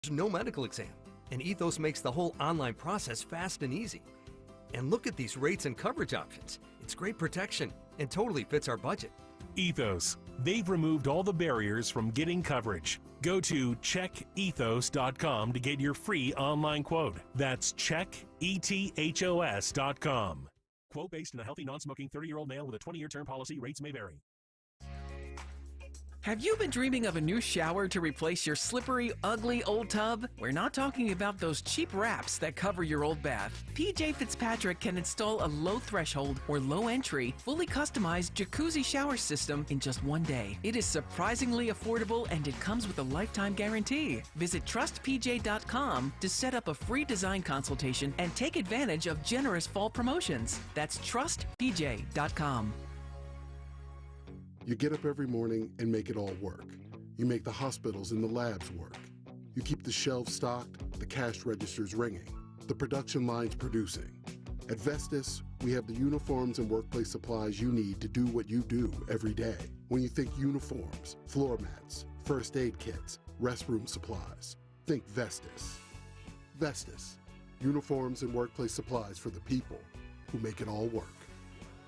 There's no medical exam, and Ethos makes the whole online process fast and easy. And look at these rates and coverage options. It's great protection and totally fits our budget. Ethos. They've removed all the barriers from getting coverage. Go to checkethos.com to get your free online quote. That's checkethos.com. Quote based on a healthy, non-smoking 30-year-old male with a 20-year term policy. Rates may vary. Have you been dreaming of a new shower to replace your slippery, ugly old tub? We're not talking about those cheap wraps that cover your old bath. PJ Fitzpatrick can install a low threshold or low entry, fully customized jacuzzi shower system in just one day. It is surprisingly affordable and it comes with a lifetime guarantee. Visit trustpj.com to set up a free design consultation and take advantage of generous fall promotions. That's trustpj.com. You get up every morning and make it all work. You make the hospitals and the labs work. You keep the shelves stocked, the cash registers ringing, the production lines producing. At Vestas, we have the uniforms and workplace supplies you need to do what you do every day. When you think uniforms, floor mats, first aid kits, restroom supplies, think Vestas. Vestas, uniforms and workplace supplies for the people who make it all work.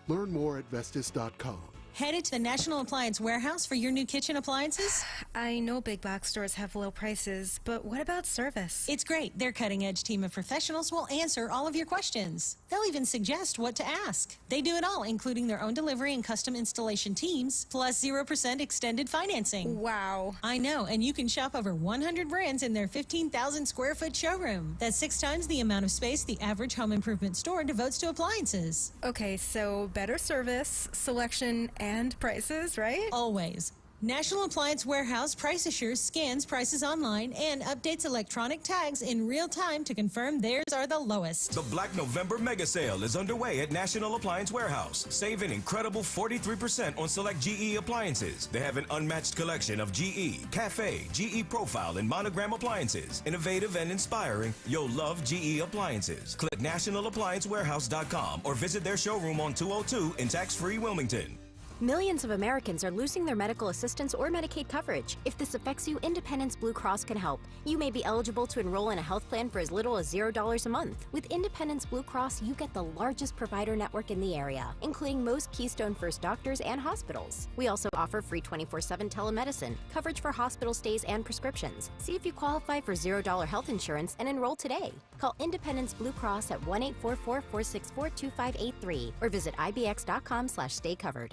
Learn more at Vestas.com. Headed to the National Appliance Warehouse for your new kitchen appliances? I know big box stores have low prices, but what about service? It's great. Their cutting-edge team of professionals will answer all of your questions. They'll even suggest what to ask. They do it all, including their own delivery and custom installation teams, plus 0% extended financing. Wow. I know, and you can shop over 100 brands in their 15,000 square foot showroom. That's 6 times the amount of space the average home improvement store devotes to appliances. Okay, so better service, selection, and prices, right? Always. National Appliance Warehouse Price Assures scans prices online and updates electronic tags in real time to confirm theirs are the lowest. The Black November Mega Sale is underway at National Appliance Warehouse. Save an incredible 43% on select GE appliances. They have an unmatched collection of GE, Cafe, GE Profile, and Monogram appliances. Innovative and inspiring, you'll love GE appliances. Click nationalappliancewarehouse.com or visit their showroom on 202 in tax-free Wilmington. Millions of Americans are losing their medical assistance or Medicaid coverage. If this affects you, Independence Blue Cross can help. You may be eligible to enroll in a health plan for as little as $0 a month. With Independence Blue Cross, you get the largest provider network in the area, including most Keystone First doctors and hospitals. We also offer free 24/7 telemedicine, coverage for hospital stays and prescriptions. See if you qualify for $0 health insurance and enroll today. Call Independence Blue Cross at 1-844-464-2583 or visit ibx.com/staycovered.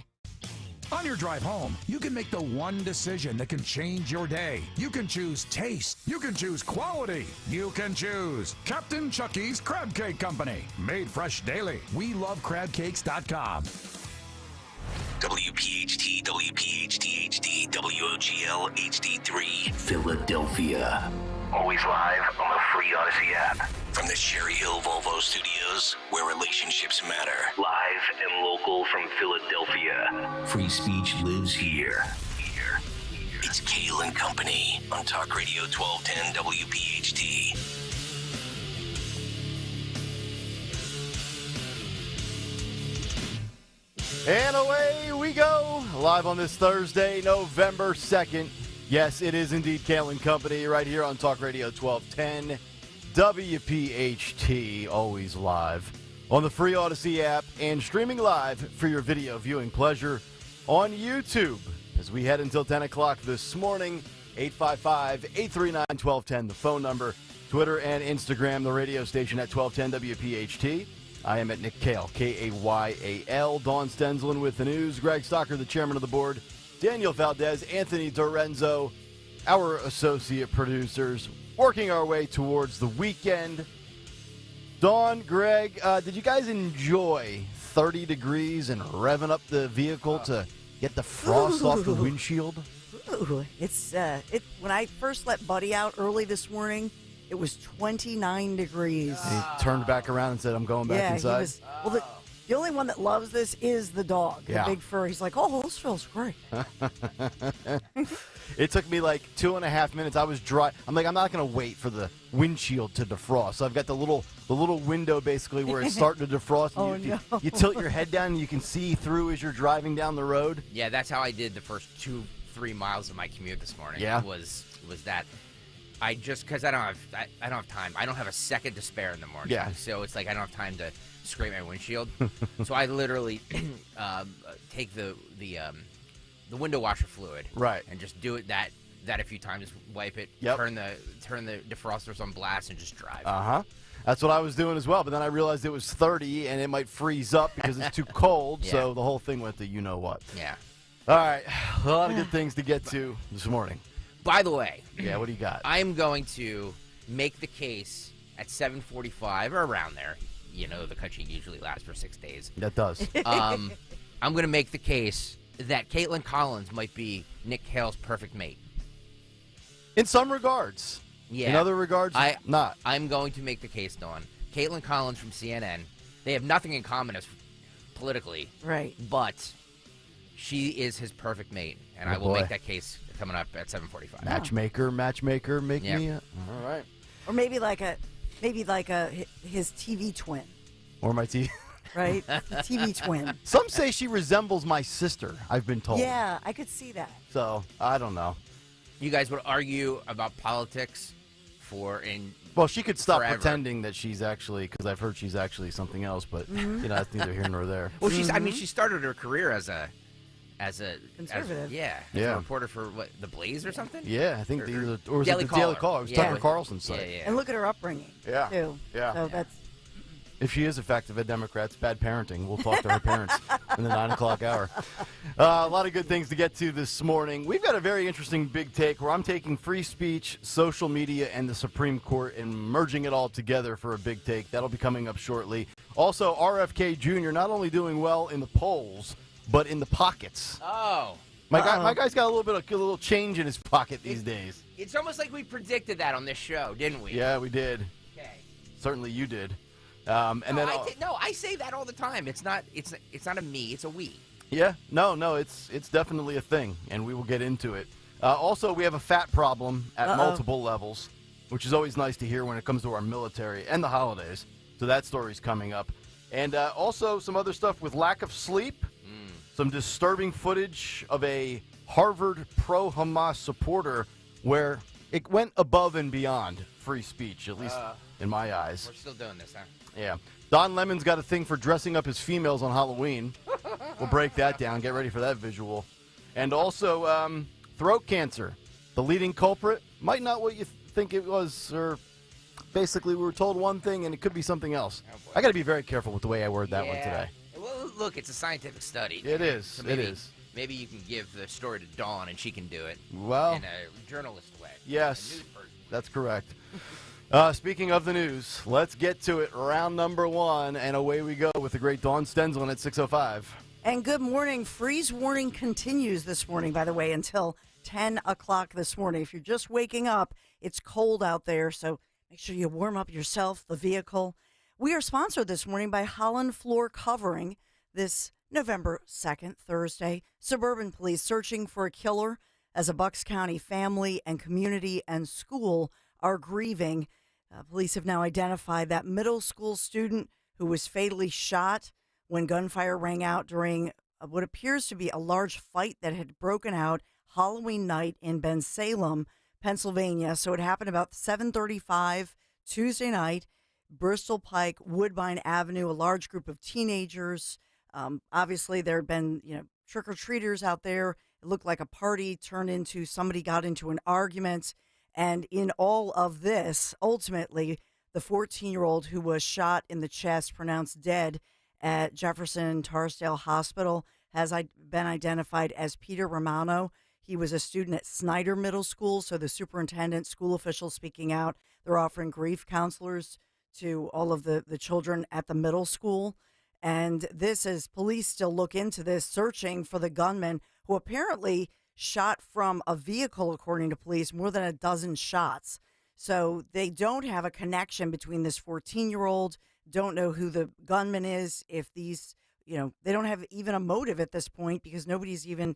On your drive home, you can make the one decision that can change your day. You can choose taste. You can choose quality. You can choose Captain Chucky's Crab Cake Company. Made fresh daily. We love crabcakes.com. WPHT, WPHT-HD, WOGL HD3, Philadelphia. Always live on the free Odyssey app. From the Cherry Hill Volvo Studios, where relationships matter. Live and local from Philadelphia. Free speech lives here. It's Kayal and Company on Talk Radio 1210 WPHT. And away we go, live on this Thursday, November 2nd. Yes, it is indeed Kayal and Company right here on Talk Radio 1210 WPHT, always live on the free Odyssey app and streaming live for your video viewing pleasure on YouTube. As we head until 10 o'clock this morning, 855-839-1210, the phone number, Twitter and Instagram, the radio station at 1210 WPHT. I am at Nick Kayal, Kayal. Dawn Stenzlin with the news. Greg Stocker, the chairman of the board. Daniel Valdez, Anthony Dorenzo, our associate producers, working our way towards the weekend. Dawn, Greg, did you guys enjoy 30 degrees and revving up the vehicle to get the frost off the windshield? Ooh, when I first let Buddy out early this morning, it was 29 degrees. And he turned back around and said, I'm going back inside. The only one that loves this is the dog, the big fur. He's like, oh, this feels great. It took me like 2.5 minutes. I was dry. I'm like, I'm not going to wait for the windshield to defrost. So I've got the little window basically where it's starting to defrost. You tilt your head down and you can see through as you're driving down the road. Yeah, that's how I did the first 2-3 miles of my commute this morning. Yeah. Was that. because I don't have time. I don't have a second to spare in the morning. Yeah. So it's like I don't have time to scrape my windshield. So I literally take the window washer fluid, right, and just do it that a few times. Just wipe it. Yep. Turn the defrosters on blast and just drive. That's what I was doing as well, but then I realized it was 30 and it might freeze up because it's too cold. Yeah. So the whole thing went to you know what. Yeah. All right, a lot of good things to get to this morning. By the way, yeah, what do you got? I'm going to make the case at 7:45 or around there. You know, the country usually lasts for 6 days. That does. I'm going to make the case that Caitlin Collins might be Nick Kayal's perfect mate. In some regards. Yeah. In other regards, not. I'm going to make the case, Dawn. Caitlin Collins from CNN. They have nothing in common as politically. Right. But she is his perfect mate, and I will make that case coming up at 7:45. Matchmaker, make me. All right. Or maybe like his TV twin. Or my TV. Right? The TV twin. Some say she resembles my sister, I've been told. Yeah, I could see that. So, I don't know. You guys would argue about politics well, she could stop forever. pretending that she's actually, because I've heard she's actually something else, but that's neither here nor there. Well, I mean, she started her career as a conservative. As a reporter for the Blaze or something. Yeah, I think or was Daily it the Daily Caller. Caller? It was Tucker Carlson's site. Yeah. And look at her upbringing. Yeah. Too. Yeah. So that's. If she is effective at Democrats, bad parenting. We'll talk to her parents in the 9 o'clock hour. A lot of good things to get to this morning. We've got a very interesting big take where I'm taking free speech, social media, and the Supreme Court and merging it all together for a big take. That'll be coming up shortly. Also, RFK Jr. not only doing well in the polls, but in the pockets. Oh. My guy's got a little change in his pocket these days. It's almost like we predicted that on this show, didn't we? Yeah, we did. Okay. Certainly you did. I say that all the time. It's not a me. It's a we. Yeah, no, it's definitely a thing, and we will get into it. Also, we have a fat problem at multiple levels, which is always nice to hear when it comes to our military and the holidays. So that story's coming up. And also some other stuff with lack of sleep, some disturbing footage of a Harvard pro-Hamas supporter where it went above and beyond free speech, at least in my eyes. We're still doing this, huh? Yeah. Don Lemon's got a thing for dressing up his females on Halloween. We'll break that down. Get ready for that visual. And also, throat cancer. The leading culprit might not what you think it was, or basically we were told one thing and it could be something else. I got to be very careful with the way I word that one today. Well, look, it's a scientific study. It is. So it is. Maybe you can give the story to Dawn and she can do it in a journalist way. Yes, that's correct. Speaking of the news, let's get to it. Round number 1, and away we go with the great Dawn Stensland at 6:05. And good morning. Freeze warning continues this morning, by the way, until 10 o'clock this morning. If you're just waking up, it's cold out there, so make sure you warm up yourself, the vehicle. We are sponsored this morning by Holland Floor Covering. This November 2nd, Thursday, Suburban Police searching for a killer as a Bucks County family and community and school are grieving. Police have now identified that middle school student who was fatally shot when gunfire rang out during what appears to be a large fight that had broken out Halloween night in Bensalem, Pennsylvania. So it happened about 7:35 Tuesday night, Bristol Pike, Woodbine Avenue, a large group of teenagers. Obviously, there had been, trick-or-treaters out there. It looked like a party turned into somebody got into an argument. And in all of this, ultimately, the 14-year-old who was shot in the chest, pronounced dead at Jefferson Tarsdale Hospital, has been identified as Peter Romano. He was a student at Snyder Middle School, so the superintendent, school officials speaking out. They're offering grief counselors to all of the children at the middle school. And this is police still look into this, searching for the gunman who apparently shot from a vehicle, according to police, more than a dozen shots. So they don't have a connection between this 14-year-old, don't know who the gunman is, if these, they don't have even a motive at this point because nobody's even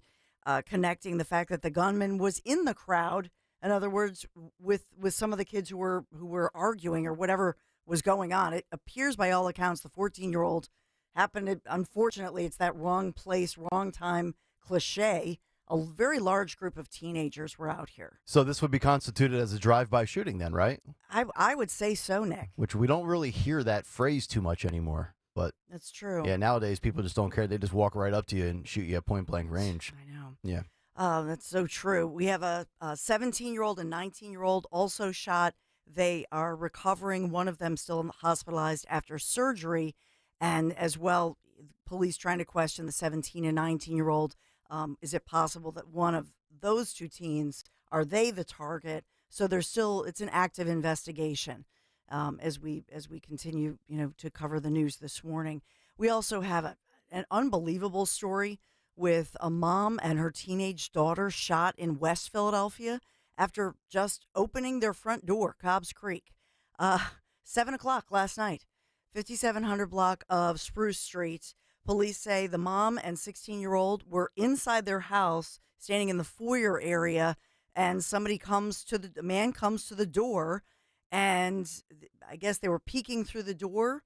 connecting the fact that the gunman was in the crowd. In other words, with some of the kids who were arguing or whatever was going on. It appears by all accounts the 14-year-old happened to, unfortunately, it's that wrong place, wrong time cliche. a very large group of teenagers were out here. So this would be constituted as a drive-by shooting then, right? I would say so, Nick. Which we don't really hear that phrase too much anymore. But that's true. Yeah, nowadays people just don't care. They just walk right up to you and shoot you at point-blank range. I know. Yeah. That's so true. We have a 17-year-old and 19-year-old also shot. They are recovering. One of them still hospitalized after surgery. And as well, police trying to question the 17 and 19-year-old. Is it possible that one of those two teens, are they the target? So it's an active investigation as we continue, to cover the news this morning. We also have an unbelievable story with a mom and her teenage daughter shot in West Philadelphia after just opening their front door, Cobbs Creek. 7 o'clock last night, 5700 block of Spruce Street. Police say the mom and 16-year-old were inside their house, standing in the foyer area, and a man comes to the door, and I guess they were peeking through the door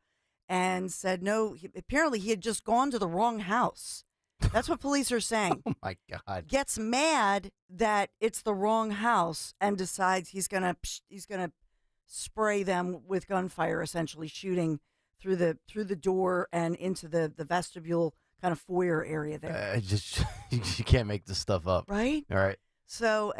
and said no. Apparently, he had just gone to the wrong house. That's what police are saying. Oh, my God. Gets mad that it's the wrong house and decides he's gonna spray them with gunfire, essentially shooting through the door and into the vestibule kind of foyer area there. You can't make this stuff up. Right? All right. So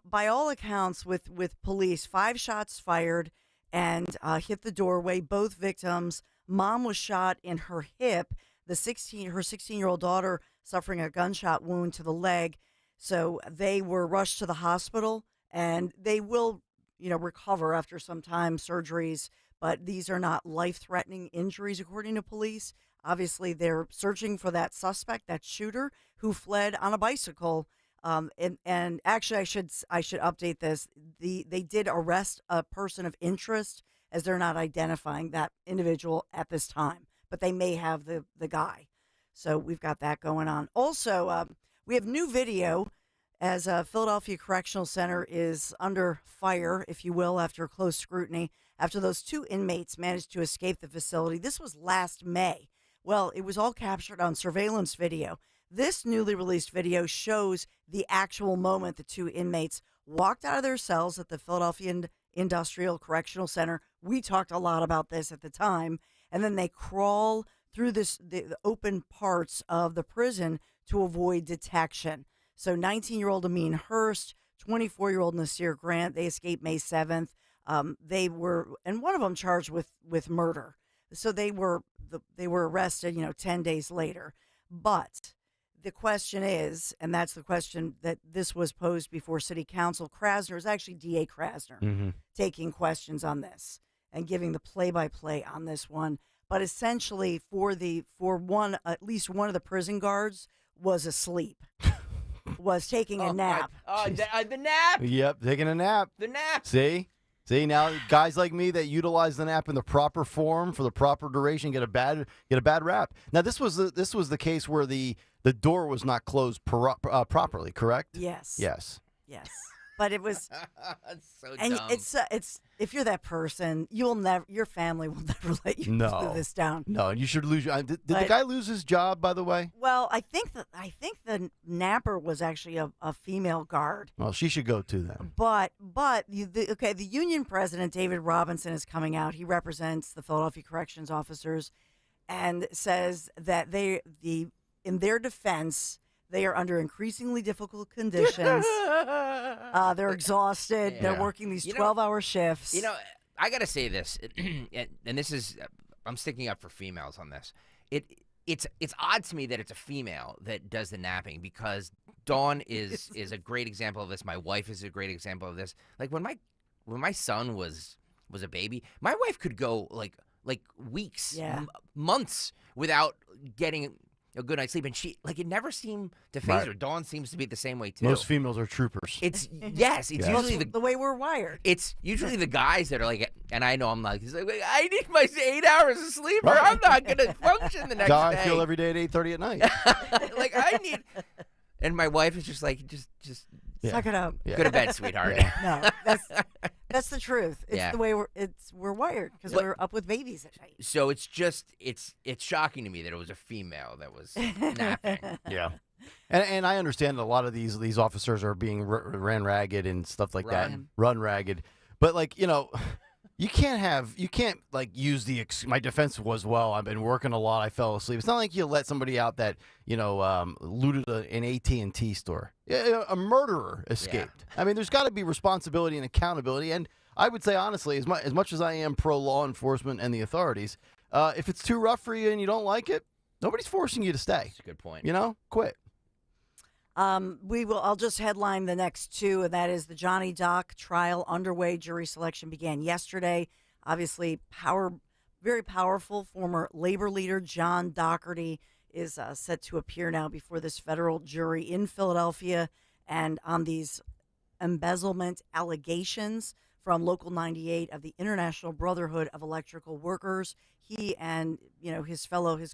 by all accounts with police, 5 shots fired and hit the doorway. Both victims, mom was shot in her hip. Her 16-year-old daughter suffering a gunshot wound to the leg. So they were rushed to the hospital, and they will, recover after some time, surgeries. But these are not life-threatening injuries, according to police. Obviously, they're searching for that suspect, that shooter, who fled on a bicycle. And actually, I should update this. They did arrest a person of interest, as they're not identifying that individual at this time, but they may have the guy. So we've got that going on. Also, we have new video as Philadelphia Correctional Center is under fire, if you will, after close scrutiny, after those 2 inmates managed to escape the facility. This was last May. Well, it was all captured on surveillance video. This newly released video shows the actual moment the 2 inmates walked out of their cells at the Philadelphia Industrial Correctional Center. We talked a lot about this at the time. And then they crawl through the open parts of the prison to avoid detection. So 19-year-old Amin Hurst, 24-year-old Nasir Grant, they escaped May 7th. And one of them charged with murder. So they were arrested, 10 days later. But the question is, and that's the question that this was posed before City Council, Krasner is actually DA Krasner taking questions on this and giving the play-by-play on this one. But essentially, at least one of the prison guards was asleep, was taking a nap. The nap. Yep, taking a nap. The nap. See, now guys like me that utilize the nap in the proper form for the proper duration get a bad rap. Now this was the case where the door was not closed properly, correct? Yes. Yes. But it was so and dumb. It's if you're that person, your family will never let you live this down. No, you should lose. Did the guy lose his job, by the way? Well, I think the napper was actually a female guard. Well, she should go too then. But the union president David Robinson is coming out. He represents the Philadelphia Corrections officers, and says that in their defense, they are under increasingly difficult conditions. They're exhausted. Yeah. They're working these 12-hour shifts. I got to say this, and this is, I'm sticking up for females on this. It's odd to me that it's a female that does the napping, because Dawn is a great example of this. My wife is a great example of this. Like when my son was a baby, my wife could go like weeks, months without getting a good night's sleep, and it never seemed to phase her. Dawn seems to be the same way too. Most females are troopers. It's usually the way we're wired. It's usually the guys that are like, and I know I'm like, I need my 8 hours of sleep, or I'm not gonna function the next day. I feel every day at 8:30 at night. Like I need, and my wife is just like, just suck it up. Go to bed, sweetheart. No, that's the truth. It's the way we're wired, because we're up with babies at night. So it's shocking to me that it was a female that was napping. Yeah. And I understand that a lot of these officers are being ran ragged and stuff like that. Run ragged. But, like, you can't like use my defense was, well, I've been working a lot, I fell asleep. It's not like you let somebody out that looted an AT&T store. A murderer escaped. I mean, there's got to be responsibility and accountability. And I would say, honestly, as much as I am pro law enforcement and the authorities, if it's too rough for you and you don't like it, nobody's forcing you to stay. That's a good point. Quit. I'll just headline the next two, and that is the Johnny Dock trial underway. Jury selection began yesterday. Obviously, very powerful former labor leader John Dougherty is set to appear now before this federal jury in Philadelphia, and on these embezzlement allegations from Local 98 of the International Brotherhood of Electrical Workers. He and his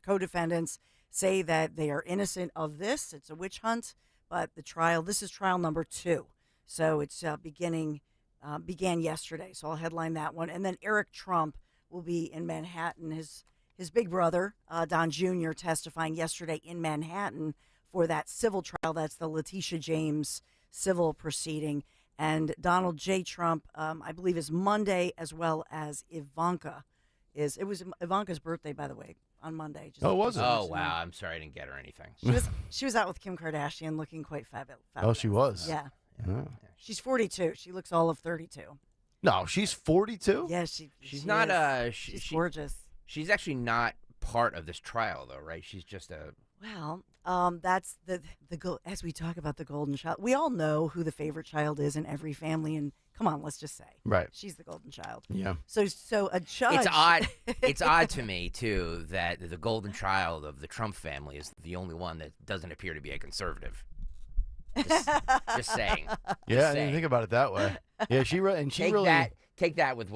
co-defendants say that they are innocent of this. It's a witch hunt. But this is trial number 2. So it's began yesterday. So I'll headline that one. And then Eric Trump will be in Manhattan. His big brother, Don Jr., testifying yesterday in Manhattan for that civil trial. That's the Letitia James civil proceeding. And Donald J. Trump, I believe, is Monday, as well as Ivanka. It was Ivanka's birthday, by the way, on Monday. Was it? Oh, wow. I'm sorry I didn't get her anything. She was out with Kim Kardashian looking quite fabulous. Oh, she was? Yeah. Oh. She's 42. She looks all of 32. No, she's 42? Yeah, she's not she's gorgeous. She's actually not part of this trial, though, right? She's just a... Well, that's as we talk about the golden child, we all know who the favorite child is in every family, and come on, let's just say, right, she's the golden child. Yeah. So a judge. It's odd. It's odd to me too that the golden child of the Trump family is the only one that doesn't appear to be a conservative. Just saying. Yeah, I didn't think about it that way. Yeah, she take that with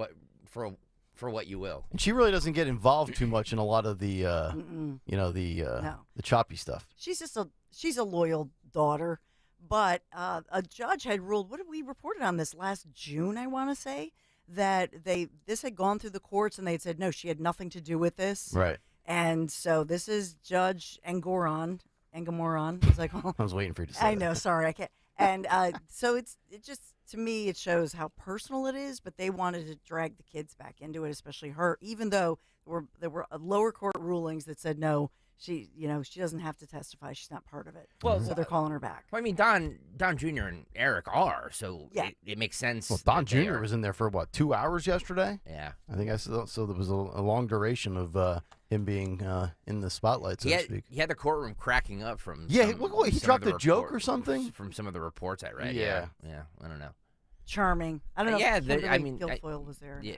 for what you will. And she really doesn't get involved too much in a lot of the the choppy stuff. She's a loyal daughter, but a judge had ruled. What did we reported on this last June? I want to say that this had gone through the courts and they had said no, she had nothing to do with this. Right. And so this is Judge Engoron. I was like, oh. I was waiting for you to say. I know. Sorry, I can't. And so it just, to me, it shows how personal it is. But they wanted to drag the kids back into it, especially her, even though there were lower court rulings that said no, she doesn't have to testify. She's not part of it. Well, so they're calling her back. Well, I mean, Don Jr. and Eric are, so yeah. it makes sense. Well, Don Jr. was in there for 2 hours yesterday? Yeah, I think I saw. So there was a long duration of him being in the spotlight, so to speak. He had the courtrum cracking up from. Yeah, he dropped a joke or something from some of the reports I read. Yeah, I don't know. Charming. I don't know. Yeah, if Guilfoyle was there. Yeah.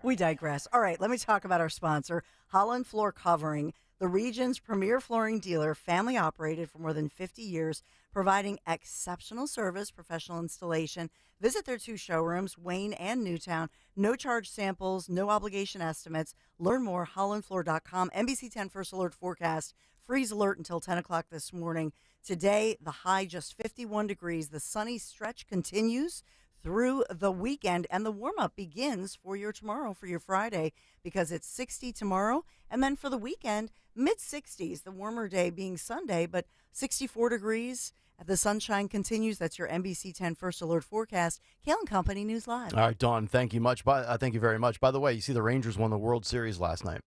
We digress. All right, let me talk about our sponsor, Holland Floor Covering, the region's premier flooring dealer, family operated for more than 50 years, providing exceptional service, professional installation. Visit their 2 showrooms, Wayne and Newtown. No charge samples, no obligation estimates. Learn more, hollandfloor.com. NBC 10 First Alert forecast. Freeze alert until 10 o'clock this morning. Today, the high just 51 degrees. The sunny stretch continues through the weekend, and the warm-up begins for your tomorrow, for your Friday, because it's 60 tomorrow, and then for the weekend, mid-60s, the warmer day being Sunday, but 64 degrees. The sunshine continues. That's your NBC 10 First Alert forecast. Kayal and Company News Live. All right, Dawn, thank you very much. By the way, you see the Rangers won the World Series last night.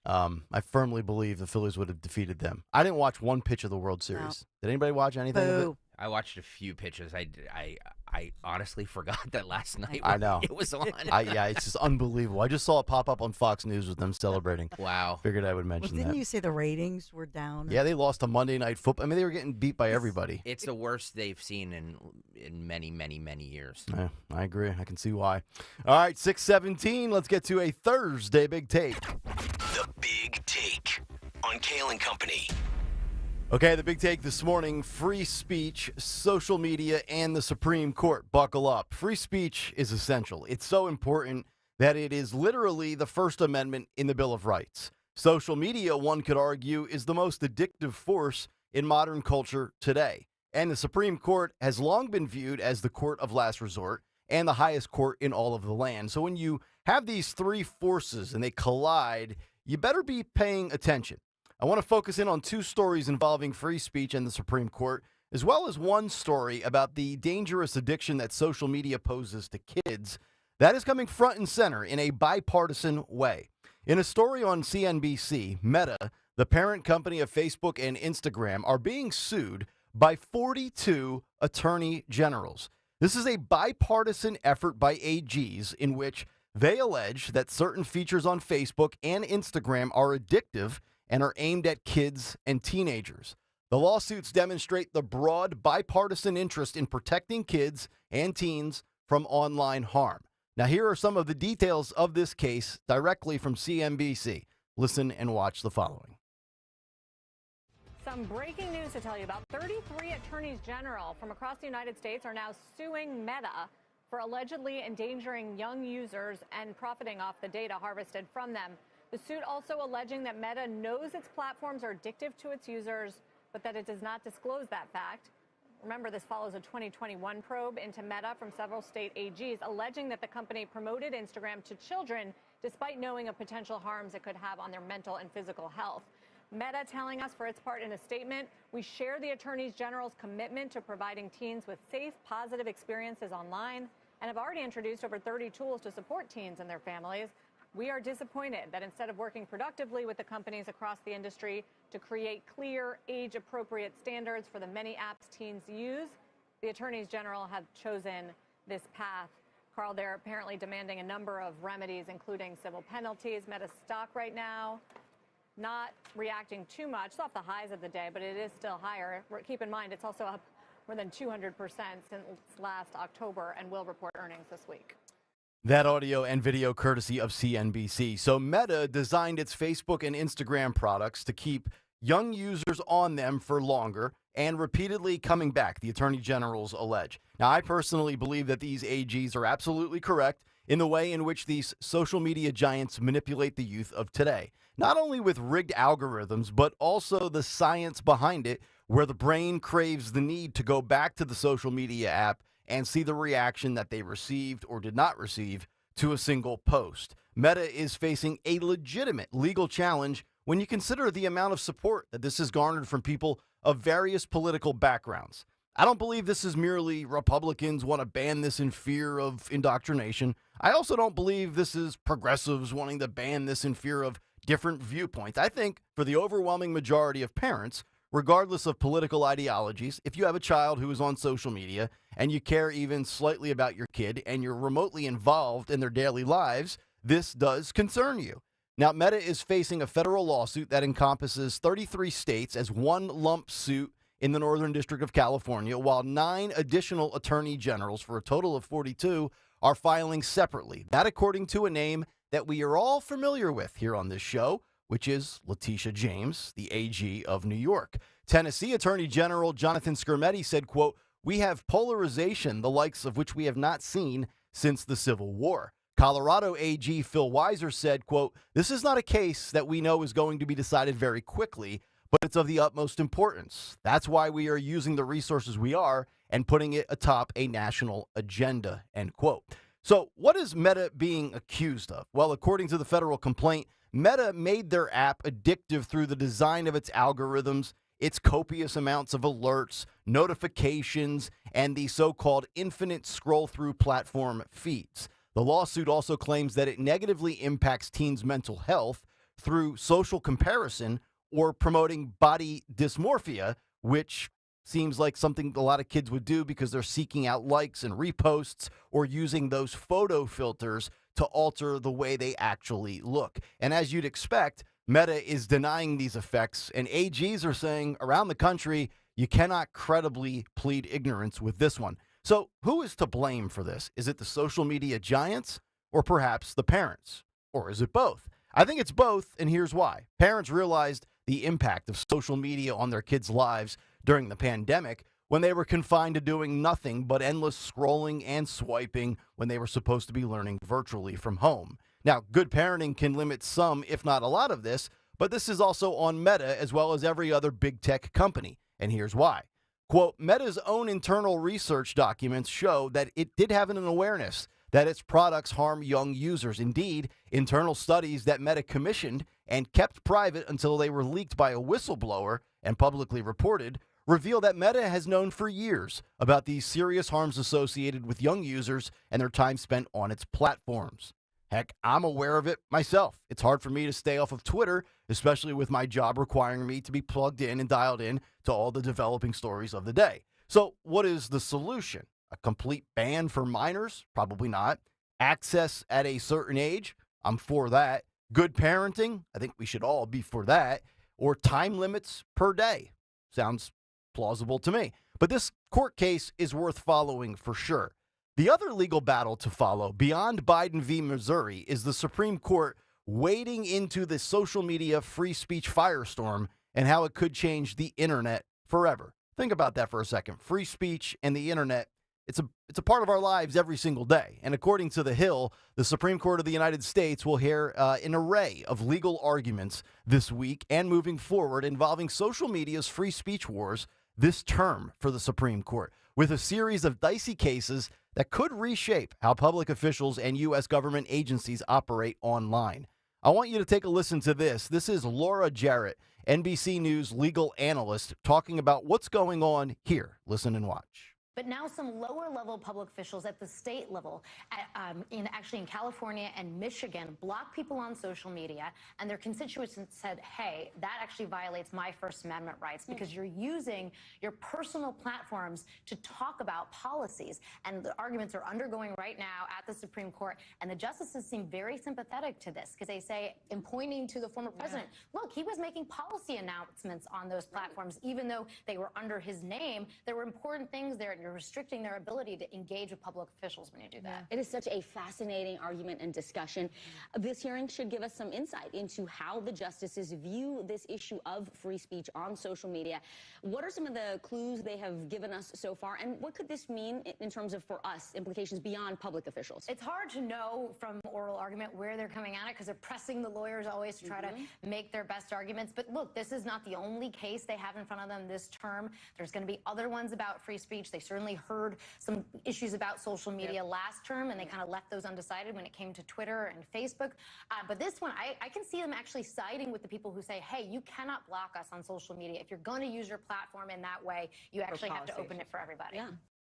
I firmly believe the Phillies would have defeated them. I didn't watch one pitch of the World Series. No. Did anybody watch anything of it? I watched a few pitches. I honestly forgot that last night. I know it was on. It's just unbelievable. I just saw it pop up on Fox News with them celebrating. Wow. Figured I would mention that. Didn't you say the ratings were down? Yeah, they lost to Monday Night Football. I mean, they were getting beat by everybody. It's the worst they've seen in many, many, many years. Yeah, I agree. I can see why. All right, 6:17. Let's get to a Thursday Big Take. The Big Take on Kayal and Company. Okay, the big take this morning, free speech, social media, and the Supreme Court. Buckle up. Free speech is essential. It's so important that it is literally the First Amendment in the Bill of Rights. Social media, one could argue, is the most addictive force in modern culture today. And the Supreme Court has long been viewed as the court of last resort and the highest court in all of the land. So when you have these three forces and they collide, you better be paying attention. I want to focus in on two stories involving free speech and the Supreme Court, as well as one story about the dangerous addiction that social media poses to kids. That is coming front and center in a bipartisan way. In a story on CNBC, Meta, the parent company of Facebook and Instagram, are being sued by 42 attorney generals. This is a bipartisan effort by AGs in which they allege that certain features on Facebook and Instagram are addictive and are aimed at kids and teenagers. The lawsuits demonstrate the broad bipartisan interest in protecting kids and teens from online harm. Now, here are some of the details of this case directly from CNBC. Listen and watch the following. Some breaking news to tell you about. 33 attorneys general from across the United States are now suing Meta for allegedly endangering young users and profiting off the data harvested from them. The suit also alleging that Meta knows its platforms are addictive to its users, but that it does not disclose that fact. Remember, this follows a 2021 probe into Meta from several state AGs alleging that the company promoted Instagram to children despite knowing of potential harms it could have on their mental and physical health. Meta telling us for its part in a statement, we share the Attorney General's commitment to providing teens with safe, positive experiences online and have already introduced over 30 tools to support teens and their families. We are disappointed that instead of working productively with the companies across the industry to create clear, age-appropriate standards for the many apps teens use, the attorneys general have chosen this path. Carl, they're apparently demanding a number of remedies, including civil penalties. Meta stock right now not reacting too much. It's off the highs of the day, but it is still higher. Keep in mind, it's also up more than 200% since last October and will report earnings this week. That audio and video courtesy of CNBC. So Meta designed its Facebook and Instagram products to keep young users on them for longer and repeatedly coming back, the attorney generals allege. Now, I personally believe that these AGs are absolutely correct in the way in which these social media giants manipulate the youth of today. Not only with rigged algorithms, but also the science behind it, where the brain craves the need to go back to the social media app and see the reaction that they received or did not receive to a single post. Meta is facing a legitimate legal challenge when you consider the amount of support that this has garnered from people of various political backgrounds. I don't believe this is merely Republicans want to ban this in fear of indoctrination. I also don't believe this is progressives wanting to ban this in fear of different viewpoints. I think for the overwhelming majority of parents, regardless of political ideologies, if you have a child who is on social media and you care even slightly about your kid and you're remotely involved in their daily lives, this does concern you. Now, Meta is facing a federal lawsuit that encompasses 33 states as one lump suit in the Northern District of California, while 9 additional attorney generals, for a total of 42, are filing separately. That according to a name that we are all familiar with here on this show, which is Letitia James, the AG of New York. Tennessee Attorney General Jonathan Skrmetti said, quote, "We have polarization, the likes of which we have not seen since the Civil War." Colorado AG Phil Weiser said, quote, "This is not a case that we know is going to be decided very quickly, but it's of the utmost importance. That's why we are using the resources we are and putting it atop a national agenda," end quote. So what is Meta being accused of? Well, according to the federal complaint, Meta made their app addictive through the design of its algorithms, its copious amounts of alerts, notifications, and the so-called infinite scroll-through platform feeds. The lawsuit also claims that it negatively impacts teens' mental health through social comparison or promoting body dysmorphia, which seems like something a lot of kids would do because they're seeking out likes and reposts or using those photo filters to alter the way they actually look. And as you'd expect, Meta is denying these effects, and AGs are saying around the country, you cannot credibly plead ignorance with this one. So who is to blame for this? Is it the social media giants or perhaps the parents? Or is it both? I think it's both, and here's why. Parents realized the impact of social media on their kids' lives during the pandemic when they were confined to doing nothing but endless scrolling and swiping when they were supposed to be learning virtually from home. Now, good parenting can limit some, if not a lot of this, but this is also on Meta as well as every other big tech company, and here's why. Quote, Meta's own internal research documents show that it did have an awareness that its products harm young users. Indeed, internal studies that Meta commissioned and kept private until they were leaked by a whistleblower and publicly reported reveal that Meta has known for years about these serious harms associated with young users and their time spent on its platforms. Heck, I'm aware of it myself. It's hard for me to stay off of Twitter, especially with my job requiring me to be plugged in and dialed in to all the developing stories of the day. So what is the solution? A complete ban for minors? Probably not. Access at a certain age? I'm for that. Good parenting? I think we should all be for that. Or time limits per day? Sounds plausible to me. But this court case is worth following for sure. The other legal battle to follow beyond Biden v. Missouri is the Supreme Court wading into the social media free speech firestorm and how it could change the internet forever. Think about that for a second. Free speech and the internet, it's a part of our lives every single day. And according to The Hill, the Supreme Court of the United States will hear an array of legal arguments this week and moving forward involving social media's free speech wars this term for the Supreme Court, with a series of dicey cases that could reshape how public officials and U.S. government agencies operate online. I want you to take a listen to this. This is Laura Jarrett, NBC News legal analyst, talking about what's going on here. Listen and watch. But now some lower-level public officials at the state level, actually in California and Michigan, block people on social media, and their constituents said, hey, that actually violates my First Amendment rights because you're using your personal platforms to talk about policies. And the arguments are undergoing right now at the Supreme Court, and the justices seem very sympathetic to this because they say, in pointing to the former president, look, he was making policy announcements on those platforms, even though they were under his name. There were important things there. You're restricting their ability to engage with public officials when you do that. It is such a fascinating argument and discussion. This hearing should give us some insight into how the justices view this issue of free speech on social media. What are some of the clues they have given us so far, and what could this mean in terms of, for us, implications beyond public officials? It's hard to know from oral argument where they're coming at it because they're pressing the lawyers always to try to make their best arguments. But look, this is not the only case they have in front of them this term. There's going to be other ones about free speech. They certainly heard some issues about social media last term, and they kind of left those undecided when it came to Twitter and Facebook. But this one, I can see them actually siding with the people who say, hey, you cannot block us on social media. If you're going to use your platform in that way, you actually have to open it for everybody.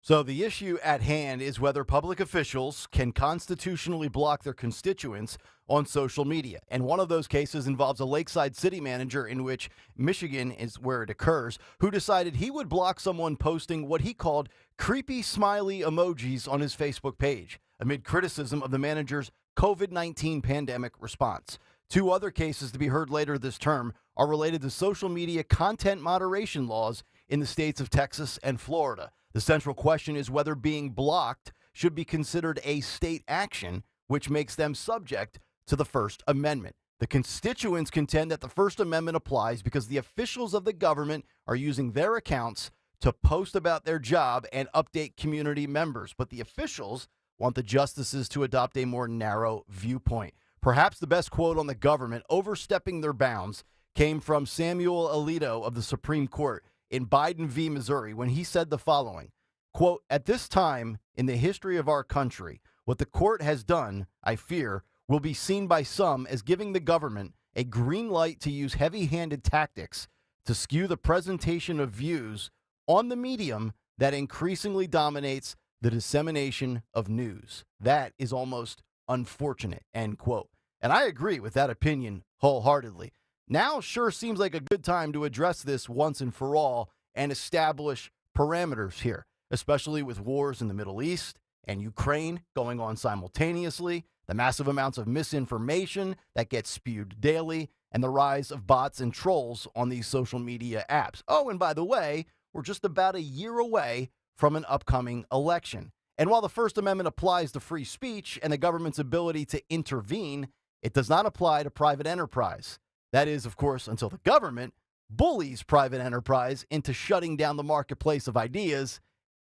So the issue at hand is whether public officials can constitutionally block their constituents on social media. And one of those cases involves a Lakeside city manager, in which Michigan is where it occurs, who decided he would block someone posting what he called creepy smiley emojis on his Facebook page, amid criticism of the manager's COVID-19 pandemic response. Two other cases to be heard later this term are related to social media content moderation laws in the states of Texas and Florida. The central question is whether being blocked should be considered a state action, which makes them subject to the First Amendment. The constituents contend that the First Amendment applies because the officials of the government are using their accounts to post about their job and update community members. But the officials want the justices to adopt a more narrow viewpoint. Perhaps the best quote on the government overstepping their bounds came from Samuel Alito of the Supreme Court in Biden v. Missouri, when he said the following, quote, "At this time in the history of our country, what the court has done, I fear, will be seen by some as giving the government a green light to use heavy-handed tactics to skew the presentation of views on the medium that increasingly dominates the dissemination of news. That is almost unfortunate," end quote. And I agree with that opinion wholeheartedly. Now sure seems like a good time to address this once and for all and establish parameters here, especially with wars in the Middle East and Ukraine going on simultaneously, the massive amounts of misinformation that gets spewed daily, and the rise of bots and trolls on these social media apps. Oh, and by the way, we're just about a year away from an upcoming election. And while the First Amendment applies to free speech and the government's ability to intervene, it does not apply to private enterprise. That is, of course, until the government bullies private enterprise into shutting down the marketplace of ideas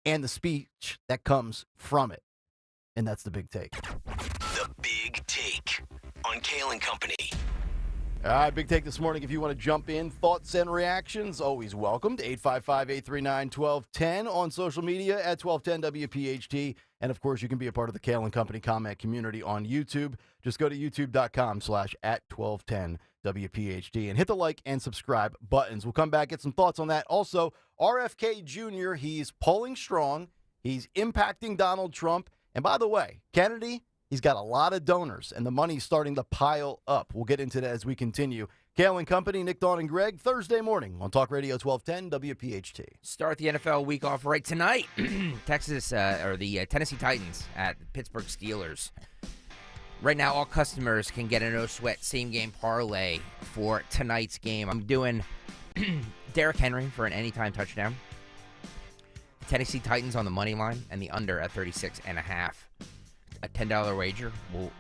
and the speech that comes from it. And that's the big take. The Big Take on Kayal and Company. All right, big take this morning. If you want to jump in, thoughts and reactions, always welcomed. 855-839-1210 on social media at 1210WPHT. And, of course, you can be a part of the Kayal and Company comment community on YouTube. Just go to youtube.com/@1210WPHT and hit the like and subscribe buttons. We'll come back, get some thoughts on that. Also, RFK Jr., he's polling strong. He's impacting Donald Trump. And, by the way, Kennedy, he's got a lot of donors, and the money's starting to pile up. We'll get into that as we continue. Kayal and Company, Nick, Dawn, and Greg, Thursday morning on Talk Radio 1210 WPHT. Start the NFL week off right tonight. The Tennessee Titans at Pittsburgh Steelers. Right now, all customers can get a no-sweat same-game parlay for tonight's game. I'm doing Derrick Henry for an anytime touchdown. Tennessee Titans on the money line and the under at 36.5. A $10 wager will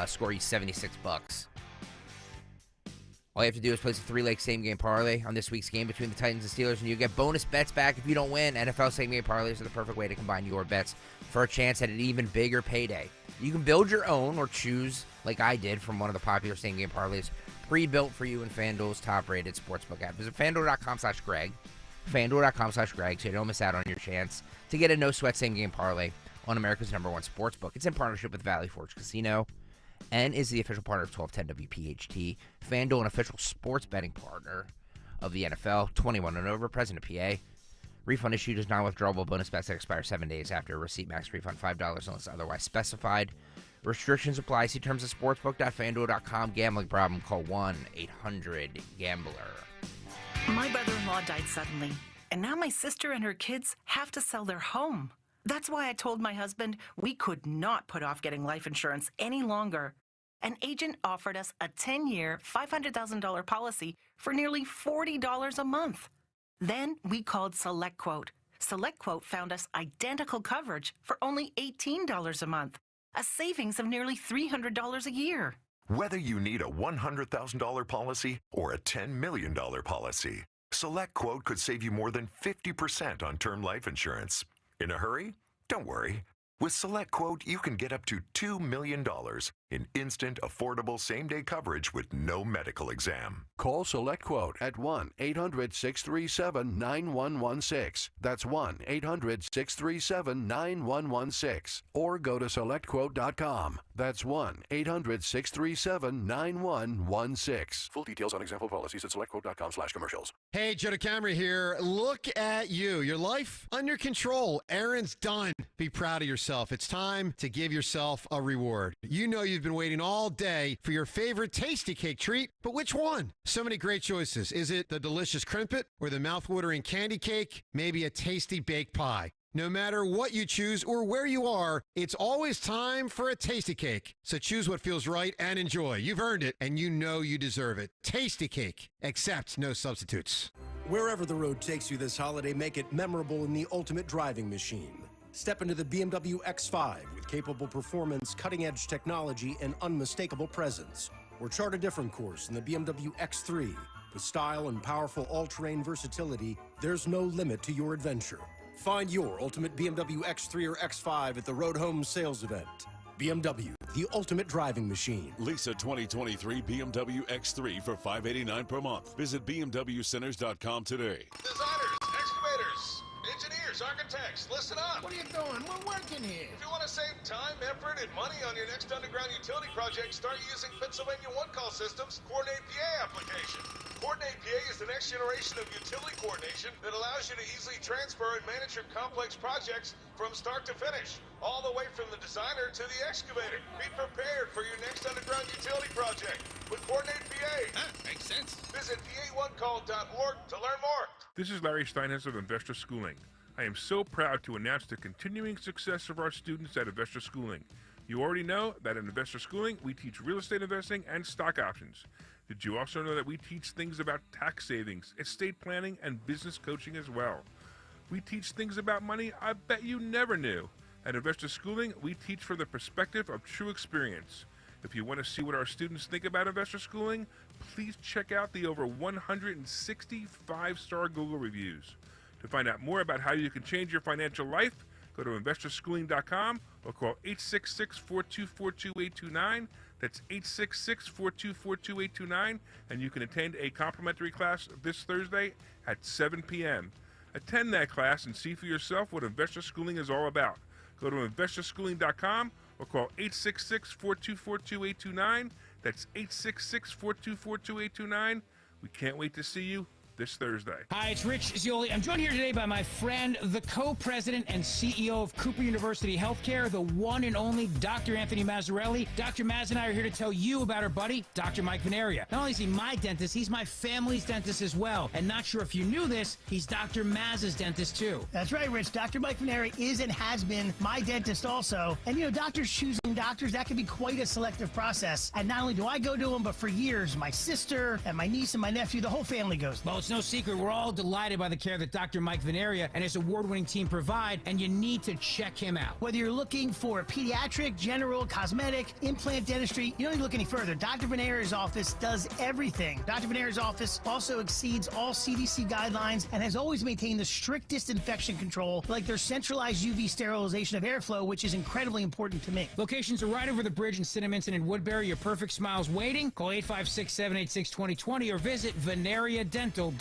score you $76. All you have to do is place a 3-leg same-game parlay on this week's game between the Titans and Steelers, and you get bonus bets back if you don't win. NFL same-game parlays are the perfect way to combine your bets for a chance at an even bigger payday. You can build your own or choose, like I did, from one of the popular same-game parlays pre-built for you in FanDuel's top-rated sportsbook app. Visit FanDuel.com/Greg, FanDuel.com/Greg, so you don't miss out on your chance to get a no-sweat same-game parlay on America's #1 sportsbook. It's in partnership with Valley Forge Casino and is the official partner of 1210 WPHT. FanDuel, an official sports betting partner of the NFL. 21 and over, present in PA. Refund issued is non-withdrawable bonus bets that expire 7 days after receipt. Max refund $5 unless otherwise specified. Restrictions apply. See terms at sportsbook.fanduel.com. Gambling problem? Call 1-800-GAMBLER. My brother-in-law died suddenly, and now my sister and her kids have to sell their home. That's why I told my husband we could not put off getting life insurance any longer. An agent offered us a 10-year, $500,000 policy for nearly $40 a month. Then we called SelectQuote. SelectQuote found us identical coverage for only $18 a month, a savings of nearly $300 a year. Whether you need a $100,000 policy or a $10 million policy, SelectQuote could save you more than 50% on term life insurance. In a hurry? Don't worry. With SelectQuote, you can get up to $2 million in instant, affordable same-day coverage with no medical exam. Call SelectQuote at 1-800-637-9116. That's 1-800-637-9116. Or go to SelectQuote.com. That's 1-800-637-9116. Full details on example policies at SelectQuote.com/commercials. Hey, Joe DeCamera here. Look at you. Your life under control. Errands done. Be proud of yourself. It's time to give yourself a reward. You know you've been waiting all day for your favorite tasty cake treat, but which one? So many great choices. Is it the delicious crimpet or the mouth-watering candy cake? Maybe a tasty baked pie. No matter what you choose or where you are, it's always time for a tasty cake. So choose what feels right and enjoy. You've earned it, and you know you deserve it. Tasty cake. Accept no substitutes. Wherever the road takes you this holiday, make it memorable in the ultimate driving machine. Step into the BMW X5 with capable performance, cutting-edge technology, and unmistakable presence. Or chart a different course in the BMW X3. With style and powerful all-terrain versatility, there's no limit to your adventure. Find your ultimate BMW X3 or X5 at the Road Home sales event. BMW, the ultimate driving machine. Lease a 2023 BMW X3 for $589 per month. Visit BMWCenters.com today. Designers, excavators, engineers, architects, listen up. What are you doing? We're working here. If you want to save time, effort, and money on your next underground utility project, start using Pennsylvania One Call System's Coordinate PA application. Coordinate PA is the next generation of utility coordination that allows you to easily transfer and manage your complex projects from start to finish, all the way from the designer to the excavator. Be prepared for your next underground utility project with Coordinate PA. Makes sense. Visit PA1call.org to learn more. This is Larry Steinhaus of Investor Schooling. I am so proud to announce the continuing success of our students at Investor Schooling. You already know that at Investor Schooling, we teach real estate investing and stock options. Did you also know that we teach things about tax savings, estate planning, and business coaching as well? We teach things about money I bet you never knew. At Investor Schooling, we teach from the perspective of true experience. If you want to see what our students think about Investor Schooling, please check out the over 160 5-star Google reviews. To find out more about how you can change your financial life, go to investorschooling.com or call 866-424-2829. That's 866-424-2829, and you can attend a complimentary class this Thursday at 7 p.m. Attend that class and see for yourself what investor schooling is all about. Go to investorschooling.com or call 866-424-2829. That's 866-424-2829. We can't wait to see you this Thursday. Hi, it's Rich Zioli. I'm joined here today by my friend, the co-president and CEO of Cooper University Healthcare, the one and only Dr. Anthony Mazzarelli. Dr. Maz and I are here to tell you about our buddy, Dr. Mike Veneria. Not only is he my dentist, he's my family's dentist as well. And not sure if you knew this, he's Dr. Maz's dentist too. That's right, Rich. Dr. Mike Veneria is and has been my dentist also. And doctors choosing doctors, that can be quite a selective process. And not only do I go to him, but for years, my sister and my niece and my nephew, the whole family goes. Well, it's no secret. We're all delighted by the care that Dr. Mike Veneria and his award-winning team provide, and you need to check him out. Whether you're looking for pediatric, general, cosmetic, implant dentistry, you don't need to look any further. Dr. Veneria's office does everything. Dr. Veneria's office also exceeds all CDC guidelines and has always maintained the strictest infection control, like their centralized UV sterilization of airflow, which is incredibly important to me. Locations are right over the bridge in Cinnaminson and Woodbury. Your perfect smile's waiting. Call 856-786-2020 or visit veneriadental.com.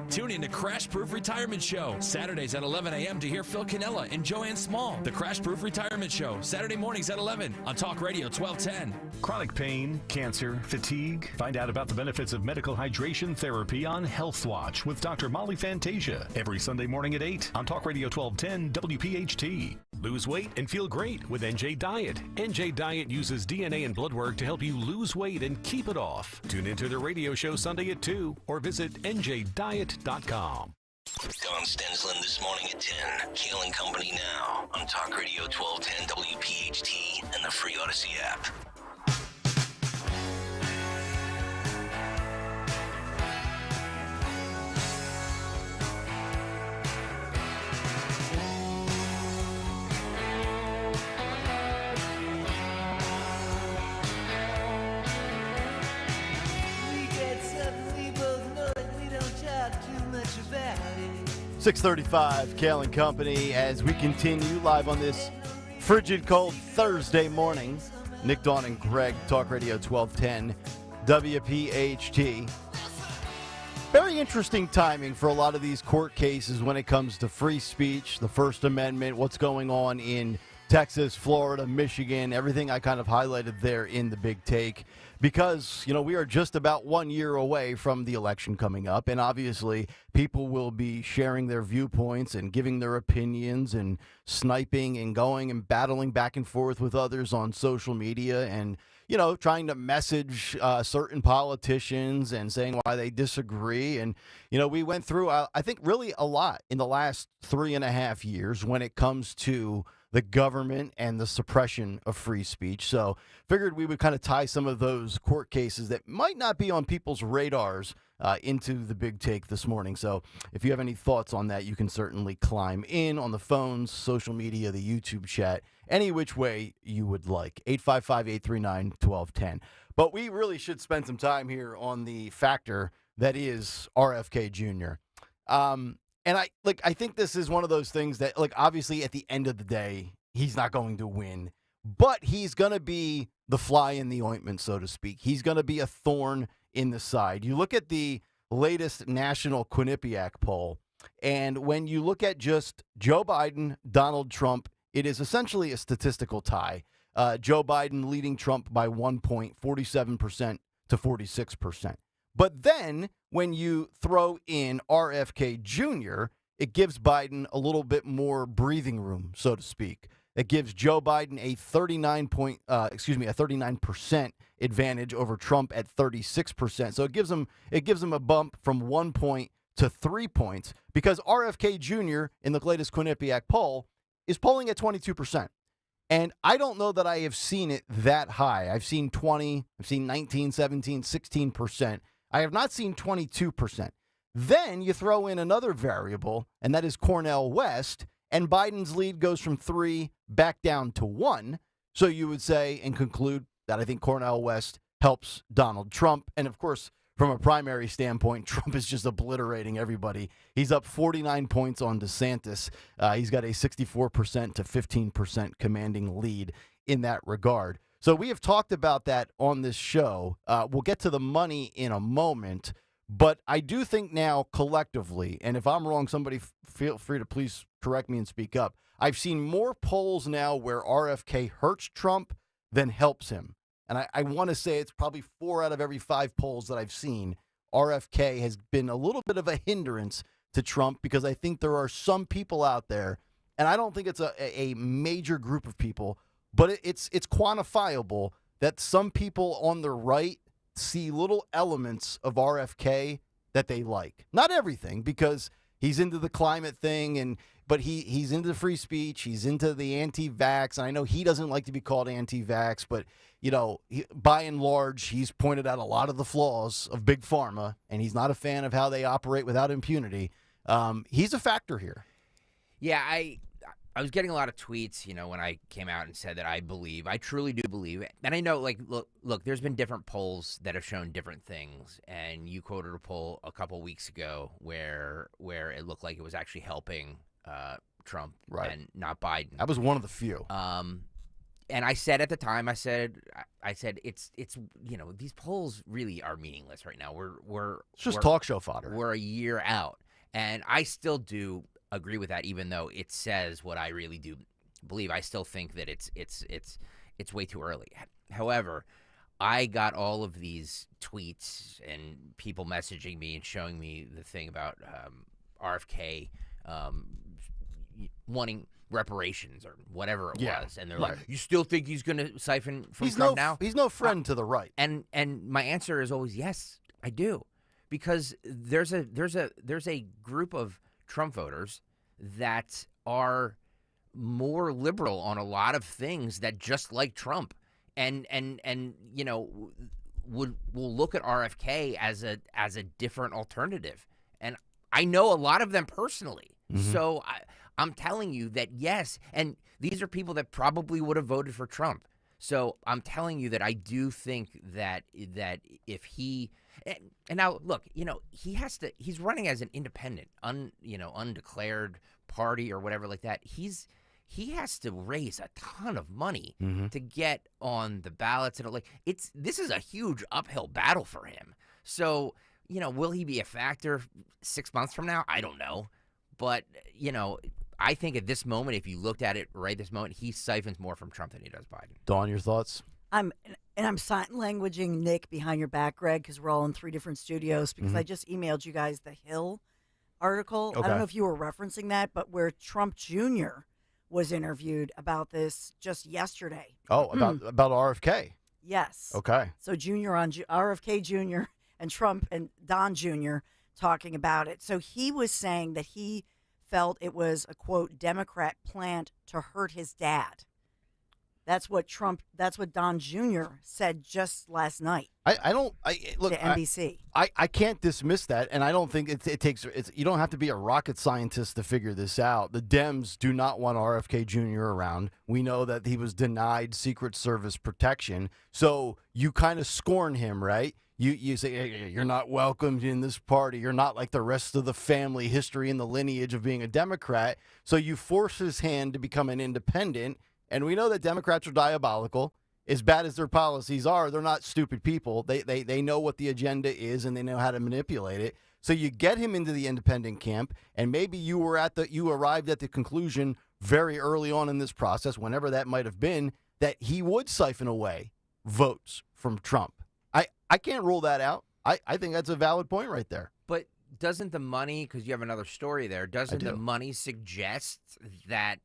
Tune in to Crash Proof Retirement Show, Saturdays at 11 a.m. to hear Phil Cannella and Joanne Small. The Crash Proof Retirement Show, Saturday mornings at 11 on Talk Radio 1210. Chronic pain, cancer, fatigue. Find out about the benefits of medical hydration therapy on Health Watch with Dr. Molly Fantasia every Sunday morning at 8 on Talk Radio 1210 WPHT. Lose weight and feel great with NJ Diet. NJ Diet uses DNA and blood work to help you lose weight and keep it off. Tune into the radio show Sunday at 2 or visit njdiet.com. Don Stensland this morning at 10. Kayal and Company now on Talk Radio 1210 WPHT and the free Odyssey app. We get suddenly both know it. We don't talk too much about it. 6:35, Kayal and Company, as we continue live on this frigid, cold Thursday morning. Nick, Dawn, and Greg, Talk Radio 1210, WPHT. Very interesting timing for a lot of these court cases when it comes to free speech, the First Amendment, what's going on in Texas, Florida, Michigan, everything I kind of highlighted there in the big take. Because, we are just about 1 year away from the election coming up, and obviously people will be sharing their viewpoints and giving their opinions and sniping and going and battling back and forth with others on social media and, trying to message certain politicians and saying why they disagree. And, we went through, I think, really a lot in the last 3.5 years when it comes to the government and the suppression of free speech. So figured we would kind of tie some of those court cases that might not be on people's radars into the big take this morning. So if you have any thoughts on that, you can certainly climb in on the phones, social media, the YouTube chat, any which way you would like. 855-839-1210. But we really should spend some time here on the factor that is RFK Jr. And I think this is one of those things that, obviously at the end of the day, he's not going to win, but he's going to be the fly in the ointment, so to speak. He's going to be a thorn in the side. You look at the latest national Quinnipiac poll, and when you look at just Joe Biden, Donald Trump, it is essentially a statistical tie. Joe Biden leading Trump by 1 point, 47% to 46%. But then when you throw in RFK Jr., it gives Biden a little bit more breathing room, so to speak. It gives Joe Biden a 39% advantage over Trump at 36%. So it gives him a bump from 1 point to 3 points because RFK Jr. in the latest Quinnipiac poll is polling at 22%. And I don't know that I have seen it that high. I've seen 20, I've seen 19, 17, 16%. I have not seen 22%. Then you throw in another variable, and that is Cornel West, and Biden's lead goes from 3 back down to 1. So you would say and conclude that I think Cornel West helps Donald Trump. And, of course, from a primary standpoint, Trump is just obliterating everybody. He's up 49 points on DeSantis. He's got a 64% to 15% commanding lead in that regard. So we have talked about that on this show. We'll get to the money in a moment, but I do think now collectively, and if I'm wrong, somebody feel free to please correct me and speak up. I've seen more polls now where RFK hurts Trump than helps him. And I want to say it's probably 4 out of every 5 polls that I've seen. RFK has been a little bit of a hindrance to Trump because I think there are some people out there, and I don't think it's a major group of people, but it's quantifiable that some people on the right see little elements of RFK that they like. Not everything, because he's into the climate thing, but he's into free speech. He's into the anti-vax. And I know he doesn't like to be called anti-vax, but by and large, he's pointed out a lot of the flaws of Big Pharma, and he's not a fan of how they operate without impunity. He's a factor here. Yeah, I was getting a lot of tweets, when I came out and said that I truly do believe, and I know, look, there's been different polls that have shown different things, and you quoted a poll a couple weeks ago where it looked like it was actually helping Trump and not Biden. That was one of the few. And I said at the time, I said it's these polls really are meaningless right now. We're just talk show fodder. We're a year out, and I still do agree with that, even though it says what I really do believe. I still think that it's way too early. However, I got all of these tweets and people messaging me and showing me the thing about RFK wanting reparations or whatever it was, and they're like, "You still think he's going to siphon from Trump now?" He's no friend to the right. And my answer is always yes, I do, because there's a group of Trump voters that are more liberal on a lot of things that just like Trump, and will look at RFK as a different alternative, and I know a lot of them personally. Mm-hmm. So I'm telling you that yes, and these are people that probably would have voted for Trump. So I'm telling you that I do think that if he and now look, he's running as an independent, undeclared party or whatever like that. He has to raise a ton of money to get on the ballots, and this is a huge uphill battle for him. So, will he be a factor 6 months from now? I don't know. But, I think at this moment, if you looked at it right this moment, he siphons more from Trump than he does Biden. Dawn, your thoughts? I'm sign languaging Nick behind your back, Greg, because we're all in 3 different studios, because I just emailed you guys the Hill article. Okay. I don't know if you were referencing that, but where Trump Jr. was interviewed about this just yesterday. Oh, about RFK? Yes. Okay. So RFK Jr. and Trump and Don Jr. talking about it. So he was saying that he felt it was a, quote, Democrat plant to hurt his dad. That's what Don Jr. said just last night. Look to NBC. I can't dismiss that, and I don't think it takes. You don't have to be a rocket scientist to figure this out. The Dems do not want RFK Jr. around. We know that he was denied Secret Service protection, so you kind of scorn him, right? You say, hey, you're not welcomed in this party. You're not like the rest of the family history and the lineage of being a Democrat. So you force his hand to become an independent. And we know that Democrats are diabolical. As bad as their policies are, they're not stupid people. They know what the agenda is, and they know how to manipulate it. So you get him into the independent camp, and maybe you arrived at the conclusion very early on in this process, whenever that might have been, that he would siphon away votes from Trump. I can't rule that out. I think that's a valid point right there. But doesn't the money, because you have another story there, doesn't the money suggest that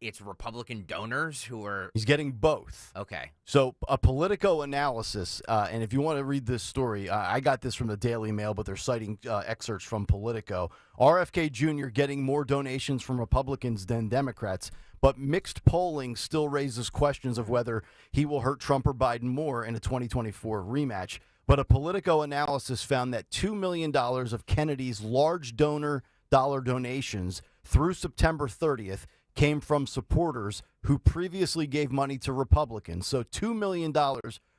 it's Republican donors who are... He's getting both. Okay. So a Politico analysis, and if you want to read this story, I got this from the Daily Mail, but they're citing excerpts from Politico. RFK Jr. getting more donations from Republicans than Democrats, but mixed polling still raises questions of whether he will hurt Trump or Biden more in a 2024 rematch. But a Politico analysis found that $2 million of Kennedy's large donor dollar donations through September 30th came from supporters who previously gave money to Republicans. So $2 million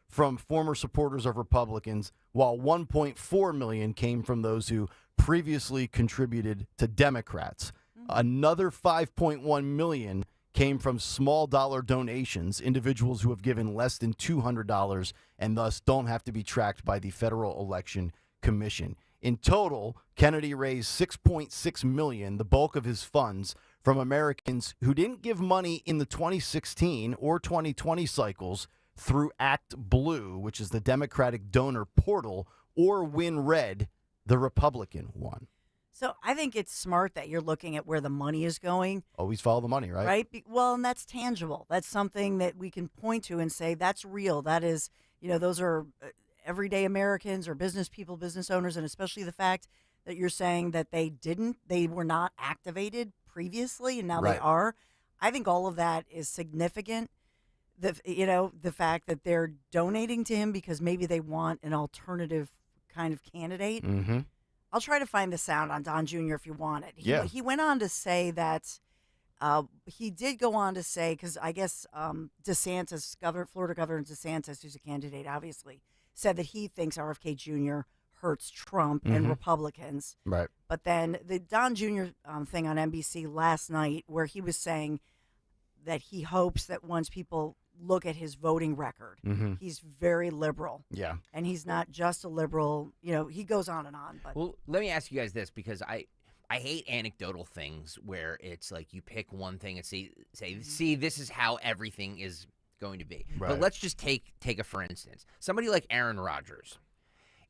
from former supporters of Republicans, while $1.4 million came from those who previously contributed to Democrats. Another $5.1 million came from small dollar donations, individuals who have given less than $200 and thus don't have to be tracked by the Federal Election Commission. In total, Kennedy raised $6.6 million, the bulk of his funds, from Americans who didn't give money in the 2016 or 2020 cycles through Act Blue, which is the Democratic donor portal, or Win Red, the Republican one. So I think it's smart that you're looking at where the money is going. Always follow the money, right? Right? Well, and that's tangible. That's something that we can point to and say that's real. That is, those are everyday Americans or business people, business owners, and especially the fact that you're saying that they were not activated previously and now they are. I think all of that is significant. The fact that they're donating to him because maybe they want an alternative kind of candidate. Mm-hmm. I'll try to find the sound on Don Jr. if you want it. He went on to say that he did go on to say, because I guess DeSantis, Florida Governor DeSantis, who's a candidate, obviously, said that he thinks RFK Jr. hurts Trump and Republicans. Right. But then the Don Jr. Thing on NBC last night, where he was saying that he hopes that once people look at his voting record, he's very liberal. Yeah. And he's not just a liberal. He goes on and on. But Well, let me ask you guys this, because I hate anecdotal things where it's like you pick one thing and say, see, this is how everything is going to be. Right. But let's just take a for instance. Somebody like Aaron Rodgers.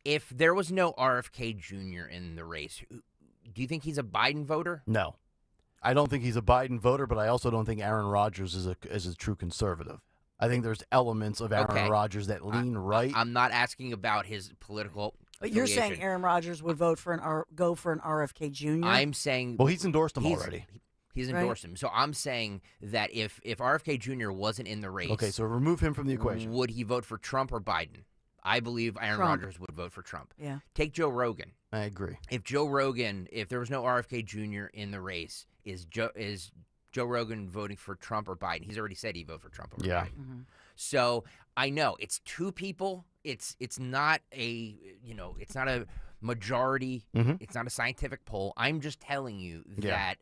If there was no RFK Jr. in the race, do you think he's a Biden voter? No. I don't think he's a Biden voter, but I also don't think Aaron Rodgers is a true conservative. I think there's elements of Aaron Rodgers that lean right. I'm not asking about his political But you're affiliation. saying Aaron Rodgers would go for an RFK Jr.? I'm saying... Well, he's endorsed him already. He's endorsed him. So I'm saying that if RFK Jr. wasn't in the race... Okay, so remove him from the equation. Would he vote for Trump or Biden? I believe Aaron Rodgers would vote for Trump. Yeah. Take Joe Rogan. I agree. If there was no RFK Jr. in the race, is Joe Rogan voting for Trump or Biden? He's already said he'd vote for Trump over Biden. Mm-hmm. So I know it's two people. It's not a majority. It's not a scientific poll. I'm just telling you that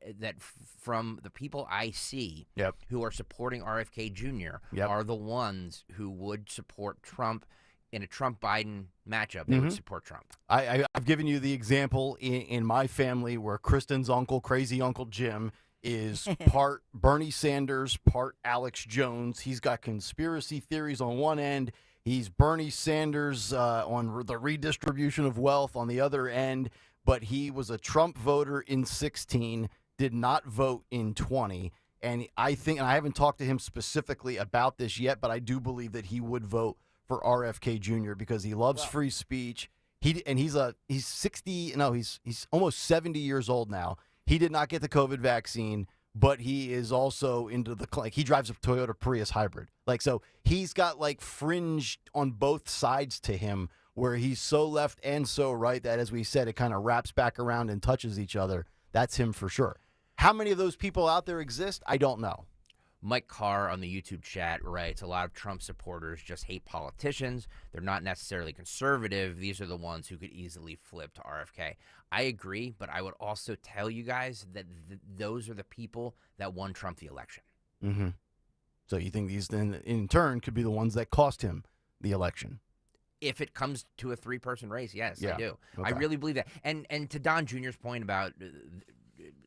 from the people I see who are supporting RFK Jr. are the ones who would support Trump. In a Trump-Biden matchup, they would support Trump. I've given you the example in my family where Kristen's uncle, crazy Uncle Jim, is part Bernie Sanders, part Alex Jones. He's got conspiracy theories on one end. He's Bernie Sanders on the redistribution of wealth on the other end. But he was a Trump voter in 2016, did not vote in 2020. And I haven't talked to him specifically about this yet, but I do believe that he would vote for RFK Jr. because he loves free speech. He's almost 70 years old now. He did not get the COVID vaccine, but he is also into he drives a Toyota Prius hybrid. So he's got fringe on both sides to him where he's so left and so right that, as we said, it kind of wraps back around and touches each other. That's him for sure. How many of those people out there exist? I don't know. Mike Carr on the YouTube chat writes, a lot of Trump supporters just hate politicians. They're not necessarily conservative. These are the ones who could easily flip to RFK. I agree, but I would also tell you guys that those are the people that won Trump the election. Mm-hmm. So you think these then in turn could be the ones that cost him the election? If it comes to a three-person race, yes, I do. Okay. I really believe that. And to Don Jr.'s point about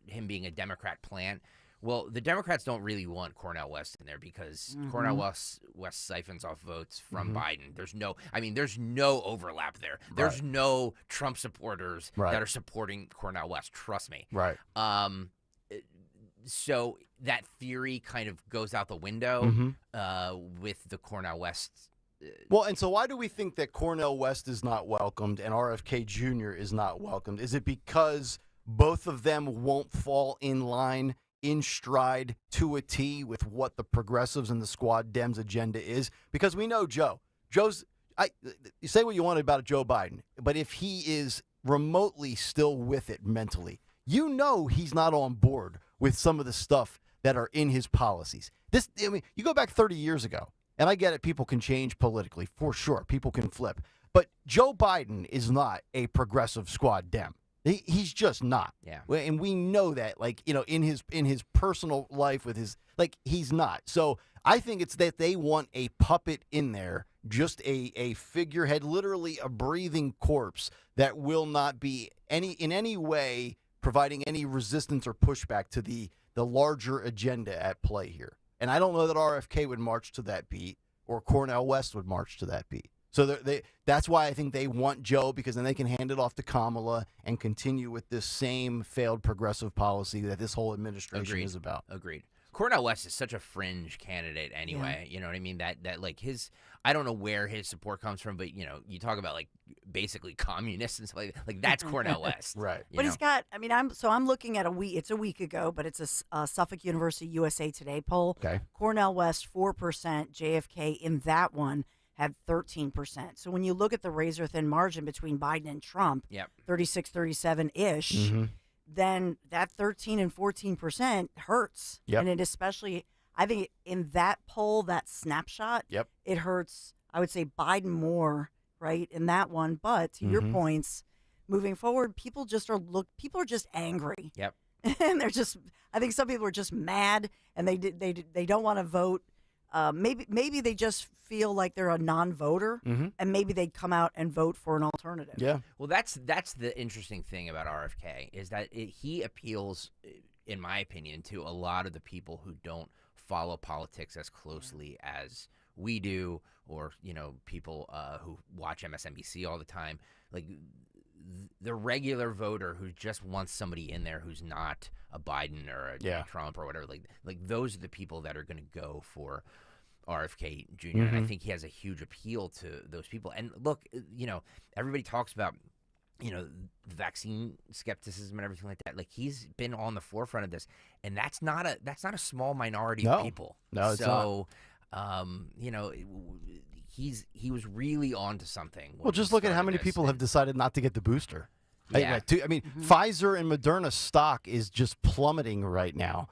him being a Democrat plant, well, the Democrats don't really want Cornel West in there because Cornel West siphons off votes from Biden. There's no overlap there. There's no Trump supporters that are supporting Cornel West. Trust me. Right. So that theory kind of goes out the window with the Cornel West. Well, and so why do we think that Cornel West is not welcomed and RFK Jr. is not welcomed? Is it because both of them won't fall in line in stride to a T with what the progressives and the Squad Dems agenda is? Because we know you say what you want about Joe Biden, but if he is remotely still with it mentally, he's not on board with some of the stuff that are in his policies. You go back 30 years ago, and I get it, people can change politically, for sure. People can flip. But Joe Biden is not a progressive Squad Dem. He's just not. Yeah. And we know that, in his personal life with his Like, he's not. So I think it's that they want a puppet in there, just a figurehead, literally a breathing corpse that will not be in any way providing any resistance or pushback to the larger agenda at play here. And I don't know that RFK would march to that beat or Cornel West would march to that beat. So that's why I think they want Joe, because then they can hand it off to Kamala and continue with this same failed progressive policy that this whole administration is about. Agreed. Cornel West is such a fringe candidate anyway. You know what I mean? That like I don't know where his support comes from, but you talk about like basically communists and stuff like that's Cornel West. Right. But he's got, I'm looking at it's a week ago, but it's a Suffolk University USA Today poll. Okay. Cornel West, 4%, JFK in that one had 13%. So when you look at the razor-thin margin between Biden and Trump, 36, 37-ish, then that 13 and 14% hurts. Yep. And it especially, I think in that poll, that snapshot, it hurts, I would say, Biden more, right, in that one. But to your points, moving forward, people are just angry. Yep. And I think some people are just mad and they don't want to vote. Maybe they just feel like they're a non-voter, and maybe they'd come out and vote for an alternative. Yeah. Well, that's the interesting thing about RFK is that he appeals, in my opinion, to a lot of the people who don't follow politics as closely as we do, or people who watch MSNBC all the time, like the regular voter who just wants somebody in there who's not a Biden or a Trump or whatever. Like those are the people that are going to go for RFK Jr. And I think he has a huge appeal to those people. And look, everybody talks about, vaccine skepticism and everything like that. Like he's been on the forefront of this, and that's not a small minority of people. No, it's not. He was really onto something. Well, just look at how many people have decided not to get the booster. Yeah. Pfizer and Moderna stock is just plummeting right now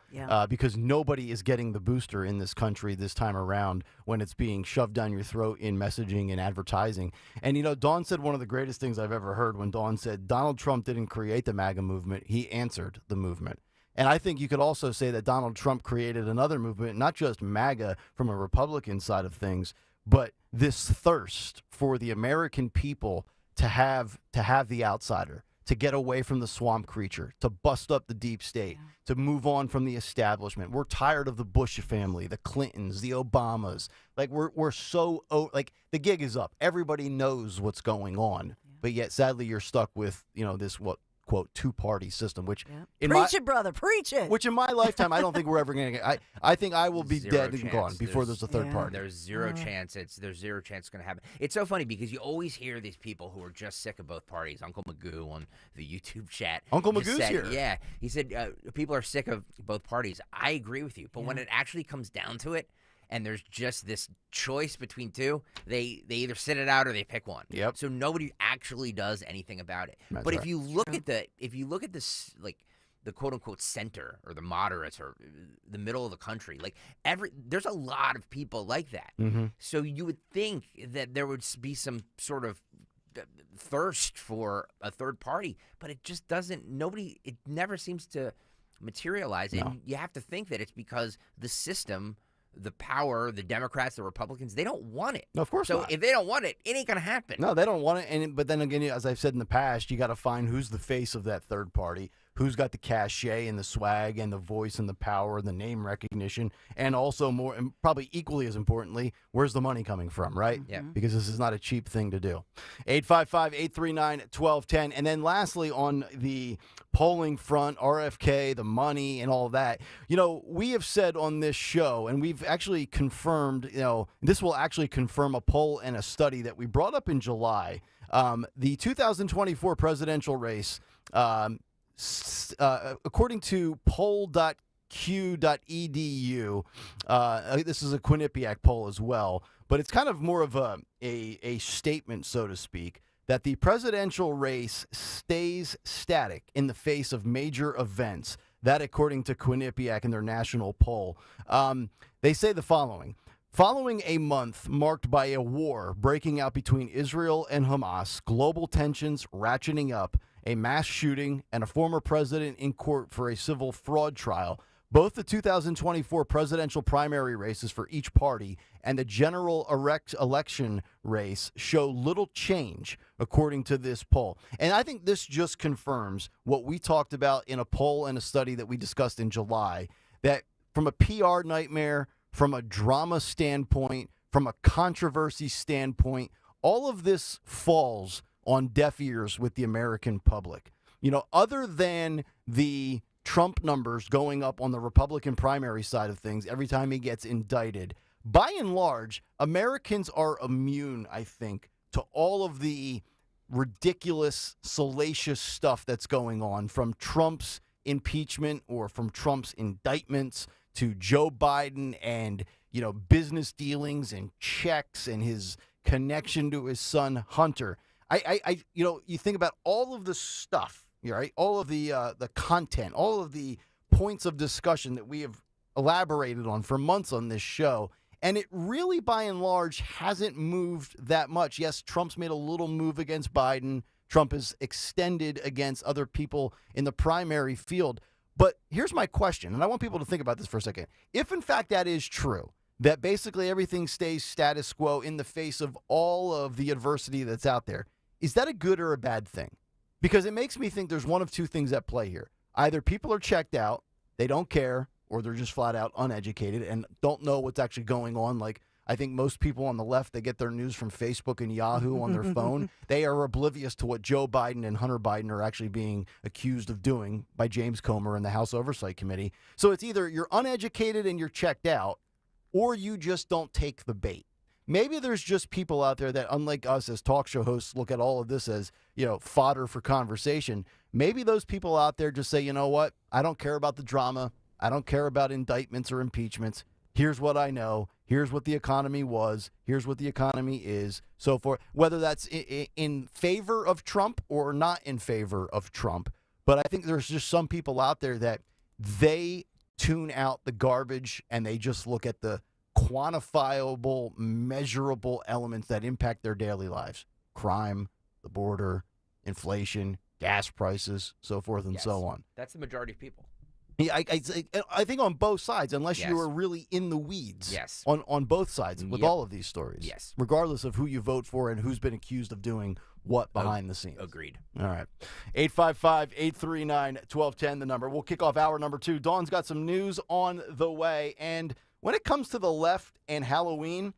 because nobody is getting the booster in this country this time around when it's being shoved down your throat in messaging and advertising. And, Dawn said one of the greatest things I've ever heard when Dawn said Donald Trump didn't create the MAGA movement. He answered the movement. And I think you could also say that Donald Trump created another movement, not just MAGA from a Republican side of things, but this thirst for the American people to have the outsider, to get away from the swamp creature, to bust up the deep state, to move on from the establishment. We're tired of the Bush family, the Clintons, the Obamas. Like we're so the gig is up. Everybody knows what's going on, but yet sadly you're stuck with this quote two-party system, which Preach it, brother, preach it. Which in my lifetime I don't think we're ever going to get. I think I will be Zero dead chance. and gone before there's a third party. There's zero chance. There's zero chance it's going to happen. It's so funny because you always hear these people who are just sick of both parties. Uncle Magoo on the YouTube chat. Uncle just Magoo's said, here. Yeah, he said people are sick of both parties. I agree with you, but when it actually comes down to it, and there's just this choice between two, they either sit it out or they pick one. Yep. So nobody actually does anything about it. That's but right. if you look at this, like the quote unquote center or the moderates or the middle of the country, like there's a lot of people like that. So you would think that there would be some sort of thirst for a third party, but it just doesn't. It never seems to materialize. No. And you have to think that it's because the system, the power, the Democrats, the Republicans, they don't want it. No, of course so not. if they don't want it, it ain't going to happen. No, they don't want it. But then again, as I've said in the past, you got to find who's the face of that third party, who's got the cachet and the swag and the voice and the power and the name recognition, and also more, and probably equally as importantly, where's the money coming from, right? Yeah. Because this is not a cheap thing to do. 855-839-1210. And then lastly, on the polling front, RFK, the money, and all that, we have said on this show, and we've actually confirmed, this will actually confirm a poll and a study that we brought up in July. The 2024 presidential race, according to poll.q.edu, this is a Quinnipiac poll as well, but it's kind of more of a statement, so to speak, that the presidential race stays static in the face of major events. That, according to Quinnipiac in their national poll, they say the following. Following a month marked by a war breaking out between Israel and Hamas, global tensions ratcheting up, a mass shooting, and a former president in court for a civil fraud trial, Both the 2024 presidential primary races for each party and the general election race show little change, according to this poll. And I think this just confirms what we talked about in a poll and a study that we discussed in July, that from a PR nightmare, from a drama standpoint, from a controversy standpoint, all of this falls on deaf ears with the American public. You know, other than the Trump numbers going up on the Republican primary side of things every time he gets indicted, by and large, Americans are immune, I think, to all of the ridiculous, salacious stuff that's going on, from Trump's impeachment or from Trump's indictments to Joe Biden and, you know, business dealings and checks and his connection to his son Hunter. You know, you think about all of the stuff, right? All of the content, all of the points of discussion that we have elaborated on for months on this show, and it really, by and large, hasn't moved that much. Yes, Trump's made a little move against Biden. Trump has extended against other people in the primary field. But here's my question, and I want people to think about this for a second. If, in fact, that is true, that basically everything stays status quo in the face of all of the adversity that's out there, is that a good or a bad thing? Because it makes me think there's one of two things at play here. Either people are checked out, they don't care, or they're just flat out uneducated and don't know what's actually going on. Like, I think most people on the left, they get their news from Facebook and Yahoo on their phone. They are oblivious to what Joe Biden and Hunter Biden are actually being accused of doing by James Comer and the House Oversight Committee. So it's either you're uneducated and you're checked out, or you just don't take the bait. Maybe there's just people out there that, unlike us as talk show hosts, look at all of this as, you know, fodder for conversation. Maybe those people out there just say, you know what, I don't care about the drama. I don't care about indictments or impeachments. Here's what I know. Here's what the economy was. Here's what the economy is, so forth. Whether that's in favor of Trump or not in favor of Trump. But I think there's just some people out there that they tune out the garbage and they just look at the quantifiable, measurable elements that impact their daily lives. Crime, the border, inflation, gas prices, so forth and so on. That's the majority of people. Yeah, I think on both sides, unless you are really in the weeds on both sides with all of these stories. Yes. Regardless of who you vote for and who's been accused of doing what behind the scenes. Agreed. All right. 855-839-1210, the number. We'll kick off hour number 2. Dawn's got some news on the way. And when it comes to the left and Halloween,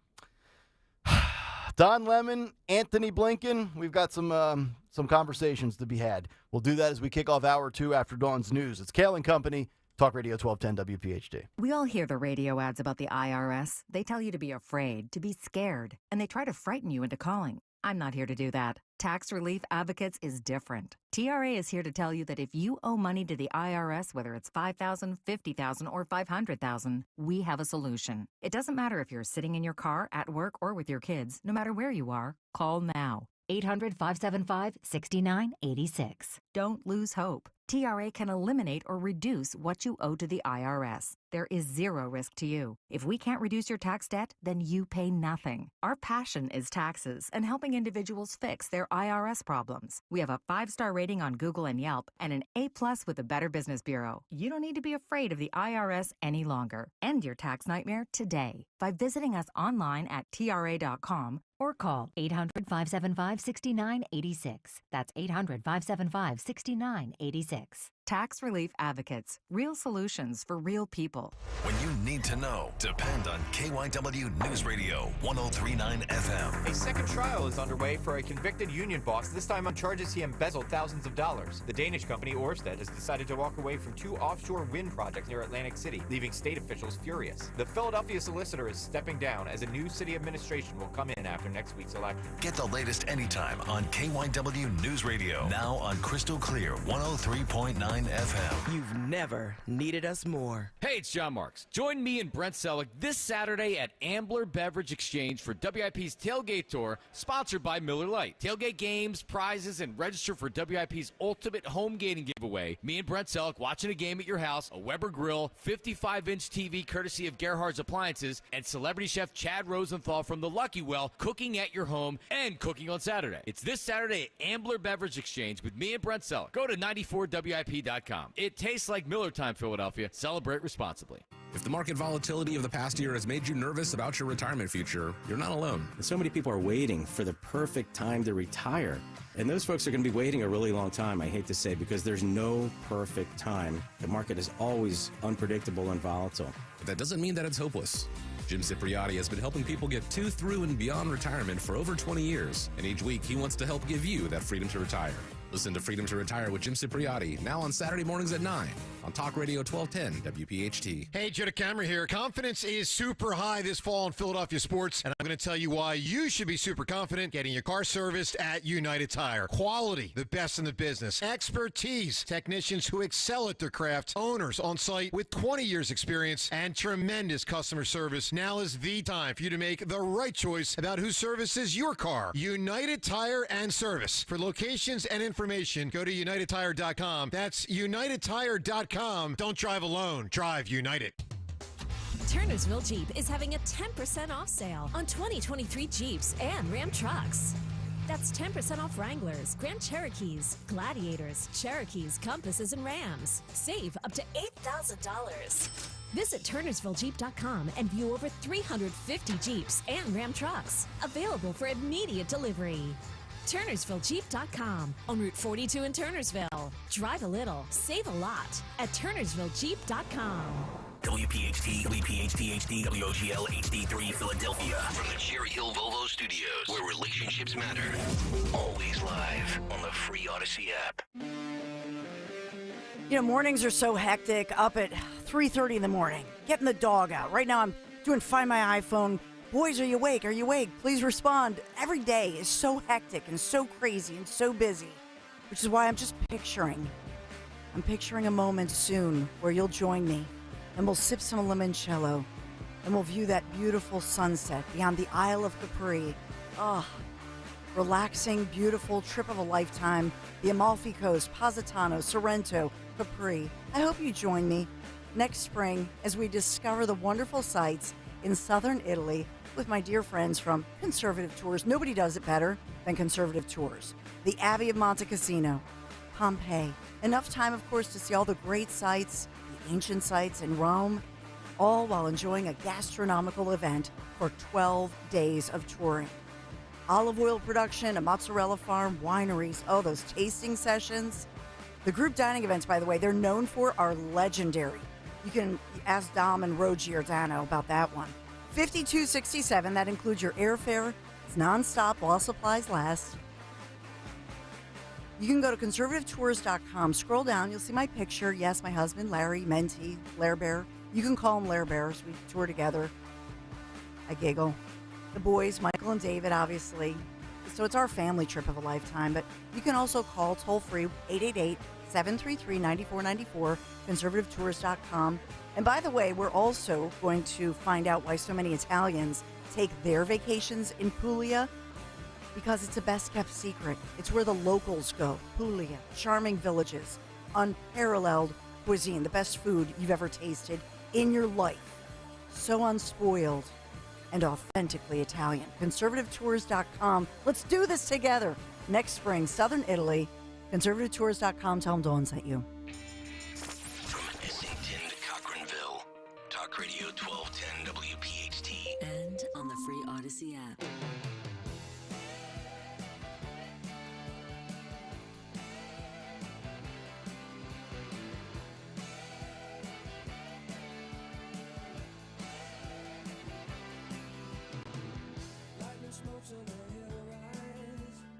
Don Lemon, Anthony Blinken, we've got some conversations to be had. We'll do that as we kick off hour 2 after Dawn's news. It's Kayal and Company, Talk Radio 1210 WPHT. We all hear the radio ads about the IRS. They tell you to be afraid, to be scared, and they try to frighten you into calling. I'm not here to do that. Tax Relief Advocates is different. TRA is here to tell you that if you owe money to the IRS, whether it's $5,000, $50,000, or $500,000, we have a solution. It doesn't matter if you're sitting in your car, at work, or with your kids. No matter where you are, call now. 800-575-6986. Don't lose hope. TRA can eliminate or reduce what you owe to the IRS. There is zero risk to you. If we can't reduce your tax debt, then you pay nothing. Our passion is taxes and helping individuals fix their IRS problems. We have a 5-star rating on Google and Yelp and an A+ with the Better Business Bureau. You don't need to be afraid of the IRS any longer. End your tax nightmare today by visiting us online at TRA.com or call 800-575-6986. That's 800-575-6986. Tax Relief Advocates. Real solutions for real people. When you need to know, depend on KYW News Radio 103.9 FM. A second trial is underway for a convicted union boss, this time on charges he embezzled thousands of dollars. The Danish company Ørsted has decided to walk away from 2 offshore wind projects near Atlantic City, leaving state officials furious. The Philadelphia solicitor is stepping down as a new city administration will come in after next week's election. Get the latest anytime on KYW News Radio. Now on Crystal Clear 103.9 FM. You've never needed us more. Hey, it's John Marks. Join me and Brent Selleck this Saturday at Ambler Beverage Exchange for WIP's Tailgate Tour, sponsored by Miller Lite. Tailgate games, prizes, and register for WIP's ultimate home gating giveaway. Me and Brent Selleck watching a game at your house, a Weber grill, 55-inch TV courtesy of Gerhard's Appliances, and celebrity chef Chad Rosenthal from the Lucky Well cooking at your home and cooking on Saturday. It's this Saturday at Ambler Beverage Exchange with me and Brent Selleck. Go to 94WIP.com MillerLite.com. It tastes like Miller Time, Philadelphia. Celebrate responsibly. If the market volatility of the past year has made you nervous about your retirement future, you're not alone. So many people are waiting for the perfect time to retire. And those folks are going to be waiting a really long time, I hate to say, because there's no perfect time. The market is always unpredictable and volatile. But that doesn't mean that it's hopeless. Jim Cipriotti has been helping people get to, through, and beyond retirement for over 20 years. And each week, he wants to help give you that freedom to retire. Listen to Freedom to Retire with Jim Cipriotti, now on Saturday mornings at 9 on Talk Radio 1210 WPHT. Hey, Joe DeCamera here. Confidence is super high this fall in Philadelphia sports, and I'm going to tell you why you should be super confident getting your car serviced at United Tire. Quality, the best in the business. Expertise, technicians who excel at their craft. Owners on site with 20 years experience and tremendous customer service. Now is the time for you to make the right choice about who services your car. United Tire and Service. For locations and information, go to UnitedTire.com. That's UnitedTire.com. Don't drive alone. Drive United. Turnersville Jeep is having a 10% off sale on 2023 Jeeps and Ram trucks. That's 10% off Wranglers, Grand Cherokees, Gladiators, Cherokees, Compasses, and Rams. Save up to $8,000. Visit TurnersvilleJeep.com and view over 350 Jeeps and Ram trucks available for immediate delivery. TurnersvilleJeep.com on Route 42 in Turnersville. Drive a little, save a lot at TurnersvilleJeep.com. WPHT, WPHT HD, WOGL HD3 Philadelphia. From the Cherry Hill Volvo Studios, where relationships matter. Always live on the free Odyssey app. You know, mornings are so hectic, up at 3:30 in the morning, getting the dog out. Right now I'm doing Find My iPhone. Boys, are you awake? Are you awake? Please respond. Every day is so hectic and so crazy and so busy, which is why I'm picturing a moment soon where you'll join me and we'll sip some limoncello and we'll view that beautiful sunset beyond the Isle of Capri. Oh, relaxing, beautiful trip of a lifetime. The Amalfi Coast, Positano, Sorrento, Capri. I hope you join me next spring as we discover the wonderful sights in southern Italy with my dear friends from Conservative Tours. Nobody does it better than Conservative Tours. The Abbey of Monte Cassino, Pompeii. Enough time, of course, to see all the great sites, the ancient sites in Rome, all while enjoying a gastronomical event for 12 days of touring. Olive oil production, a mozzarella farm, wineries, oh, those tasting sessions. The group dining events, by the way, they're known for are legendary. You can ask Dom and Ro Giordano about that one. $52.67, that includes your airfare. It's nonstop while supplies last. You can go to conservativetours.com. Scroll down, you'll see my picture. Yes, my husband, Larry, Menti, Lair Bear. You can call him Lair Bears. We tour together. I giggle. The boys, Michael and David, obviously. So it's our family trip of a lifetime. But you can also call toll-free 888-733-9494, conservativetours.com. And by the way, we're also going to find out why so many Italians take their vacations in Puglia, because it's a best-kept secret. It's where the locals go. Puglia, charming villages, unparalleled cuisine, the best food you've ever tasted in your life. So unspoiled and authentically Italian. Conservativetours.com. Let's do this together. Next spring, Southern Italy. Conservativetours.com. Tell them Dawn sent you. Talk Radio 1210 WPHT. And on the free Odyssey app.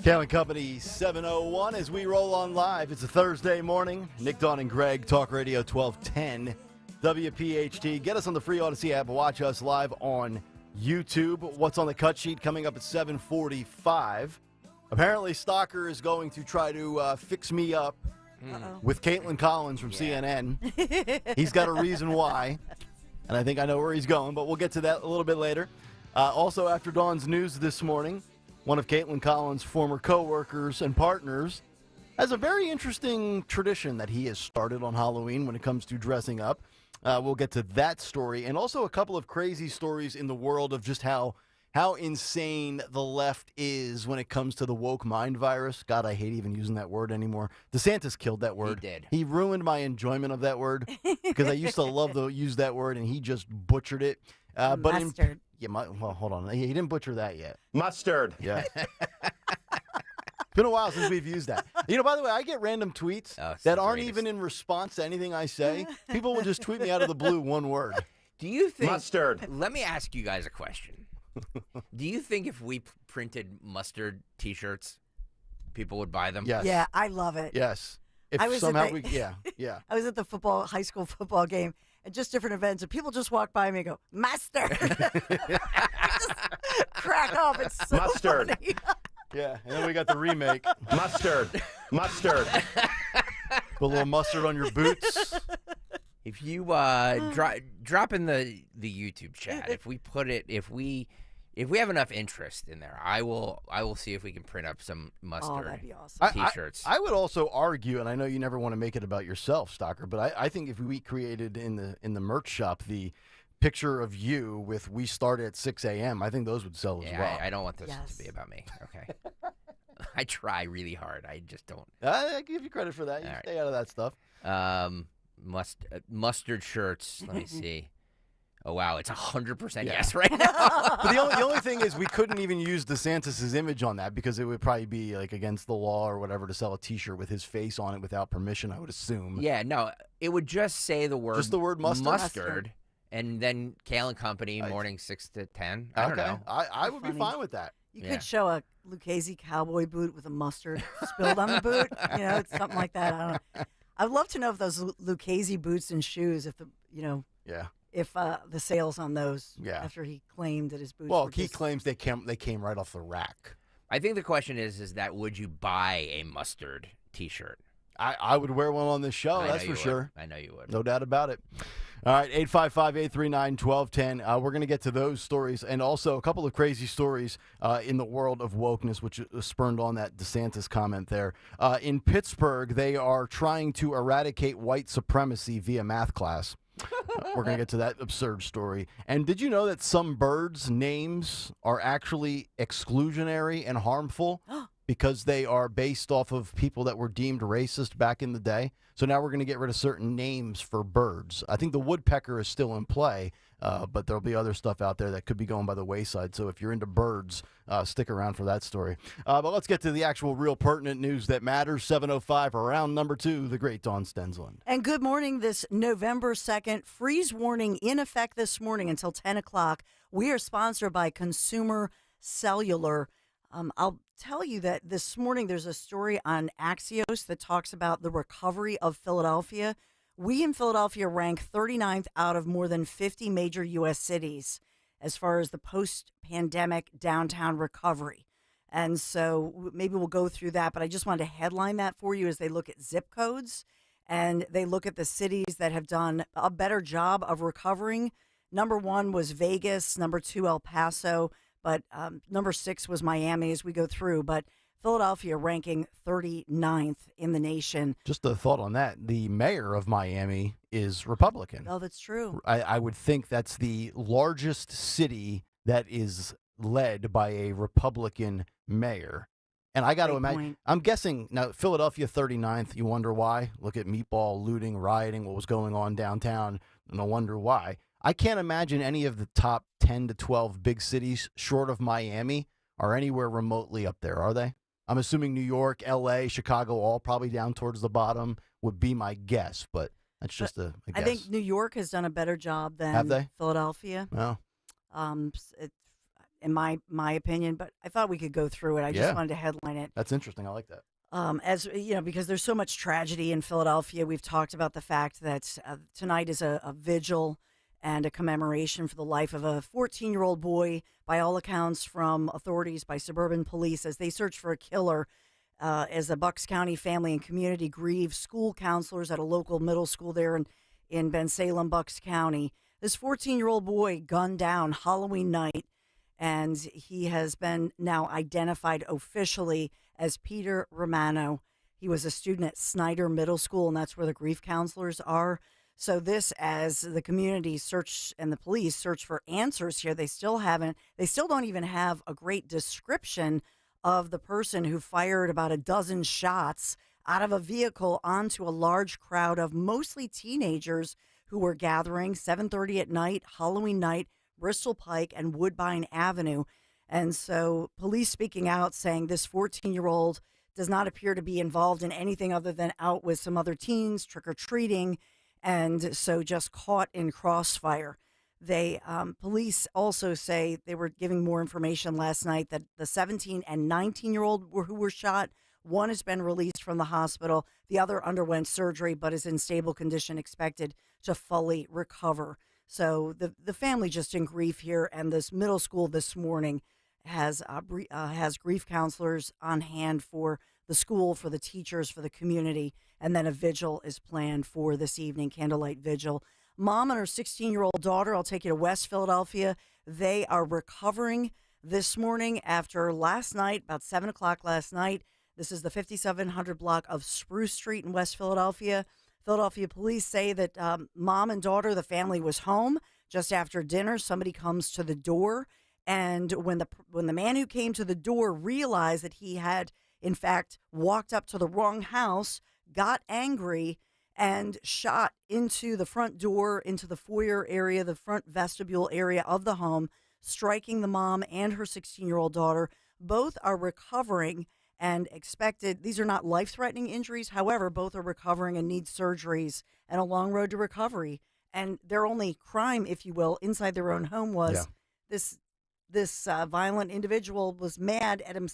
Kayal and Company 701 as we roll on live. It's a Thursday morning. Nick, Dawn, and Greg, Talk Radio 1210 WPHT. Get us on the free Odyssey app. Watch us live on YouTube. What's on the cut sheet coming up at 7:45. Apparently, Stalker is going to try to fix me up with Caitlin Collins from CNN. He's got a reason why, and I think I know where he's going, but we'll get to that a little bit later. Also, after Dawn's news this morning, one of Caitlin Collins' former co-workers and partners has a very interesting tradition that he has started on Halloween when it comes to dressing up. We'll get to that story, and also a couple of crazy stories in the world of just how how insane the left is when it comes to the woke mind virus. God, I hate even using that word anymore. DeSantis killed that word. He did. He ruined my enjoyment of that word because I used to love to use that word, and he just butchered it. Mustard. Well, hold on. He didn't butcher that yet. Mustard. Yeah. It's been a while since we've used that. By the way, I get random tweets that aren't even in response to anything I say. People will just tweet me out of the blue one word. Do you think mustard? Let me ask you guys a question. Do you think if we printed mustard T-shirts, people would buy them? Yes. Yeah, I love it. Yes. If I was somehow at the, yeah. I was at the high school football game, and just different events, and people just walk by me and go, "Mustard!" Just crack up. It's so Mustard. funny. Yeah, and then we got the remake. Mustard. Mustard. Put a little mustard on your boots. If you drop in the YouTube chat, if we have enough interest in there, I will see if we can print up some mustard that'd be awesome. T-shirts. I would also argue, and I know you never want to make it about yourself, Stalker, but I think if we created in the merch shop the picture of you with "We start at 6 a.m." I think those would sell as well. I don't want this to be about me. Okay. I try really hard. I just don't. I give you credit for that. You stay out of that stuff. Mustard shirts. Let me see. Oh wow, it's 100% yes right now. But the only thing is we couldn't even use DeSantis' image on that because it would probably be like against the law or whatever to sell a T-shirt with his face on it without permission, I would assume. Yeah, no, it would just say the word. Just the word mustard. And then Kayal and Company, morning 6 to 10. I don't know. I would be fine with that. You could show a Lucchese cowboy boot with a mustard spilled on the boot. It's something like that. I don't know. I'd love to know if those Lucchese boots and shoes, if the sales on those. Yeah. After he claimed that his boots. Well, were he claims they came right off the rack. I think the question is that would you buy a mustard T-shirt? I would wear one on this show. That's for sure. I know you would. No doubt about it. All right, 855-839-1210. We're going to get to those stories and also a couple of crazy stories in the world of wokeness, which spurned on that DeSantis comment there. In Pittsburgh, they are trying to eradicate white supremacy via math class. We're going to get to that absurd story. And did you know that some birds' names are actually exclusionary and harmful because they are based off of people that were deemed racist back in the day? So now we're going to get rid of certain names for birds. I think the woodpecker is still in play, but there'll be other stuff out there that could be going by the wayside. So if you're into birds, stick around for that story. But let's get to the actual real pertinent news that matters. 7:05, round number 2, the great Dawn Stensland. And good morning this November 2nd. Freeze warning in effect this morning until 10 o'clock. We are sponsored by Consumer Cellular. I'll tell you that this morning there's a story on Axios that talks about the recovery of Philadelphia. We in Philadelphia rank 39th out of more than 50 major U.S. cities as far as the post-pandemic downtown recovery. And so maybe we'll go through that, but I just wanted to headline that for you as they look at zip codes and they look at the cities that have done a better job of recovering. Number 1 was Vegas, number 2, El Paso, but number 6 was Miami as we go through. But Philadelphia ranking 39th in the nation. Just a thought on that. The mayor of Miami is Republican. Oh, that's true. I would think that's the largest city that is led by a Republican mayor. And I got to imagine, I'm guessing, now Philadelphia 39th, you wonder why? Look at meatball, looting, rioting, what was going on downtown, no wonder why. I can't imagine any of the top 10 to 12 big cities short of Miami are anywhere remotely up there, are they? I'm assuming New York, L.A., Chicago, all probably down towards the bottom would be my guess, but that's just a guess. I think New York has done a better job than Have they? Philadelphia. No. In my opinion, but I thought we could go through it. I just wanted to headline it. That's interesting. I like that. As you know, because there's so much tragedy in Philadelphia. We've talked about the fact that tonight is a vigil and a commemoration for the life of a 14-year-old boy, by all accounts from authorities, by suburban police, as they search for a killer. As the Bucks County family and community grieve, school counselors at a local middle school there in Bensalem, Bucks County. This 14-year-old boy gunned down Halloween night, and he has been now identified officially as Peter Romano. He was a student at Snyder Middle School, and that's where the grief counselors are. So this, as the community search and the police search for answers here, they still don't even have a great description of the person who fired about a dozen shots out of a vehicle onto a large crowd of mostly teenagers who were gathering 7:30 at night, Halloween night, Bristol Pike and Woodbine Avenue. And so police speaking out saying this 14-year-old does not appear to be involved in anything other than out with some other teens trick-or-treating, and so just caught in crossfire. They police also say they were giving more information last night that the 17 and 19-year-old who were shot, one has been released from the hospital. The other underwent surgery but is in stable condition, expected to fully recover. So the family just in grief here, and this middle school this morning has grief counselors on hand for the school, for the teachers, for the community, and then a vigil is planned for this evening, candlelight vigil. Mom and her 16-year-old daughter, I'll take you to West Philadelphia. They are recovering this morning after last night, about 7 o'clock last night. This is the 5700 block of Spruce Street in West Philadelphia. Philadelphia police say that mom and daughter, the family was home just after dinner. Somebody comes to the door, and when the man who came to the door realized that he had, in fact, walked up to the wrong house, got angry, and shot into the front door, into the foyer area, the front vestibule area of the home, striking the mom and her 16-year-old daughter. Both are recovering and expected. These are not life-threatening injuries. However, both are recovering and need surgeries and a long road to recovery. And their only crime, if you will, inside their own home was this violent individual was mad at him.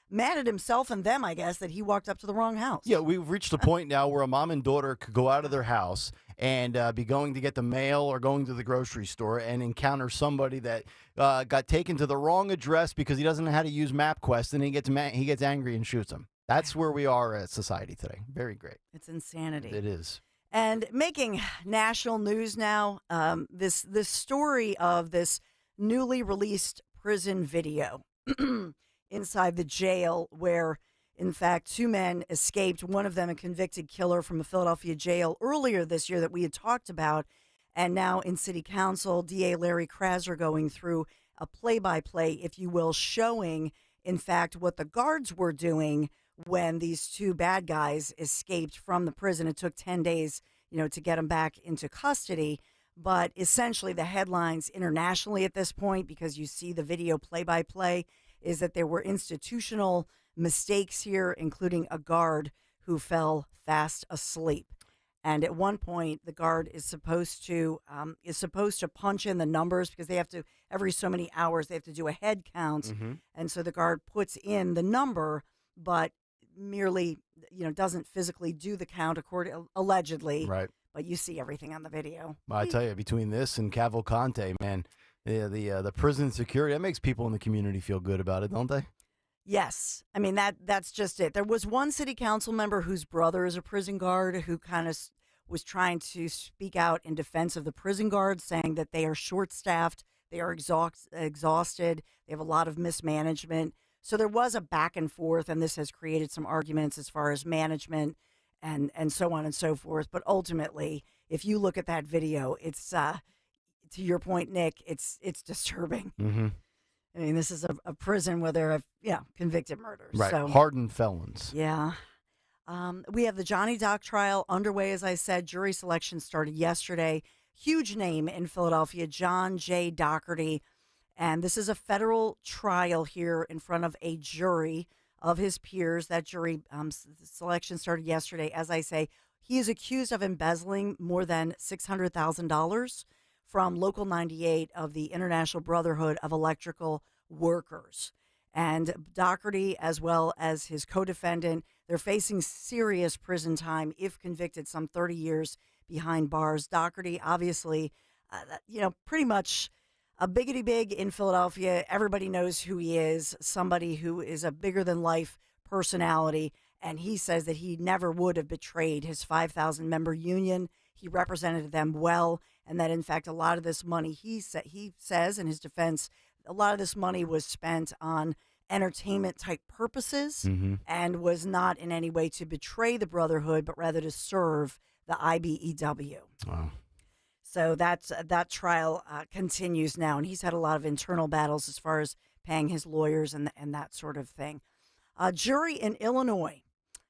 Mad at himself and them, I guess, that he walked up to the wrong house. Yeah, we've reached a point now where a mom and daughter could go out of their house and be going to get the mail or going to the grocery store and encounter somebody that got taken to the wrong address because he doesn't know how to use MapQuest, and he gets angry and shoots him. That's where we are as society today. Very great. It's insanity. It is. And making national news now, this story of this newly released prison video inside the jail where, in fact, two men escaped, one of them a convicted killer from a Philadelphia jail earlier this year that we had talked about. And now in City Council, DA Larry Krasner going through a play-by-play, if you will, showing, in fact, what the guards were doing when these two bad guys escaped from the prison. It took 10 days, to get them back into custody. But essentially the headlines internationally at this point, because you see the video play-by-play, is that there were institutional mistakes here, including a guard who fell fast asleep. And at one point, the guard is supposed to punch in the numbers because they have to, every so many hours, they have to do a head count. And so the guard puts in the number, but merely, doesn't physically do the count allegedly. Right. But you see everything on the video. Well, I tell you, between this and Cavalcante, man, the prison security, that makes people in the community feel good about it, don't they? Yes. I mean, that's just it. There was one city council member whose brother is a prison guard who kind of was trying to speak out in defense of the prison guards, saying that they are short-staffed, they are exhausted, they have a lot of mismanagement. So there was a back and forth, and this has created some arguments as far as management and so on and so forth. But ultimately, if you look at that video, it's to your point, Nick, it's disturbing. I mean, this is a prison where there are convicted murderers. Right, So, hardened felons. Yeah. We have the Johnny Doc trial underway, as I said. Jury selection started yesterday. Huge name in Philadelphia, John J. Doherty. And this is a federal trial here in front of a jury of his peers. That jury selection started yesterday. As I say, he is accused of embezzling more than $600,000 from Local 98 of the International Brotherhood of Electrical Workers. And Doherty, as well as his co-defendant, they're facing serious prison time if convicted, some 30 years behind bars. Doherty, obviously, pretty much a biggity big in Philadelphia. Everybody knows who he is, somebody who is a bigger-than-life personality. And he says that he never would have betrayed his 5,000-member union. He represented them well, and that, in fact, a lot of this money, he says in his defense, a lot of this money was spent on entertainment-type purposes and was not in any way to betray the Brotherhood, but rather to serve the IBEW. Wow. So that trial continues now, and he's had a lot of internal battles as far as paying his lawyers and that sort of thing. A jury in Illinois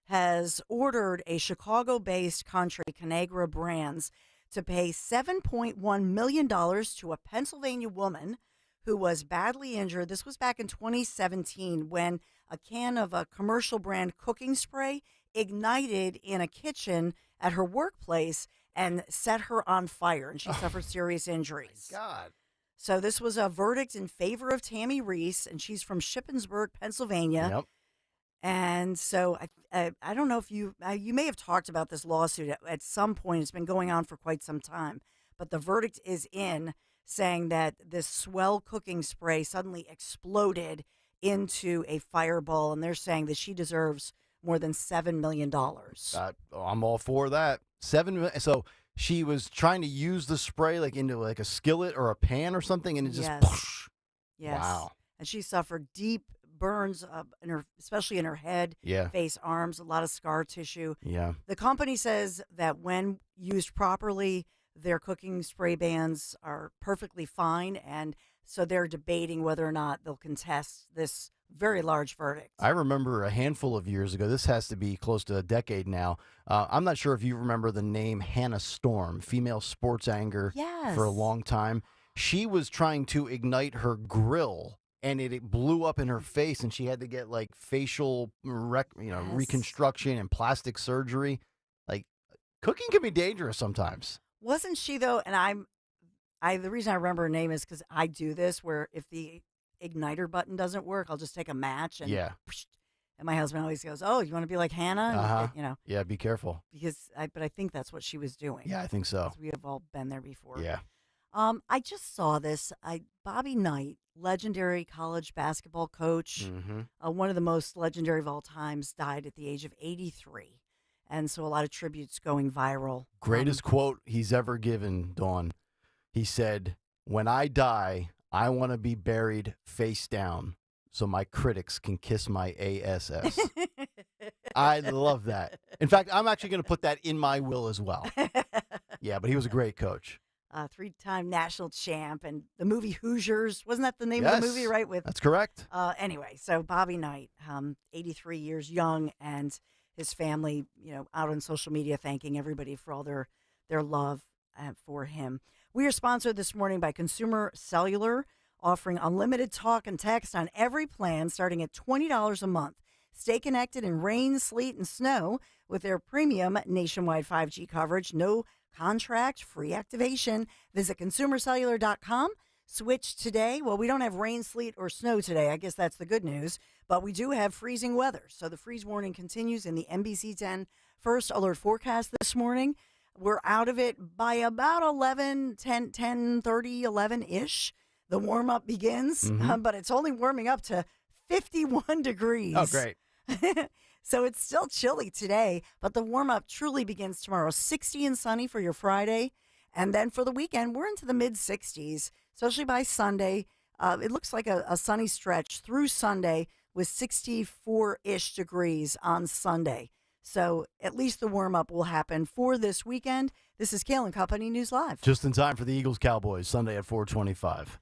has ordered a Chicago-based country, Conagra Brands, to pay $7.1 million to a Pennsylvania woman who was badly injured. This was back in 2017 when a can of a commercial brand cooking spray ignited in a kitchen at her workplace and set her on fire, and she suffered serious injuries. My God. So this was a verdict in favor of Tammy Reese, and she's from Shippensburg, Pennsylvania. Yep. And so I don't know if you may have talked about this lawsuit at some point. It's been going on for quite some time, but the verdict is in, saying that this Swell cooking spray suddenly exploded into a fireball, and they're saying that she deserves more than $7 million. I'm all for that. So she was trying to use the spray like into like a skillet or a pan or something, and it just Yes. Wow. And she suffered deep burns in her, especially in her head, Yeah. face, arms, a lot of scar tissue. Yeah. The company says that when used properly, their cooking spray bans are perfectly fine, and so they're debating whether or not they'll contest this very large verdict. I remember a handful of years ago, this has to be close to a decade now. I'm not sure if you remember the name Hannah Storm, female sports anchor for a long time. She was trying to ignite her grill, and it blew up in her face, and she had to get like facial reconstruction and plastic surgery. Like, cooking can be dangerous sometimes. Wasn't she though? And the reason I remember her name is because I do this, where if the igniter button doesn't work, I'll just take a match and and my husband always goes, "Oh, you want to be like Hannah?" And, Yeah, be careful. but I think that's what she was doing. Yeah, I think so. We have all been there before. Yeah. I just saw this. Bobby Knight, legendary college basketball coach, one of the most legendary of all times, died at the age of 83. And so a lot of tributes going viral. Greatest quote he's ever given, Dawn. He said, "When I die, I want to be buried face down so my critics can kiss my ASS." I love that. In fact, I'm actually going to put that in my will as well. Yeah, but he was a great coach. Three-time national champ, and the movie Hoosiers, wasn't that the name of the movie, right? That's correct. Anyway, so Bobby Knight, 83 years young, and his family, out on social media thanking everybody for all their love for him. We are sponsored this morning by Consumer Cellular, offering unlimited talk and text on every plan starting at $20 a month. Stay connected in rain, sleet, and snow with their premium nationwide 5G coverage. No contract, free activation. Visit consumercellular.com. Switch today. Well, we don't have rain, sleet, or snow today. I guess that's the good news. But we do have freezing weather. So the freeze warning continues in the NBC 10 first alert forecast this morning. We're out of it by about 10:30, 11-ish. The warm-up begins, but it's only warming up to 51 degrees. Oh, great. So it's still chilly today, but the warm-up truly begins tomorrow. 60 and sunny for your Friday. And then for the weekend, we're into the mid-60s, especially by Sunday. It looks like a sunny stretch through Sunday with 64-ish degrees on Sunday. So at least the warm-up will happen for this weekend. This is Kayal and Company News Live. Just in time for the Eagles-Cowboys, Sunday at 4:25.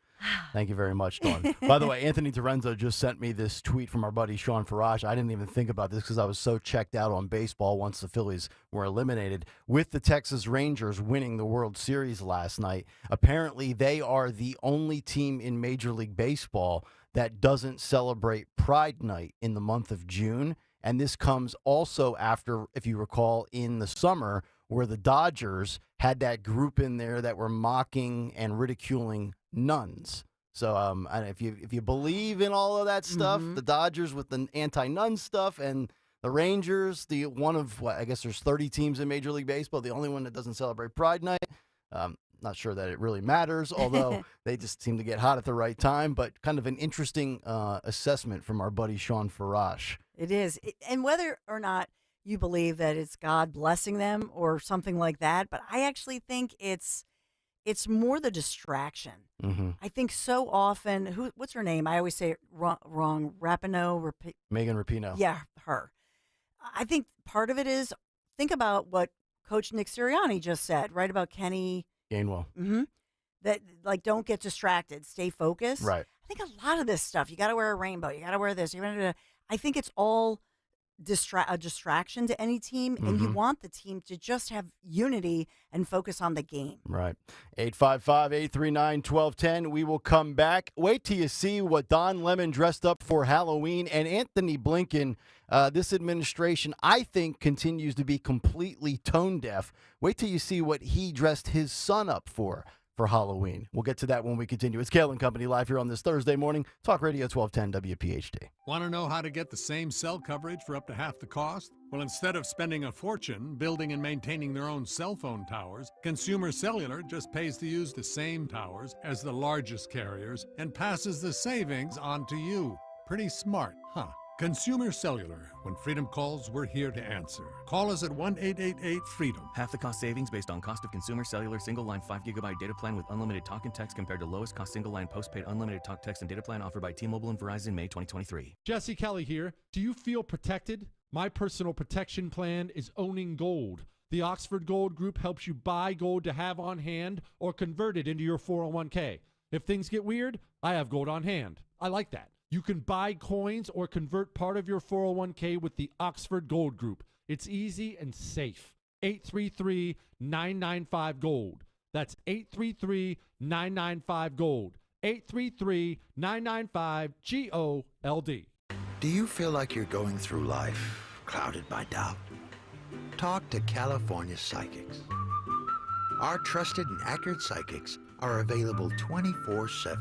Thank you very much, Dawn. By the way, Anthony Torenzo just sent me this tweet from our buddy Sean Farage. I didn't even think about this because I was so checked out on baseball once the Phillies were eliminated. With the Texas Rangers winning the World Series last night, apparently they are the only team in Major League Baseball that doesn't celebrate Pride Night in the month of June. And this comes also after, if you recall, in the summer where the Dodgers had that group in there that were mocking and ridiculing nuns. So and if you believe in all of that stuff, the Dodgers with the anti-nun stuff and the Rangers, the one of what I guess there's 30 teams in Major League Baseball, the only one that doesn't celebrate Pride Night. Not sure that it really matters, although they just seem to get hot at the right time. But kind of an interesting assessment from our buddy Sean Farage. It is. And whether or not you believe that it's God blessing them or something like that, but I actually think it's more the distraction. I think so often, what's her name? I always say it wrong. Megan Rapinoe. Yeah, her. I think part of it is, think about what Coach Nick Sirianni just said, right, about Kenny Gainwell. That, like, don't get distracted. Stay focused. Right. I think a lot of this stuff, you got to wear a rainbow. You got to wear this. I think it's all a distraction to any team, and you want the team to just have unity and focus on the game. Right. 855-839-1210. We will come back. Wait till you see what Don Lemon dressed up for Halloween. And Anthony Blinken, this administration, I think, continues to be completely tone deaf. Wait till you see what he dressed his son up for Halloween. We'll get to that when we continue. It's Kayal and Company live here on this Thursday morning. Talk Radio 1210 WPHT. Want to know how to get the same cell coverage for up to half the cost? Well, instead of spending a fortune building and maintaining their own cell phone towers, Consumer Cellular just pays to use the same towers as the largest carriers and passes the savings on to you. Pretty smart, huh? Consumer Cellular. When freedom calls, we're here to answer. Call us at 1-888-FREEDOM. Half the cost savings based on cost of Consumer Cellular single-line 5GB data plan with unlimited talk and text compared to lowest cost single-line postpaid unlimited talk, text, and data plan offered by T-Mobile and Verizon May 2023. Jesse Kelly here. Do you feel protected? My personal protection plan is owning gold. The Oxford Gold Group helps you buy gold to have on hand or convert it into your 401k. If things get weird, I have gold on hand. I like that. You can buy coins or convert part of your 401k with the Oxford Gold Group. It's easy and safe. 833-995-GOLD. That's 833-995-GOLD. 833-995-GOLD. Do you feel like you're going through life clouded by doubt? Talk to California Psychics. Our trusted and accurate psychics are available 24/7,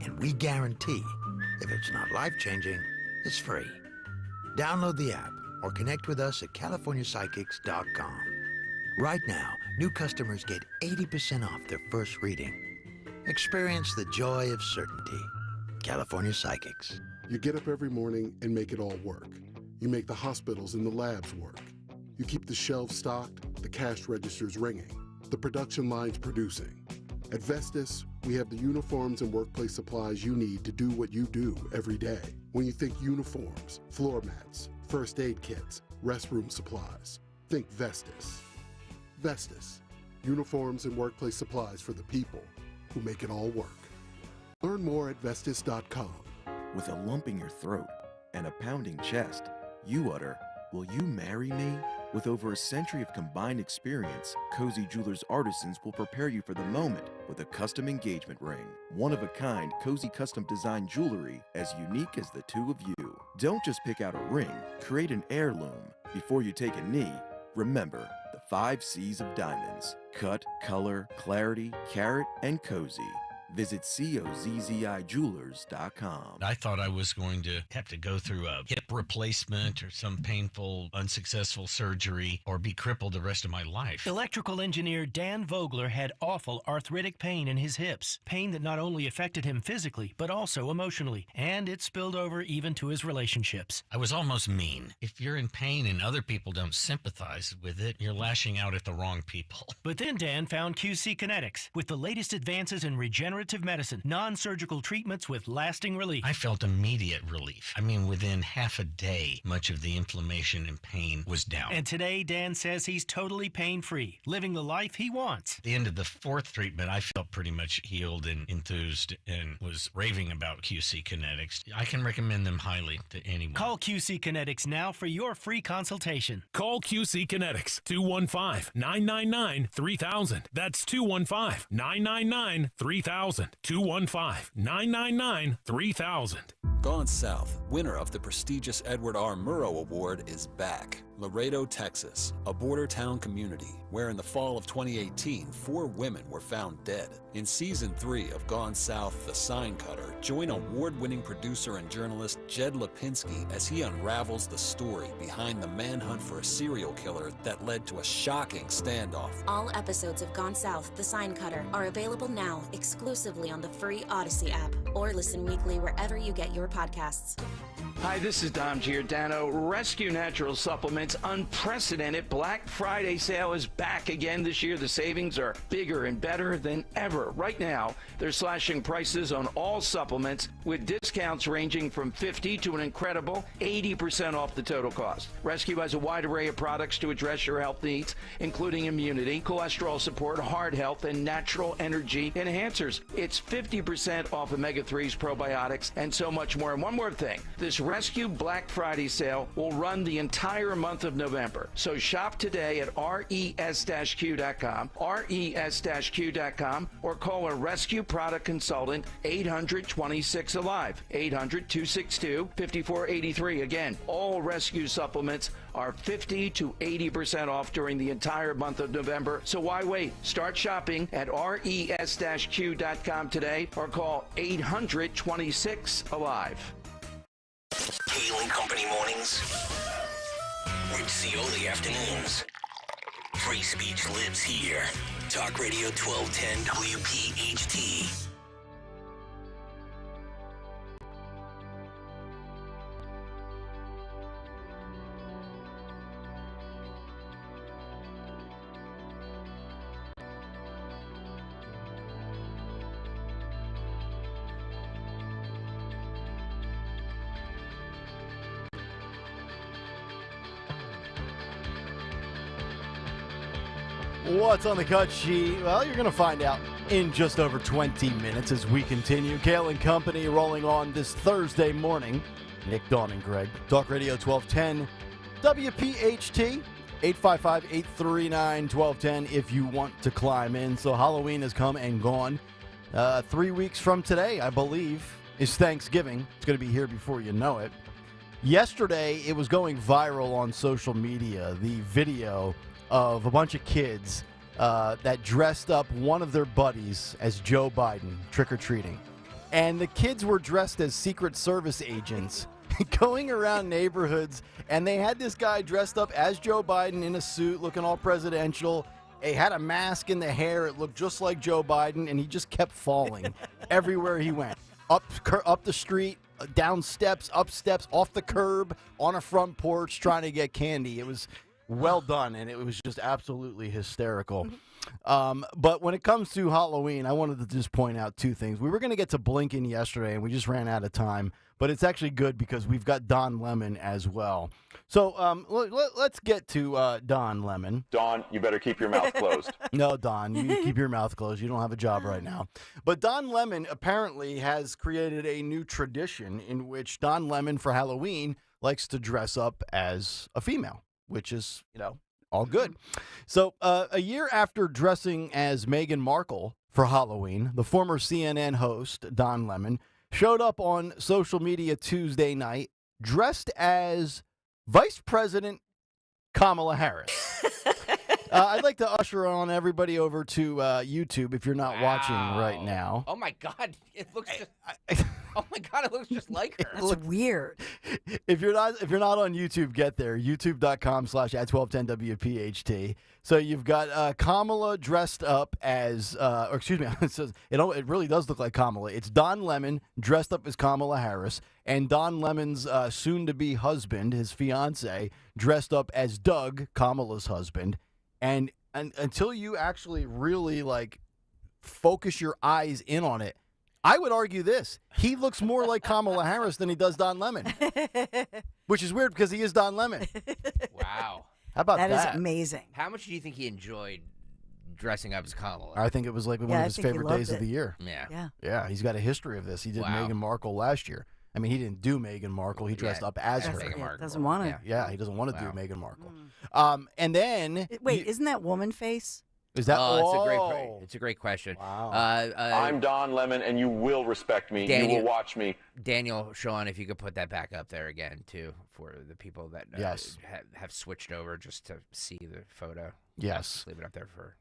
and we guarantee if it's not life-changing, it's free. Download the app or connect with us at CaliforniaPsychics.com. Right now, new customers get 80% off their first reading. Experience the joy of certainty. California Psychics. You get up every morning and make it all work. You make the hospitals and the labs work. You keep the shelves stocked, the cash registers ringing, the production lines producing. At Vestas, we have the uniforms and workplace supplies you need to do what you do every day. When you think uniforms, floor mats, first aid kits, restroom supplies, think Vestas. Vestas, uniforms and workplace supplies for the people who make it all work. Learn more at Vestas.com. With a lump in your throat and a pounding chest, you utter, "Will you marry me?" With over a century of combined experience, Cozy Jewelers artisans will prepare you for the moment with a custom engagement ring. One-of-a-kind, Cozy custom designed jewelry as unique as the two of you. Don't just pick out a ring, create an heirloom. Before you take a knee, remember the 5 C's of diamonds: cut, color, clarity, carat, and cozy. Visit COZZIJewelers.com. I thought I was going to have to go through a hip replacement or some painful, unsuccessful surgery or be crippled the rest of my life. Electrical engineer Dan Vogler had awful arthritic pain in his hips. Pain that not only affected him physically, but also emotionally. And it spilled over even to his relationships. I was almost mean. If you're in pain and other people don't sympathize with it, you're lashing out at the wrong people. But then Dan found QC Kinetics. With the latest advances in regenerative medicine, non-surgical treatments with lasting relief. I felt immediate relief. I mean, within half a day, much of the inflammation and pain was down. And today, Dan says he's totally pain-free, living the life he wants. At the end of the 4th treatment, I felt pretty much healed and enthused and was raving about QC Kinetics. I can recommend them highly to anyone. Call QC Kinetics now for your free consultation. Call QC Kinetics, 215-999-3000. That's 215-999-3000. 215-999-3000. Gone South, winner of the prestigious Edward R. Murrow Award, is back. Laredo, Texas, a border town community where in the fall of 2018, 4 women were found dead. In Season 3 of Gone South, The Sign Cutter, join award-winning producer and journalist Jed Lipinski as he unravels the story behind the manhunt for a serial killer that led to a shocking standoff. All episodes of Gone South, The Sign Cutter are available now exclusively on the free Odyssey app. or listen weekly wherever you get your podcasts. Hi, this is Dom Giordano. Rescue Natural Supplements' unprecedented Black Friday sale is back again this year. The savings are bigger and better than ever. Right now, they're slashing prices on all supplements with discounts ranging from 50 to an incredible 80% off the total cost. Rescue has a wide array of products to address your health needs, including immunity, cholesterol support, heart health, and natural energy enhancers. It's 50% off omega-3s, probiotics, and so much more. And one more thing, this Rescue Black Friday sale will run the entire month of November. So shop today at res-q.com, res-q.com, or call a Rescue product consultant, 800-26-ALIVE, 800-262-5483. Again, all Rescue supplements are 50 to 80% off during the entire month of November. So why wait? Start shopping at res-q.com today or call 800-26-ALIVE. Kayal and Company mornings. Rich Cioli afternoons. Free speech lives here. Talk Radio 1210 WPHT. What's on the cut sheet? Well, you're going to find out in just over 20 minutes as we continue. Kayal and Company rolling on this Thursday morning. Nick, Dawn, and Greg. Talk Radio 1210 WPHT 855-839-1210 if you want to climb in. So Halloween has come and gone. 3 weeks from today, I believe, is Thanksgiving. It's going to be here before you know it. Yesterday, it was going viral on social media, the video of a bunch of kids that dressed up one of their buddies as Joe Biden trick-or-treating. And the kids were dressed as Secret Service agents going around neighborhoods, and they had this guy dressed up as Joe Biden in a suit looking all presidential. He had a mask in the hair. It looked just like Joe Biden, and he just kept falling everywhere he went. Up the street, down steps, up steps, off the curb, on a front porch, trying to get candy. It was well done, and it was just absolutely hysterical. But when it comes to Halloween, I wanted to just point out two things. We were going to get to Blinken yesterday, and we just ran out of time. But it's actually good because we've got Don Lemon as well. So let's get to Don Lemon. Don, you better keep your mouth closed. No, Don, you keep your mouth closed. You don't have a job right now. But Don Lemon apparently has created a new tradition in which Don Lemon for Halloween likes to dress up as a female, which is, all good. So a year after dressing as Meghan Markle for Halloween, the former CNN host, Don Lemon, showed up on social media Tuesday night dressed as Vice President Kamala Harris. I'd like to usher on everybody over to YouTube if you're not watching right now. Oh my God! It looks just. Oh my God! It looks just like her. That's weird. If you're not on YouTube, get there. YouTube.com/@1210WPHT. So you've got Kamala dressed up as, or excuse me, it says it really does look like Kamala. It's Don Lemon dressed up as Kamala Harris, and Don Lemon's soon-to-be husband, his fiance, dressed up as Doug, Kamala's husband. And until you actually really focus your eyes in on it, I would argue this. He looks more like Kamala Harris than he does Don Lemon, which is weird because he is Don Lemon. Wow. How about that? That is amazing. How much do you think he enjoyed dressing up as Kamala? I think it was one of his favorite days of the year. Yeah. Yeah, he's got a history of this. He did Meghan Markle last year. I mean, he didn't do Meghan Markle. He dressed up as her. Doesn't want to. Yeah, he doesn't want to do Meghan Markle. And then... Wait, isn't that woman face? Is that? It's a great question. Wow. I'm Don Lemon, and you will respect me. You will watch me. Daniel, Sean, if you could put that back up there again, too, for the people that have switched over just to see the photo. Yes. Just leave it up there for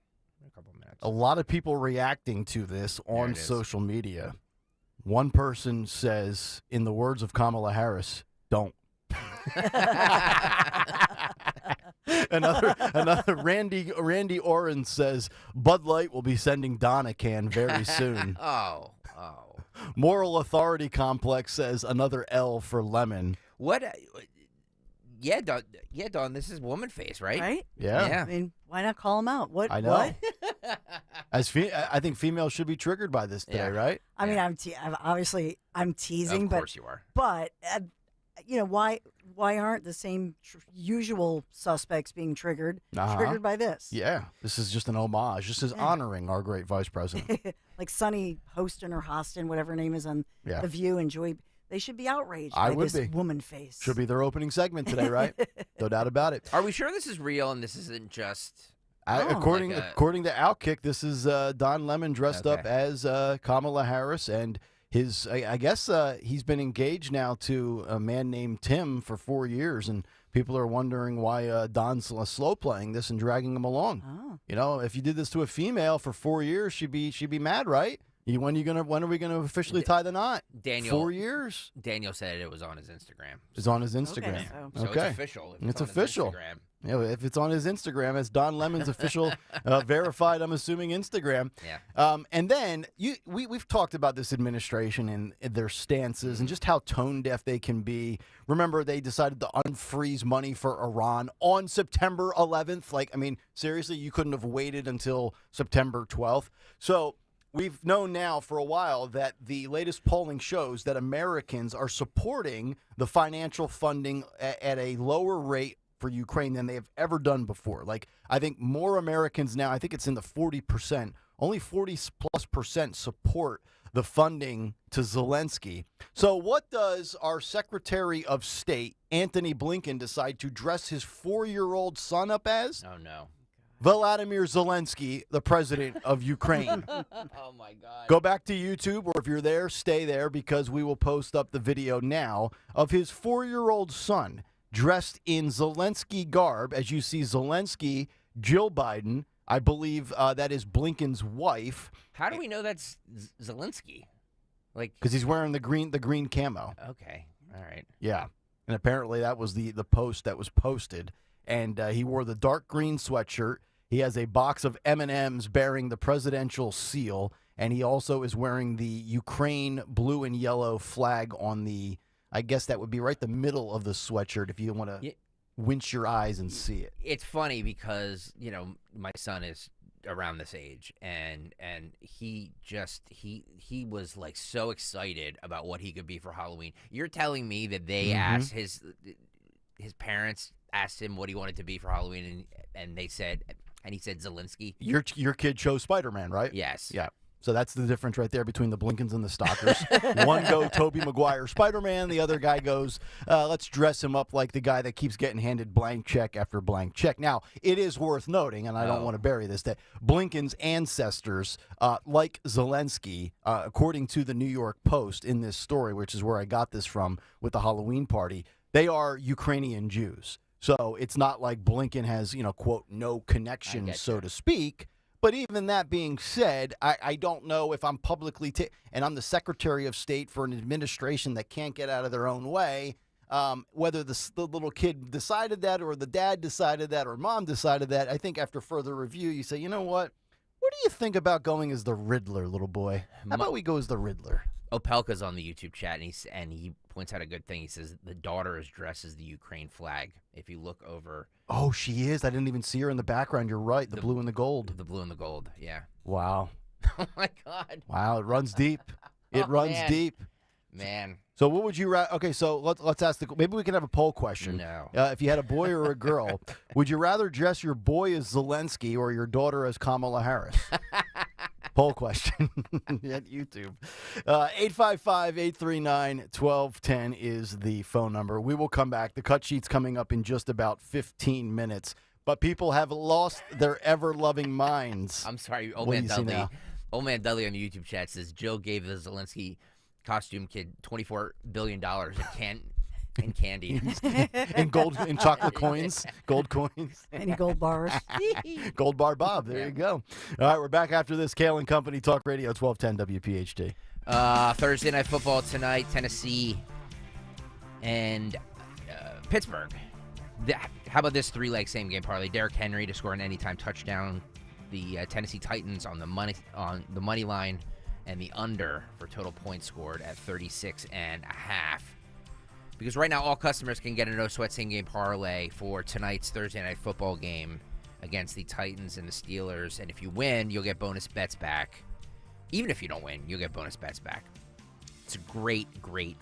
a couple minutes. A lot of people reacting to this on social media. One person says, in the words of Kamala Harris, don't. Another Randy Oren says Bud Light will be sending Don a can very soon. Oh. Moral authority complex says another L for Lemon. What? Yeah, Dawn. This is woman face, right? Right? Yeah. I mean, why not call him out? What? I know. What? I think females should be triggered by this today, right? I mean, I'm obviously I'm teasing, Of course you are. But why aren't the same usual suspects being triggered by this? Yeah, this is just an homage. This is honoring our great vice president. Like Sonny Hostin or Hostin, whatever her name is on The View and Joy. They should be outraged by this woman face. Should be their opening segment today, right? No doubt about it. Are we sure this is real and this isn't just... According to Outkick, this is Don Lemon dressed up as Kamala Harris, and his I guess he's been engaged now to a man named Tim for 4 years, and people are wondering why Don's slow playing this and dragging him along. Oh. You know, if you did this to a female for 4 years, she'd be mad, right? When are we gonna officially tie the knot? Daniel, 4 years. Daniel said it was on his Instagram. It's on his Instagram. So it's official. It's official. Yeah, if it's on his Instagram, it's Don Lemon's official, verified, I'm assuming, Instagram. Yeah. And then we've talked about this administration and their stances and just how tone deaf they can be. Remember, they decided to unfreeze money for Iran on September 11th. Like, I mean, seriously, you couldn't have waited until September 12th. So we've known now for a while that the latest polling shows that Americans are supporting the financial funding at a lower rate for Ukraine than they have ever done before. Like, I think more Americans now, I think it's in the 40%, only 40+% support the funding to Zelensky. So what does our Secretary of State, Antony Blinken, decide to dress his 4-year-old son up as? Oh, no. Volodymyr Zelensky, the president of Ukraine. Oh, my God. Go back to YouTube, or if you're there, stay there, because we will post up the video now of his 4-year-old son dressed in Zelensky garb. As you see, Zelensky, Jill Biden, I believe that is Blinken's wife. How do we know that's Zelensky? Like, because he's wearing the green camo. Okay, all right. Yeah, and apparently that was the post that was posted, and he wore the dark green sweatshirt. He has a box of M&Ms bearing the presidential seal, and he also is wearing the Ukraine blue and yellow flag on the, I guess that would be right the middle of the sweatshirt if you want to winch your eyes and see it. It's funny because, you know, my son is around this age, and he was like so excited about what he could be for Halloween. You're telling me that they asked his parents asked him what he wanted to be for Halloween, and they said, and he said Zelensky. Your kid chose Spider-Man, right? Yes. Yeah. So that's the difference right there between the Blinkens and the Stalkers. One go Tobey Maguire Spider-Man. The other guy goes, let's dress him up like the guy that keeps getting handed blank check after blank check. Now, it is worth noting, and I don't want to bury this, that Blinken's ancestors, like Zelensky, according to the New York Post in this story, which is where I got this from with the Halloween party, they are Ukrainian Jews. So it's not like Blinken has, quote, no connection, so to speak. But even that being said, I don't know if I'm publicly and I'm the Secretary of State for an administration that can't get out of their own way, whether the little kid decided that or the dad decided that or mom decided that. I think after further review, you say, you know what? What do you think about going as the Riddler, little boy? How about we go as the Riddler? Opelka's on the YouTube chat, and he points out a good thing. He says the daughter is dressed as the Ukraine flag. If you look over... Oh, she is. I didn't even see her in the background. You're right. The blue and the gold. The blue and the gold, yeah. Wow. Oh, my God. Wow, it runs deep. It runs deep. Man. So what would you okay, so let's ask maybe we can have a poll question. No. If you had a boy or a girl, would you rather dress your boy as Zelensky or your daughter as Kamala Harris? Poll question at YouTube. 855-839-1210 is the phone number. We will come back. The cut sheet's coming up in just about 15 minutes. But people have lost their ever-loving minds. I'm sorry, Old Man Dudley on the YouTube chat says Jill gave the Zelensky costume kid $24 billion in candy. in chocolate coins, gold coins. Any gold bars. Gold bar Bob, there you go. All right, we're back after this. Kayal and Company, Talk Radio, 1210 WPHT. Thursday Night Football tonight, Tennessee and Pittsburgh. How about this three-leg same-game parlay? Derrick Henry to score an anytime touchdown. The Tennessee Titans on the money line. and the under for total points scored at 36.5. Because right now, all customers can get a no-sweat same-game parlay for tonight's Thursday Night Football game against the Titans and the Steelers. And if you win, you'll get bonus bets back. Even if you don't win, you'll get bonus bets back. It's a great, great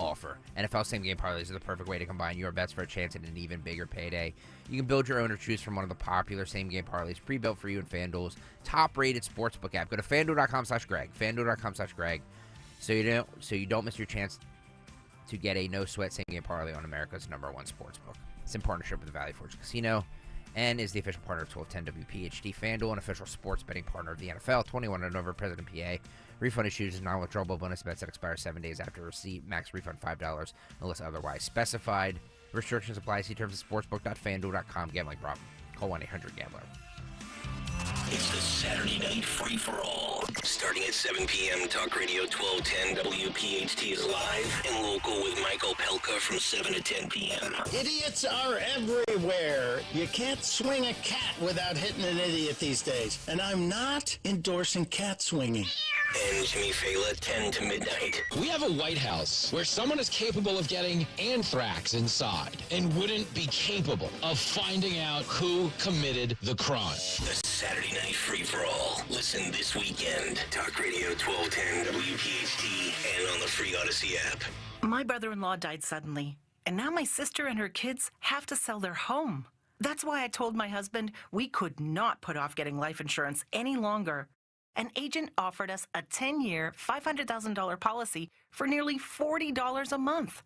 offer. NFL same-game parlays are the perfect way to combine your bets for a chance at an even bigger payday. You can build your own or choose from one of the popular same-game parlays pre-built for you in FanDuel's top-rated sportsbook app. Go to FanDuel.com/Greg. FanDuel.com/Greg. So you don't miss your chance to get a no-sweat same-game parlay on America's #1 sportsbook. It's in partnership with the Valley Forge Casino and is the official partner of 1210 WPHT. FanDuel, an official sports betting partner of the NFL. 21 and over, President PA. Refund issues and non-withdrawable bonus bets that expire 7 days after receipt. Max refund $5 unless otherwise specified. Restrictions apply. See terms at sportsbook.fanduel.com. Gambling problem. Call 1-800-GAMBLER. It's the Saturday Night Free-for-All. Starting at 7 p.m., Talk Radio 1210 WPHT is live and local with Michael Pelka from 7 to 10 p.m. Idiots are everywhere. You can't swing a cat without hitting an idiot these days. And I'm not endorsing cat swinging. And Jimmy Fallon, 10 to midnight. We have a White House where someone is capable of getting anthrax inside and wouldn't be capable of finding out who committed the crime. The Saturday Night Free-for-All. Listen this weekend. Talk Radio 1210 WPHT and on the free Odyssey app. My brother-in-law died suddenly, and now my sister and her kids have to sell their home. That's why I told my husband we could not put off getting life insurance any longer. An agent offered us a 10-year, $500,000 policy for nearly $40 a month.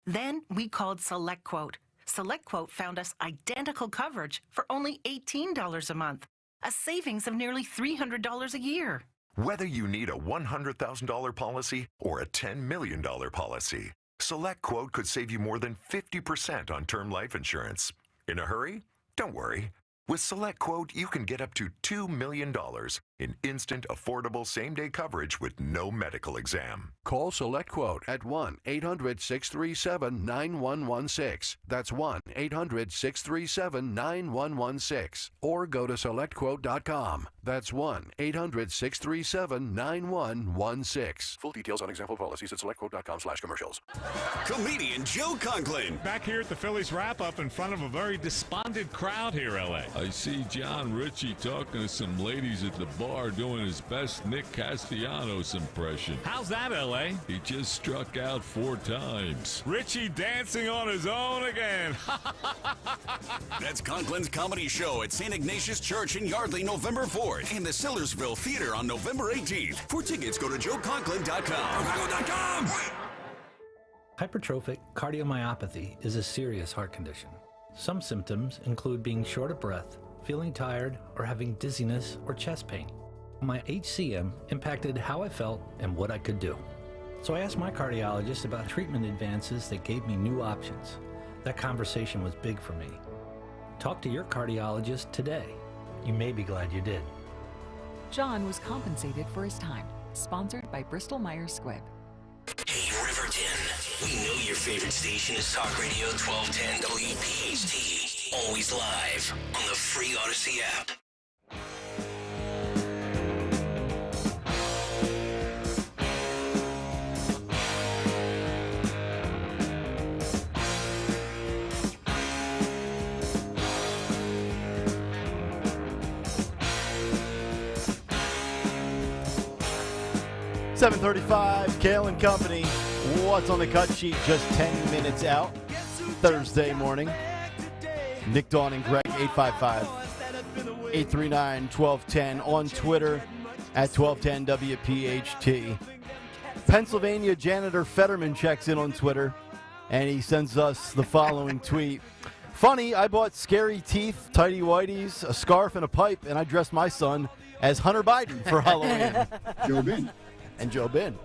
Then we called SelectQuote. SelectQuote found us identical coverage for only $18 a month, a savings of nearly $300 a year. Whether you need a $100,000 policy or a $10 million policy, SelectQuote could save you more than 50% on term life insurance. In a hurry? Don't worry. With SelectQuote, you can get up to $2 million in instant, affordable, same-day coverage with no medical exam. Call SelectQuote at 1-800-637-9116. That's 1-800-637-9116. Or go to SelectQuote.com. That's 1-800-637-9116. Full details on example policies at SelectQuote.com/commercials. Comedian Joe Conklin. Back here at the Phillies wrap-up in front of a very despondent crowd here, L.A. I see John Ritchie talking to some ladies at the bar doing his best Nick Castellanos impression. How's that, L.A.? He just struck out 4 times. Richie dancing on his own again. That's Conklin's comedy show at St. Ignatius Church in Yardley, November 4th, and the Sillersville Theater on November 18th. For tickets, go to joeconklin.com. Hypertrophic cardiomyopathy is a serious heart condition. Some symptoms include being short of breath, feeling tired, or having dizziness or chest pain. My HCM impacted how I felt and what I could do. So I asked my cardiologist about treatment advances that gave me new options. That conversation was big for me. Talk to your cardiologist today. You may be glad you did. John was compensated for his time. Sponsored by Bristol Myers Squibb. Hey, Riverton. We know your favorite station is Talk Radio 1210 WPHT. Always live on the free Odyssey app. $7:35, Kayal and Company. What's on the cut sheet? Just 10 minutes out. Thursday morning. Nick, Dawn, and Greg, 855-839-1210. On Twitter at 1210WPHT. Pennsylvania janitor Fetterman checks in on Twitter, and he sends us the following tweet. Funny, I bought scary teeth, tighty whities, a scarf, and a pipe, and I dressed my son as Hunter Biden for Halloween. Joe Bin. And Joe Bin.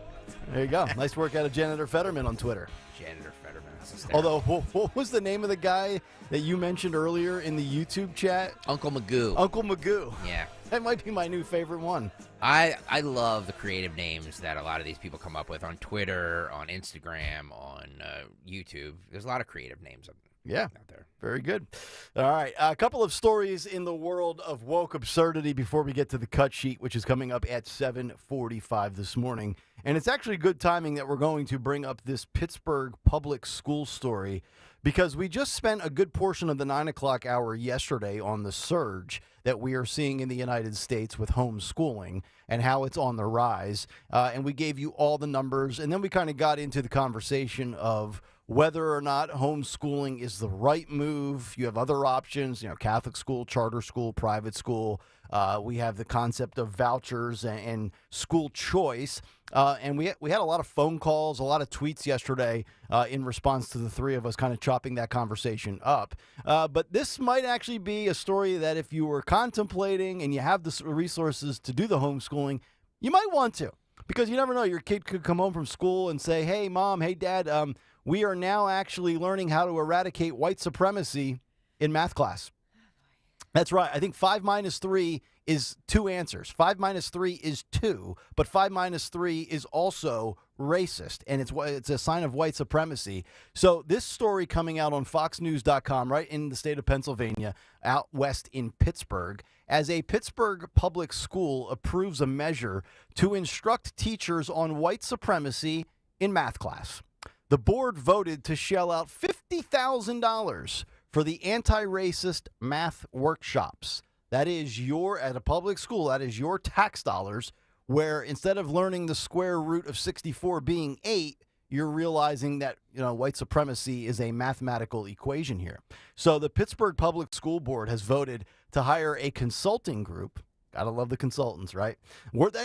There you go. Nice work out of Janitor Fetterman on Twitter. Janitor Fetterman. That's hysterical. Although, what was the name of the guy that you mentioned earlier in the YouTube chat? Uncle Magoo. Uncle Magoo. Yeah. That might be my new favorite one. I love the creative names that a lot of these people come up with on Twitter, on Instagram, on YouTube. There's a lot of creative names. Yeah, very good. All right, a couple of stories in the world of woke absurdity before we get to the cut sheet, which is coming up at 7:45 this morning. And it's actually good timing that we're going to bring up this Pittsburgh public school story because we just spent a good portion of the 9 o'clock hour yesterday on the surge that we are seeing in the United States with homeschooling and how it's on the rise. And we gave you all the numbers, and then we kind of got into the conversation of whether or not homeschooling is the right move. You have other options, Catholic school, charter school, private school. We have the concept of vouchers and school choice. And we had a lot of phone calls, a lot of tweets yesterday in response to the three of us kind of chopping that conversation up. But this might actually be a story that if you were contemplating and you have the resources to do the homeschooling, you might want to. Because you never know, your kid could come home from school and say, hey, Mom, hey, Dad, we are now actually learning how to eradicate white supremacy in math class. That's right. I think 5 minus 3 is 2 answers. 5 minus 3 is 2, but 5 minus 3 is also racist, and it's a sign of white supremacy. So this story coming out on foxnews.com right in the state of Pennsylvania, out west in Pittsburgh, as a Pittsburgh public school approves a measure to instruct teachers on white supremacy in math class. The board voted to shell out $50,000 for the anti-racist math workshops. That is at a public school, that is your tax dollars, where instead of learning the square root of 64 being 8, you're realizing that, white supremacy is a mathematical equation here. So the Pittsburgh Public School Board has voted to hire a consulting group. Gotta love the consultants, right?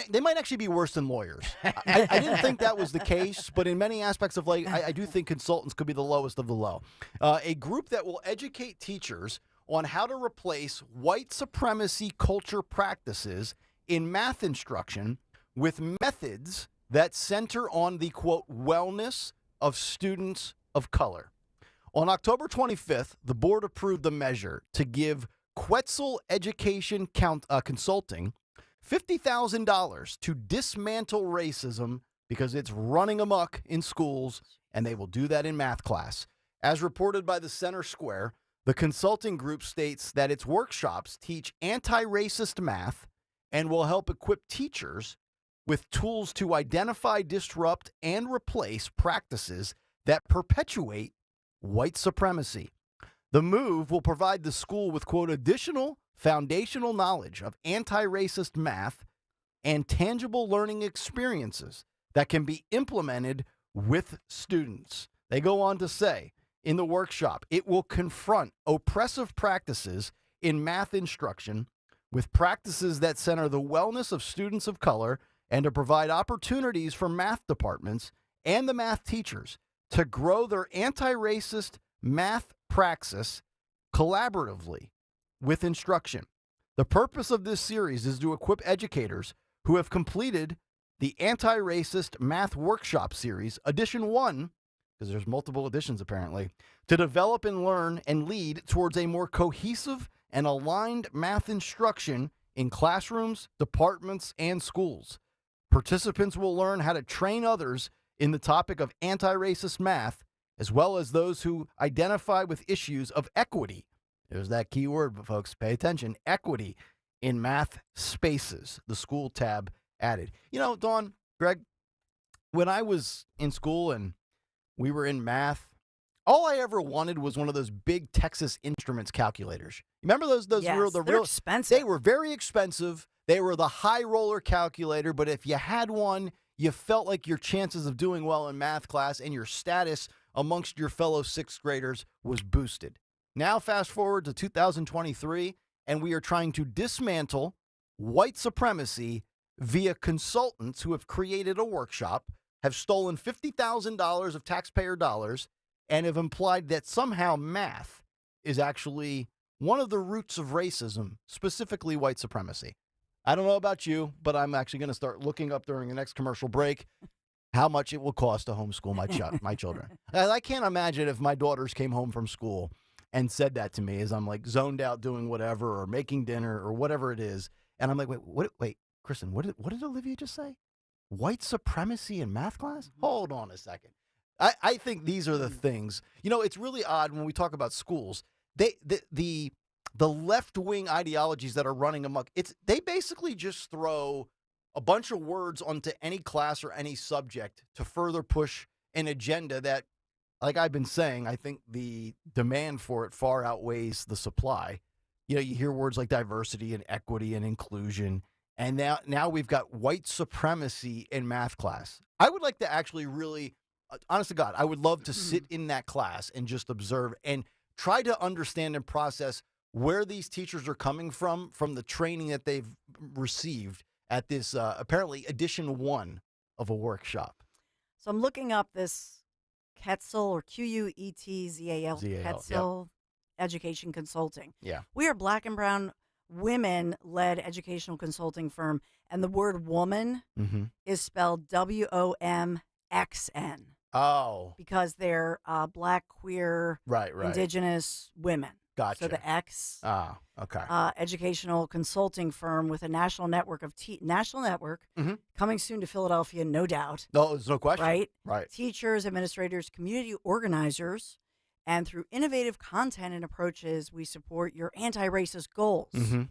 They might actually be worse than lawyers. I didn't think that was the case, but in many aspects of life, I do think consultants could be the lowest of the low. A group that will educate teachers on how to replace white supremacy culture practices in math instruction with methods that center on the, quote, wellness of students of color. On October 25th, the board approved the measure to give Quetzal Education Consulting $50,000 to dismantle racism because it's running amok in schools, and they will do that in math class. As reported by the Center Square, the consulting group states that its workshops teach anti-racist math and will help equip teachers with tools to identify, disrupt, and replace practices that perpetuate white supremacy. The move will provide the school with, quote, additional foundational knowledge of anti-racist math and tangible learning experiences that can be implemented with students. They go on to say, in the workshop, it will confront oppressive practices in math instruction with practices that center the wellness of students of color and to provide opportunities for math departments and the math teachers to grow their anti-racist math praxis collaboratively with instruction. The purpose of this series is to equip educators who have completed the Anti-Racist Math Workshop Series, Edition 1, because there's multiple editions apparently, to develop and learn and lead towards a more cohesive and aligned math instruction in classrooms, departments, and schools. Participants will learn how to train others in the topic of anti-racist math, as well as those who identify with issues of equity. There's that key word, but folks, pay attention. Equity in math spaces, the school tab added. Dawn, Greg, when I was in school and we were in math, all I ever wanted was one of those big Texas Instruments calculators. Remember those? Yes, they're expensive. They were very expensive. They were the high roller calculator, but if you had one, you felt like your chances of doing well in math class and your status amongst your fellow sixth graders was boosted. Now, fast forward to 2023, and we are trying to dismantle white supremacy via consultants who have created a workshop, have stolen $50,000 of taxpayer dollars, and have implied that somehow math is actually one of the roots of racism, specifically white supremacy. I don't know about you, but I'm actually going to start looking up during the next commercial break how much it will cost to homeschool my children. I can't imagine if my daughters came home from school and said that to me as I'm like zoned out doing whatever or making dinner or whatever it is. And I'm like, wait, Kristen, what did Olivia just say? White supremacy in math class? Hold on a second. I think these are the things. You know, it's really odd when we talk about schools. The left-wing ideologies that are running amok, they basically just throw a bunch of words onto any class or any subject to further push an agenda that, like I've been saying, I think the demand for it far outweighs the supply. You know, you hear words like diversity and equity and inclusion, and now we've got white supremacy in math class. I would like to actually really, honest to God, I would love to sit in that class and just observe and try to understand and process where these teachers are coming from the training that they've received at this apparently edition 1 of a workshop. So I'm looking up this Quetzal or Quetzal, Quetzal Education Consulting. Yeah. We are Black and brown women-led educational consulting firm, and the word woman is spelled WOMXN. Oh. Because they're Black, queer, right. indigenous women. Gotcha. So the X. Okay. Educational consulting firm with a national network of coming soon to Philadelphia, no doubt. No, there's no question. Right. Teachers, administrators, community organizers, and through innovative content and approaches, we support your anti-racist goals. In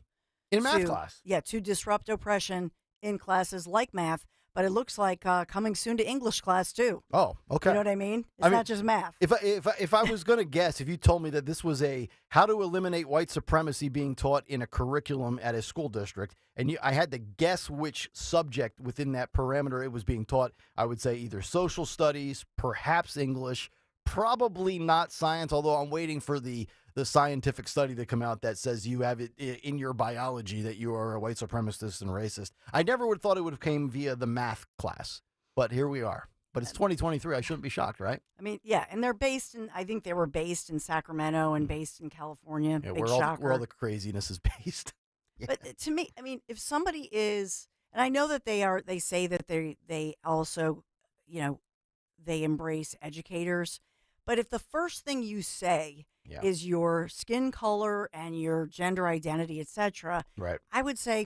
math class. Yeah, to disrupt oppression in classes like math. But it looks like coming soon to English class, too. Oh, okay. You know what I mean? It's not just math. If I was going to guess, if you told me that this was a how to eliminate white supremacy being taught in a curriculum at a school district, and I had to guess which subject within that parameter it was being taught, I would say either social studies, perhaps English, probably not science, although I'm waiting for the scientific study to come out that says you have it in your biology that you are a white supremacist and racist. I never would have thought it would have came via the math class, but here we are. But it's 2023. I shouldn't be shocked, right? I mean, yeah, and they're based in, I think they were based in Sacramento and based in California. Yeah, Big where shocker. all the craziness is based. Yeah. But to me, I mean, if somebody is, and I know that they say that they also, they embrace educators. But if the first thing you say is your skin color and your gender identity, etc., right, I would say,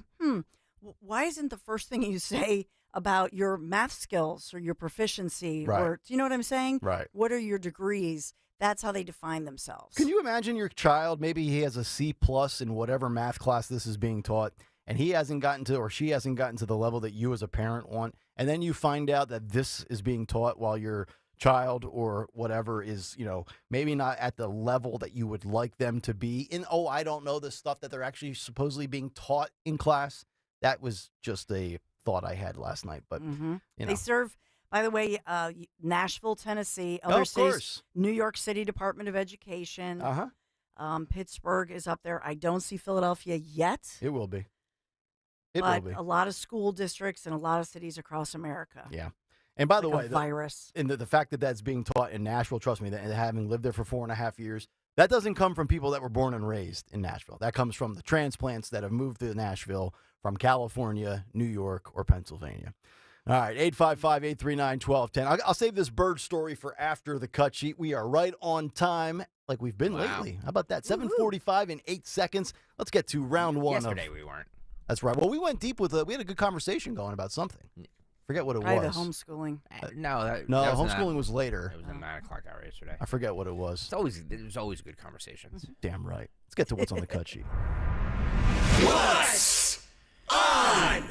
why isn't the first thing you say about your math skills or your proficiency? Right. Or do you know what I'm saying? Right. What are your degrees? That's how they define themselves. Can you imagine your child, maybe he has a C+ in whatever math class this is being taught, and he hasn't gotten to, or she hasn't gotten to the level that you as a parent want, and then you find out that this is being taught while your child or whatever is, maybe not at the level that you would like them to be in. Oh, I don't know the stuff that they're actually supposedly being taught in class. That was just a thought I had last night, but They serve, by the way, Nashville, Tennessee, of other cities, course. New York City Department of Education. Pittsburgh is up there. I don't see Philadelphia yet. It will be. But a lot of school districts and a lot of cities across America. Yeah. And by the way, the fact that that's being taught in Nashville, trust me, that having lived there for 4.5 years, that doesn't come from people that were born and raised in Nashville. That comes from the transplants that have moved to Nashville from California, New York, or Pennsylvania. All right, 855-839-1210. I'll save this bird story for after the cut sheet. We are right on time, like we've been lately. How about that? 7:45 in 8 seconds. Let's get to round one. Yesterday we weren't. That's right. Well, we went deep with we had a good conversation going about something. Forget what it Probably was. The homeschooling. Homeschooling was later. It was a 9 o'clock hour yesterday. I forget what it was. There's always good conversations. Damn right. Let's get to what's on the cut sheet. What's on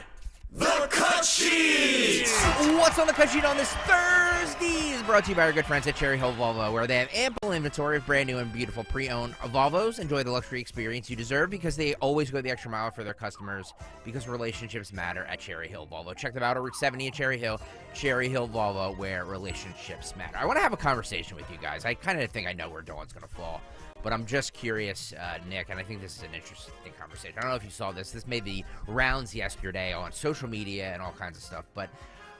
the cut sheet? What's on the cut sheet on this Thursday is brought to you by our good friends at Cherry Hill Volvo, where they have ample inventory of brand new and beautiful pre-owned Volvos. Enjoy the luxury experience you deserve because they always go the extra mile for their customers, because relationships matter at Cherry Hill Volvo. Check them out at Route 70 at Cherry Hill Volvo, where relationships matter. I want to have a conversation with you guys. I kind of think I know where Dawn's going to fall, but I'm just curious, Nick, and I think this is an interesting conversation. I don't know if you saw this. This made the rounds yesterday on social media and all kinds of stuff, but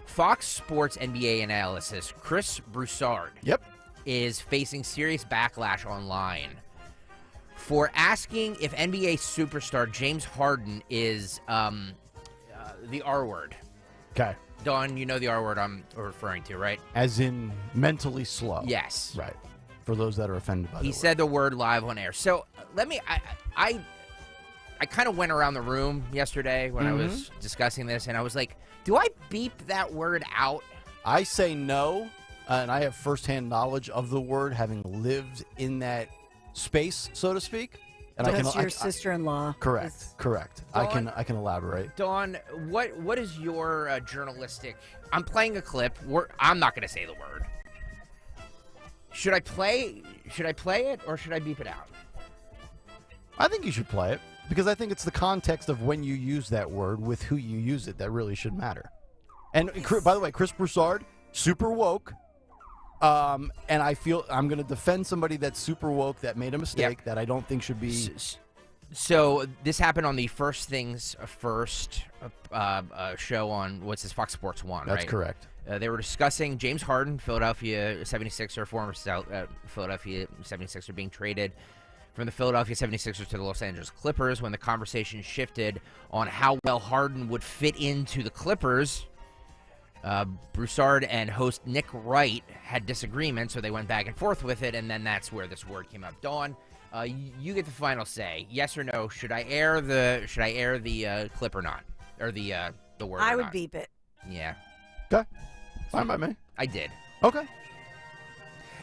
Fox Sports NBA analyst Chris Broussard is facing serious backlash online for asking if NBA superstar James Harden is the R word. Okay. Dawn, you know the R word I'm referring to, right? As in mentally slow. Yes. Right. For those that are offended by it. He said the word live on air. So I kind of went around the room yesterday when I was discussing this, and I was like, do I beep that word out? I say no, and I have firsthand knowledge of the word, having lived in that space, so to speak. And That's your sister-in-law. Correct. Dawn, I can elaborate. Dawn, what is your journalistic? I'm playing a clip. I'm not going to say the word. Should I play it or should I beep it out? I think you should play it because I think it's the context of when you use that word with who you use it that really should matter. And by the way, Chris Broussard, super woke. And I feel I'm going to defend somebody that's super woke that made a mistake that I don't think should be. So this happened on the First Things First show on Fox Sports 1, That's right? correct. They were discussing James Harden, Philadelphia 76er, former Philadelphia 76er, being traded from the Philadelphia 76ers to the Los Angeles Clippers. When the conversation shifted on how well Harden would fit into the Clippers, Broussard and host Nick Wright had disagreements, so they went back and forth with it, and then that's where this word came up. Dawn, you get the final say. Yes or no? Should I air the clip or not, or the word? I or would not? beep it. Yeah. Okay. Fine by me. I did. Okay.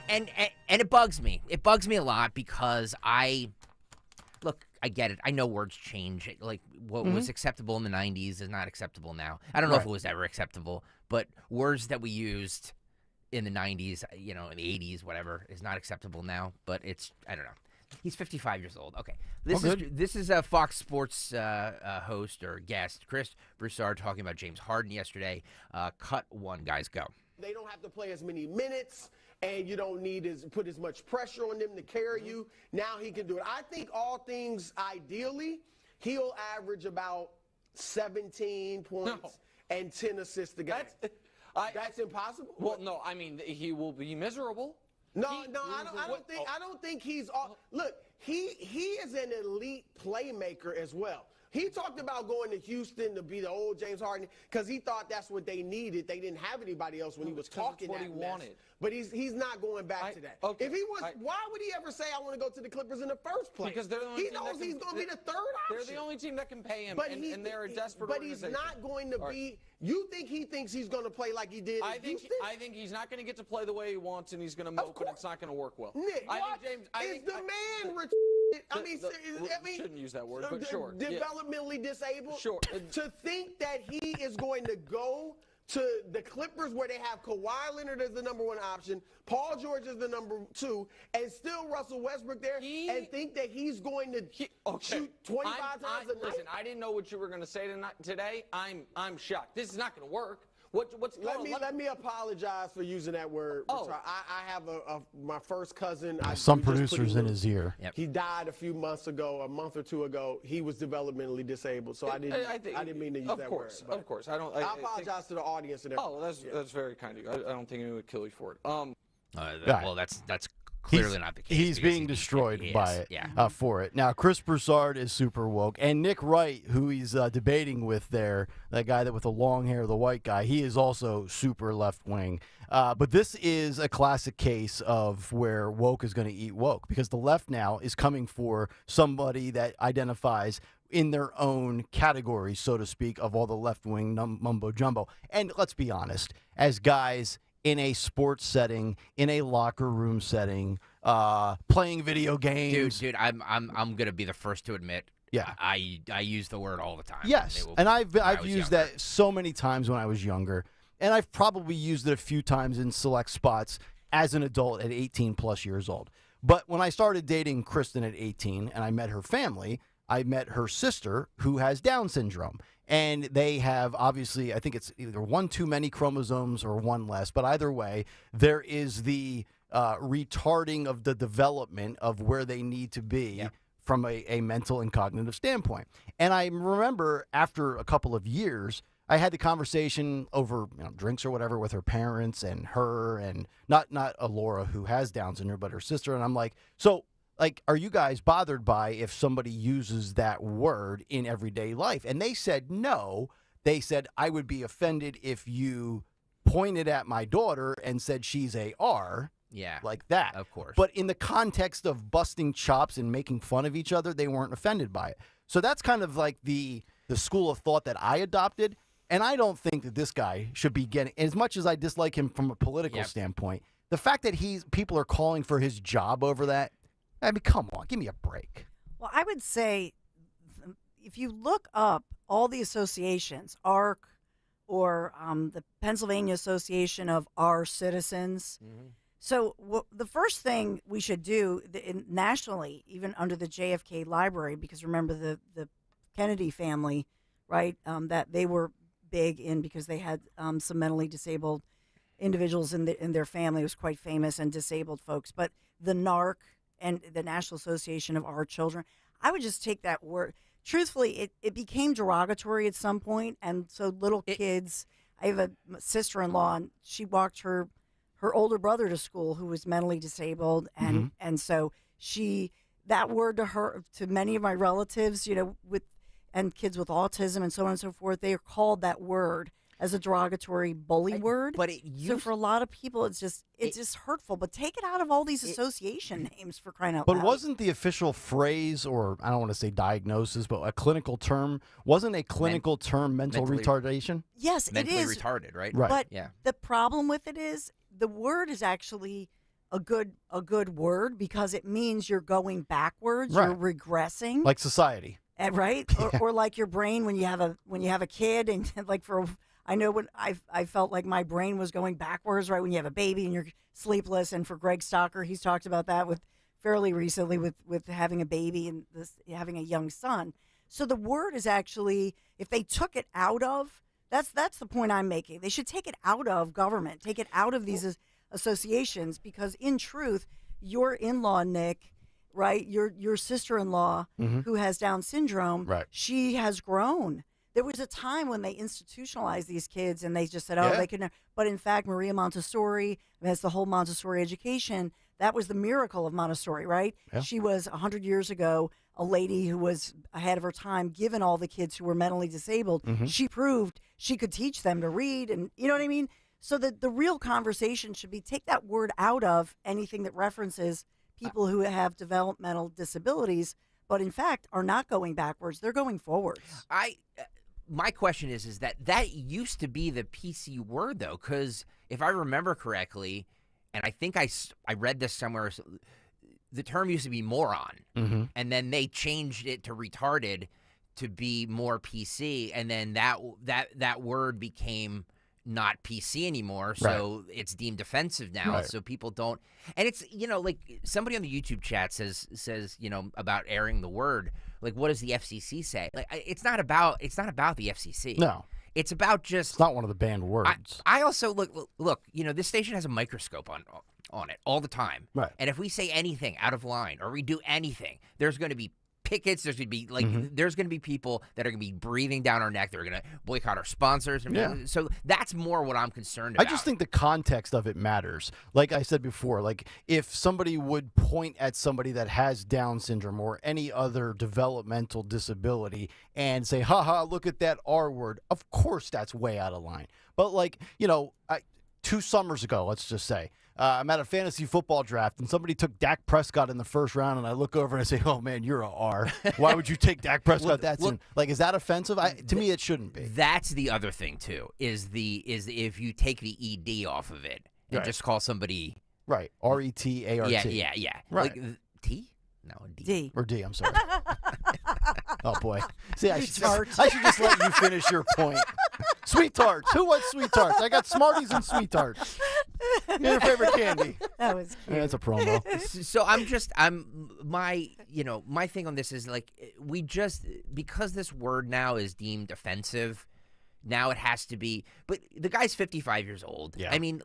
And it bugs me. It bugs me a lot because I get it. I know words change. Like what was acceptable in the 90s is not acceptable now. I don't know if it was ever acceptable, but words that we used in the 90s, in the 80s, whatever, is not acceptable now. But I don't know. He's 55 years old. Okay. This is a Fox Sports host or guest, Chris Broussard, talking about James Harden yesterday. Cut one, guys, go. They don't have to play as many minutes, and you don't need to put as much pressure on them to carry you. Now he can do it. I think all things ideally, he'll average about 17 points and 10 assists a game. That's impossible. Well, no, I mean he will be miserable. I don't think he's all. Look, he is an elite playmaker as well. He talked about going to Houston to be the old James Harden because he thought that's what they needed. They didn't have anybody else when he was talking what that he mess. wanted. But he's not going back to that. Okay. If he was, why would he ever say I want to go to the Clippers in the first place? Because they're the only he team knows he's going to be the third option. They're the only team that can pay him, and they're a desperate But organization. he's not going to be. You think he thinks he's going to play like he did in Houston? I think he's not going to get to play the way he wants, and he's going to mope, and it's not going to work well. Nick, I mean, shouldn't use that word, but sure. Developmentally disabled. Sure. To think that he is going to go to the Clippers where they have Kawhi Leonard as the number one option, Paul George is the number two, and still Russell Westbrook there, and think that he's going to shoot 25 times a night. Listen, I didn't know what you were going to say today. I'm shocked. This is not going to work. Let me apologize for using that word. I have my first cousin. Some producers in his ear. He died a month or two ago. He was developmentally disabled, so I didn't mean to use that word. Of course, I don't. I apologize to the audience and everyone. That's very kind of you. I don't think anyone would kill you for it. Well, that's clearly not the case. He's being destroyed by it for it. Now, Chris Broussard is super woke. And Nick Wright, who he's debating with there, that guy with the long hair, the white guy, he is also super left-wing. But this is a classic case of where woke is going to eat woke because the left now is coming for somebody that identifies in their own category, so to speak, of all the left-wing mumbo-jumbo. And let's be honest, as guys in a sports setting, in a locker room setting, playing video games. Dude, I'm gonna be the first to admit. Yeah, I use the word all the time. Yes, and I've used that so many times when I was younger, and I've probably used it a few times in select spots as an adult at 18 plus years old. But when I started dating Kristen at 18 and I met her family, I met her sister who has Down syndrome. And they have, obviously, I think it's either one too many chromosomes or one less. But either way, there is the retarding of the development of where they need to be from a mental and cognitive standpoint. And I remember after a couple of years, I had the conversation over drinks or whatever with her parents and her, and not Laura, who has Down syndrome, but her sister. And I'm like, are you guys bothered by if somebody uses that word in everyday life? And they said no. They said, I would be offended if you pointed at my daughter and said she's a R. Yeah. Like that. Of course. But in the context of busting chops and making fun of each other, they weren't offended by it. So that's kind of like the school of thought that I adopted. And I don't think that this guy should be getting, as much as I dislike him from a political standpoint, the fact that people are calling for his job over that, I mean, come on, give me a break. Well, I would say if you look up all the associations, ARC or the Pennsylvania Association of Our Citizens. So the first thing we should do nationally, even under the JFK Library, because remember the Kennedy family, right, that they were big in because they had some mentally disabled individuals in their family. It was quite famous, and disabled folks. But the NARC and the National Association of Our Children, I would just take that word. Truthfully, it became derogatory at some point, and so little kids. I have a sister-in-law, and she walked her older brother to school who was mentally disabled, and so that word to many of my relatives, and kids with autism and so on and so forth, they are called that word as a derogatory bully word. But so for a lot of people, it's just hurtful. But take it out of all these association names, for crying out loud. But wasn't the official phrase, or I don't want to say diagnosis, but a clinical term, wasn't a clinical term mental retardation? Yes, it is. Mentally retarded, right? Right. But yeah. the problem with it is the word is actually a good word because it means you're going backwards, Right. you're regressing, Like society. right? Or like your brain when you have a kid, and like I know when I felt like my brain was going backwards, right? When you have a baby and you're sleepless, and for Greg Stocker, he's talked about that fairly recently with having a baby and having a young son. So the word is actually, if they took it out of, that's the point I'm making. They should take it out of government, take it out of these associations, because in truth, your in-law, Nick, right, your sister-in-law who has Down syndrome, right. She has grown. There was a time when they institutionalized these kids and they just said, they can. But in fact, Maria Montessori, has the whole Montessori education. That was the miracle of Montessori, right? Yeah. She was 100 years ago a lady who was ahead of her time, given all the kids who were mentally disabled. She proved she could teach them to read, and you know what I mean? So the real conversation should be, take that word out of anything that references people who have developmental disabilities, but in fact are not going backwards. They're going forwards. My question is that used to be the PC word, though, because if I remember correctly, and I think I read this somewhere, the term used to be moron, and then they changed it to retarded to be more PC, and then that word became not PC anymore, so it's deemed offensive now, so people don't. And it's, like somebody on the YouTube chat says, about airing the word. Like, what does the FCC say? Like, it's not about the FCC. No. It's about just. It's not one of the banned words. I also look. This station has a microscope on it all the time. Right. And if we say anything out of line or we do anything, there's going to be pickets. There's going to be there's going to be people that are going to be breathing down our neck. They're going to boycott our sponsors. Yeah. So that's more what I'm concerned about. I just think the context of it matters. Like I said before, like if somebody would point at somebody that has Down syndrome or any other developmental disability and say, haha, look at that R word. Of course that's way out of line. But 2 summers ago, let's just say, I'm at a fantasy football draft, and somebody took Dak Prescott in the first round, and I look over and I say, oh, man, you're a R. Why would you take Dak Prescott that soon? Like, is that offensive? To me, it shouldn't be. That's the other thing, too, is if you take the ED off of it and just call somebody. Right. R-E-T-A-R-T. Yeah. Right. Like, T? No, D. D. Or D, I'm sorry. Oh, boy. See, I should just let you finish your point. Sweet tarts. Who wants sweet tarts? I got Smarties and sweet tarts. Your favorite candy. That was cute. Yeah, that's a promo. So my thing on this is like, because this word now is deemed offensive, now it has to be, but the guy's 55 years old. Yeah. I mean,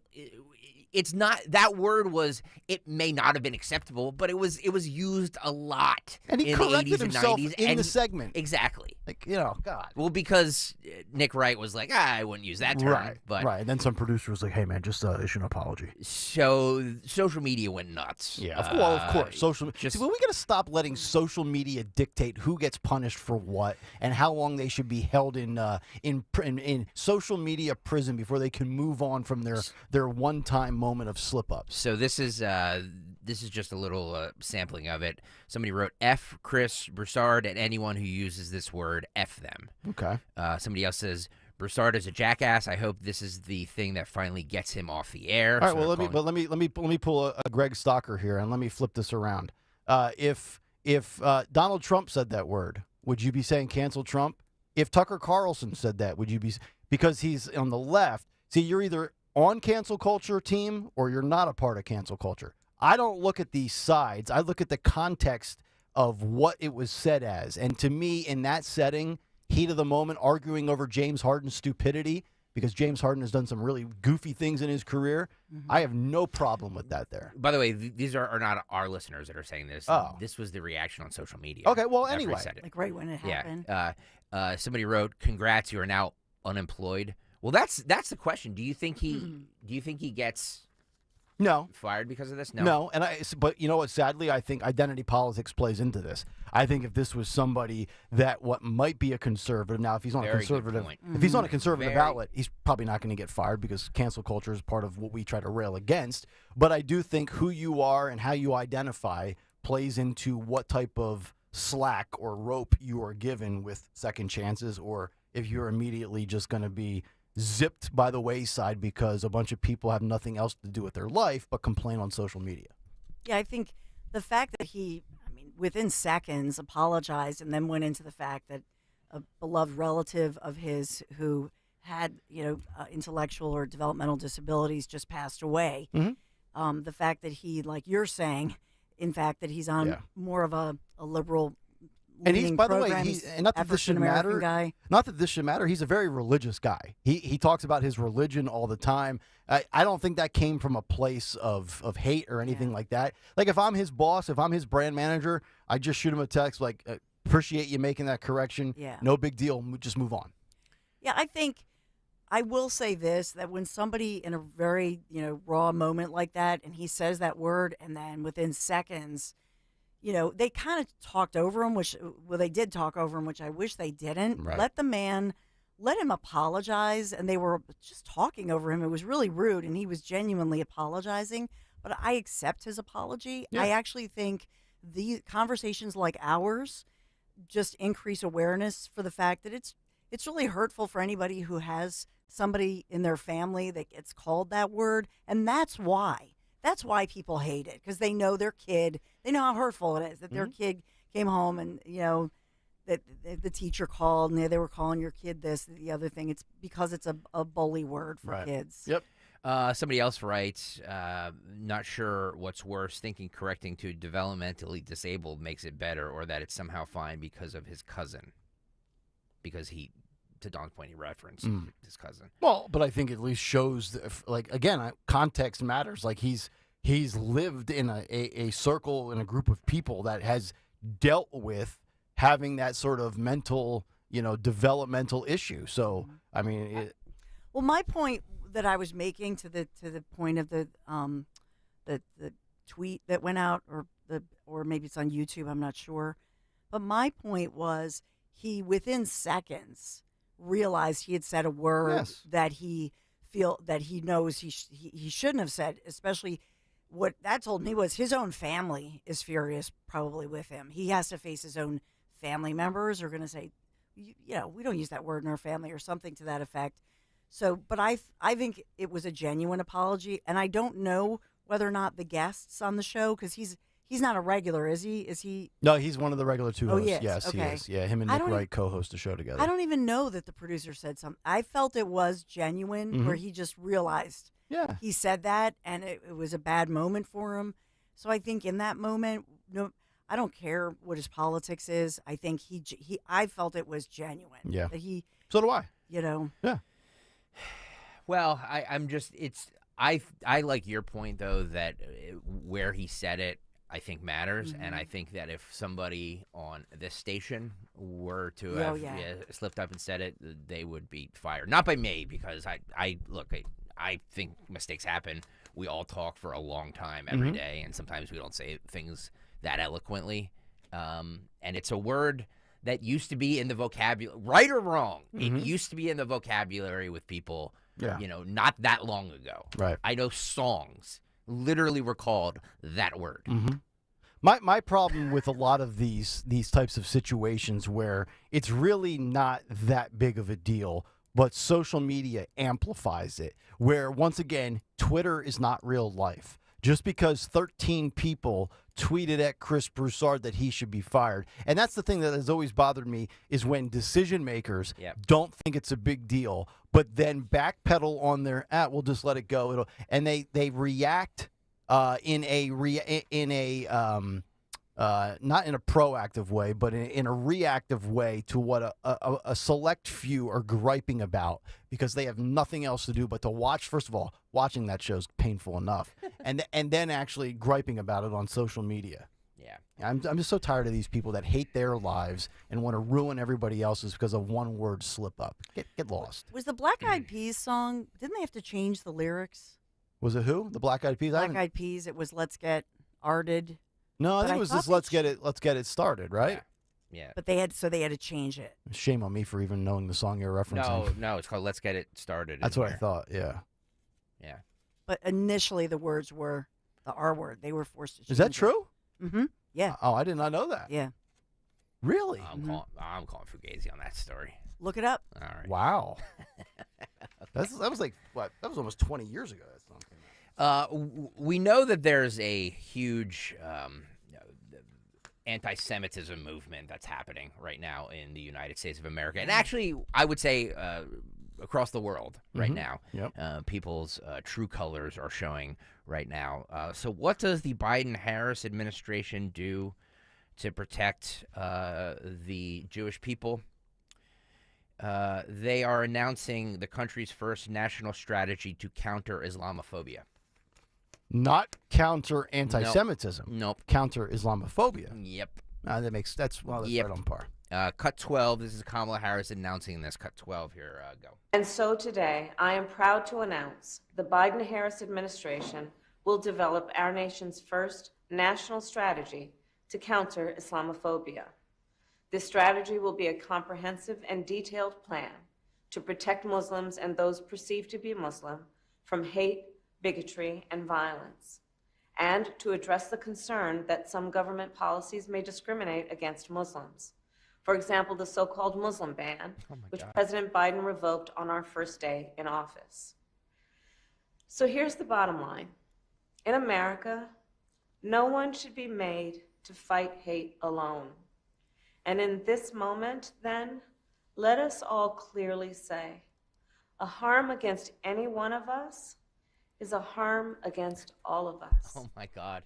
it's not, that word it may not have been acceptable, but it was used a lot And he in the corrected 80s and himself 90s. in the segment. Exactly. Like, God. Well, because Nick Wright was like, I wouldn't use that term. Right. But Right. And then some producer was like, hey, man, just issue an apology. So social media went nuts. Yeah. Of course. Social media. See, well, we got to stop letting social media dictate who gets punished for what and how long they should be held in social media prison before they can move on from their one-time moment of slip-ups. So this is just a little sampling of it. Somebody wrote, F Chris Broussard and anyone who uses this word, F them. Okay. Somebody else says, Broussard is a jackass. I hope this is the thing that finally gets him off the air. All right, well, let me pull a Greg Stalker here, and let me flip this around. If Donald Trump said that word, would you be saying cancel Trump? If Tucker Carlson said that, would you be? Because he's on the left. See, you're either on cancel culture team or you're not a part of cancel culture. I don't look at these sides. I look at the context of what it was said as. And to me, in that setting, heat of the moment, arguing over James Harden's stupidity, because James Harden has done some really goofy things in his career, I have no problem with that there. By the way, these are not our listeners that are saying this. Oh. This was the reaction on social media. Okay, well, after he anyway. said it. Like right when it happened. Yeah. Somebody wrote, "Congrats, you are now unemployed." Well, that's the question. Do you think he gets fired because of this? No. But you know what? Sadly, I think identity politics plays into this. I think if this was somebody that what might be a conservative, now if he's on Very a conservative, good point. if he's on a conservative Very- outlet, he's probably not going to get fired because cancel culture is part of what we try to rail against. But I do think who you are and how you identify plays into what type of slack or rope you are given with second chances, or if you're immediately just going to be zipped by the wayside because a bunch of people have nothing else to do with their life but complain on social media. Yeah, I think the fact that he, within seconds apologized and then went into the fact that a beloved relative of his who had, intellectual or developmental disabilities just passed away. The fact that he, like you're saying, in fact, that he's on more of a liberal. And he's, by the way, not that this should matter. Guy. Not that this should matter. He's a very religious guy. He talks about his religion all the time. I don't think that came from a place of hate or anything like that. Like if I'm his boss, if I'm his brand manager, I just shoot him a text like, appreciate you making that correction. Yeah. No big deal. Just move on. Yeah, I think I will say this, that when somebody in a very, raw moment like that, and he says that word, and then within seconds, they kind of talked over him, they did talk over him, which I wish they didn't. Right. Let him apologize, and they were just talking over him. It was really rude, and he was genuinely apologizing, but I accept his apology. Yeah. I actually think the conversations like ours just increase awareness for the fact that it's really hurtful for anybody who has somebody in their family that gets called that word, and that's why. That's why people hate it, because they know their kid. They know how hurtful it is that their kid came home and, that the teacher called and they were calling your kid this, the other thing. It's because it's a bully word for kids. Yep. Somebody else writes, not sure what's worse, thinking correcting to developmentally disabled makes it better, or that it's somehow fine because of his cousin. Because to Don's point, he referenced his cousin. Well, but I think at least shows, again, context matters. Like he's lived in a circle, in a group of people that has dealt with having that sort of mental, developmental issue. So, Well, my point that I was making to the point of the tweet that went out, or maybe it's on YouTube, I'm not sure. But my point was he within seconds realized he had said a word that he knows he shouldn't have said. Especially what that told me was his own family is furious probably with him. He has to face his own family members are going to say, we don't use that word in our family, or something to that effect. So, but I think it was a genuine apology, and I don't know whether or not the guests on the show, because he's not a regular, is he? Is he? No, he's one of the regular two hosts. He is? Yes, Okay. he is. Yeah, him and Nick Wright co-host the show together. I don't even know that the producer said something. I felt it was genuine, where he just realized he said that, and it was a bad moment for him. So I think in that moment, I don't care what his politics is. I think I felt it was genuine. Yeah. That so do I. Yeah. Well, I like your point, though, that where he said it, I think matters. And I think that if somebody on this station were to have slipped up and said it, they would be fired. Not by me, because I think mistakes happen. We all talk for a long time every day, and sometimes we don't say things that eloquently. And it's a word that used to be in the vocabulary, right or wrong. It used to be in the vocabulary with people, not that long ago. Right. I know songs literally were called that word. My problem with a lot of these types of situations where it's really not that big of a deal, but social media amplifies it, where, once again, Twitter is not real life. Just because 13 people tweeted at Chris Broussard that he should be fired. And that's the thing that has always bothered me, is when decision makers don't think it's a big deal, but then backpedal on their, we'll just let it go. And they react not in a proactive way, but in a reactive way to what a select few are griping about, because they have nothing else to do but to watch. First of all, watching that show is painful enough, and then actually griping about it on social media. Yeah, I'm just so tired of these people that hate their lives and want to ruin everybody else's because of one word slip up. Get lost. Was the Black Eyed Peas song? Didn't they have to change the lyrics? Was it who? The Black Eyed Peas? Black Eyed Peas. It was "Let's Get Arted." No, I think it was just let's get it started, right? Yeah. But they had to change it. Shame on me for even knowing the song you're referencing. No, it's called "Let's Get It Started." That's what I thought. Yeah. Yeah. But initially, the words were the R word. They were forced to change. Is that true? Mm-hmm. Yeah. Oh, I did not know that. Yeah. Really? I'm calling Fugazi on that story. Look it up. All right. Wow. that was like what? That was almost 20 years ago. That song came out. We know that there's a huge anti-Semitism movement that's happening right now in the United States of America, and actually, I would say across the world right now. Yep. People's true colors are showing right now. So, what does the Biden-Harris administration do to protect the Jewish people? They are announcing the country's first national strategy to counter Islamophobia. Not counter anti-Semitism. Nope. Counter Islamophobia. Yep. That's right on par. Cut 12. This is Kamala Harris announcing this. Cut 12 here. Go. And so today, I am proud to announce the Biden-Harris administration will develop our nation's first national strategy to counter Islamophobia. This strategy will be a comprehensive and detailed plan to protect Muslims and those perceived to be Muslim from hate, bigotry, and violence, and to address the concern that some government policies may discriminate against Muslims. For example, the so-called Muslim ban, which President Biden revoked on our first day in office. So here's the bottom line. In America, no one should be made to fight hate alone. And in this moment, then, let us all clearly say, a harm against any one of us is a harm against all of us. Oh, my God.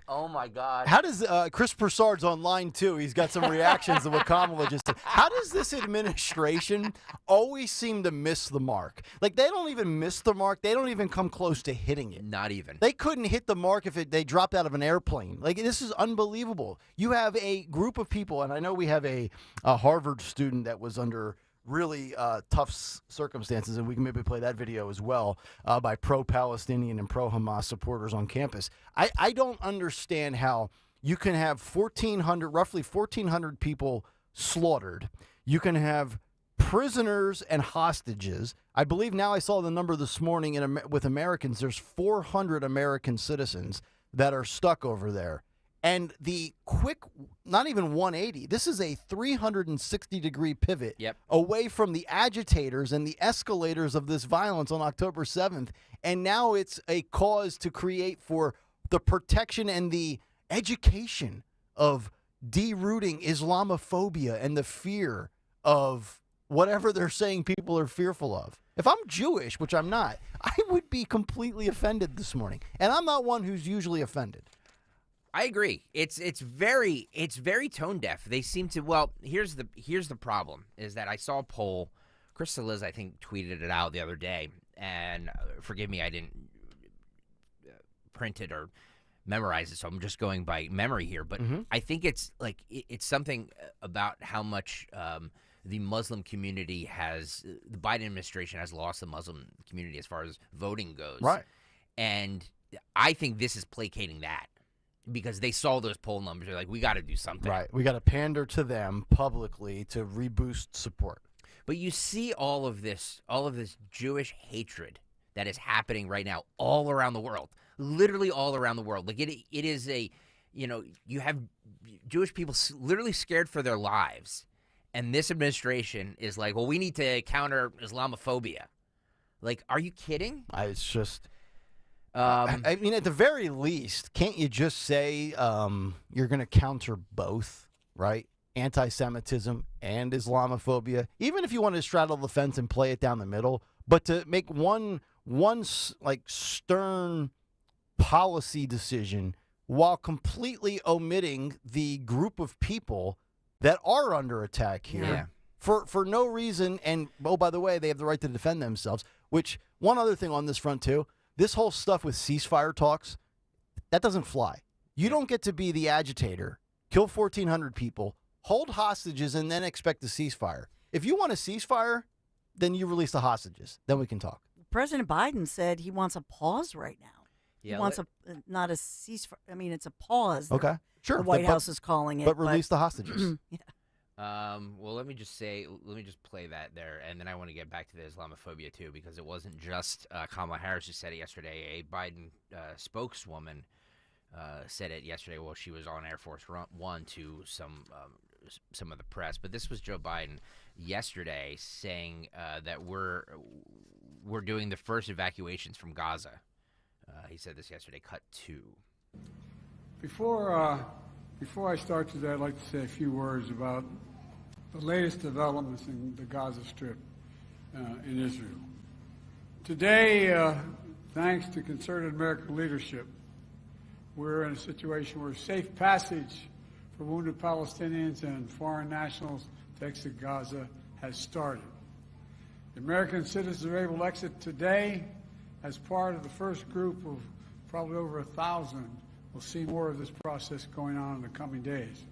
Oh, my God. How does Chris Broussard's online, too? He's got some reactions to what Kamala just said. How does this administration always seem to miss the mark? Like, they don't even miss the mark. They don't even come close to hitting it. Not even. They couldn't hit the mark if they dropped out of an airplane. Like, this is unbelievable. You have a group of people, and I know we have a Harvard student that was under really tough circumstances, and we can maybe play that video as well, by pro-Palestinian and pro-Hamas supporters on campus. I don't understand how you can have roughly 1,400 people slaughtered. You can have prisoners and hostages. I believe now I saw the number this morning with Americans. There's 400 American citizens that are stuck over there. And the quick, not even 180, this is a 360-degree pivot away from the agitators and the escalators of this violence on October 7th. And now it's a cause to create for the protection and the education of derooting Islamophobia and the fear of whatever they're saying people are fearful of. If I'm Jewish, which I'm not, I would be completely offended this morning. And I'm not one who's usually offended. I agree. It's very tone deaf. They seem to. Well, here's the problem is that I saw a poll. Chris Liz, I think, tweeted it out the other day, and forgive me, I didn't print it or memorize it, so I'm just going by memory here. But I think it's like it's something about how much the Muslim community the Biden administration has lost the Muslim community as far as voting goes. Right. And I think this is placating that. Because they saw those poll numbers. They're like, we got to do something. Right. We got to pander to them publicly to reboost support. But you see all of this Jewish hatred that is happening right now all around the world. Literally all around the world. Like it is you have Jewish people literally scared for their lives. And this administration is like, well, we need to counter Islamophobia. Like, are you kidding? It's just... I mean, at the very least, can't you just say you're going to counter both, right? Anti-Semitism and Islamophobia, even if you want to straddle the fence and play it down the middle, but to make one like stern policy decision while completely omitting the group of people that are under attack here for no reason. And, oh, by the way, they have the right to defend themselves, which one other thing on this front, too, this whole stuff with ceasefire talks, that doesn't fly. You don't get to be the agitator, kill 1,400 people, hold hostages, and then expect a ceasefire. If you want a ceasefire, then you release the hostages. Then we can talk. President Biden said he wants a pause right now. Yeah, he wants not a ceasefire. I mean, it's a pause. Okay, sure. The White House is calling it. But release the hostages. Yeah. Well, let me just play that there, and then I want to get back to the Islamophobia too, because it wasn't just Kamala Harris who said it yesterday. A Biden spokeswoman said it yesterday while she was on Air Force One to some of the press. But this was Joe Biden yesterday saying that we're doing the first evacuations from Gaza. He said this yesterday. Cut 2. Before I start today, I'd like to say a few words about the latest developments in the Gaza Strip in Israel. Today, thanks to concerted American leadership, we're in a situation where safe passage for wounded Palestinians and foreign nationals to exit Gaza has started. The American citizens are able to exit today as part of the first group of probably over 1,000. We'll see more of this process going on in the coming days.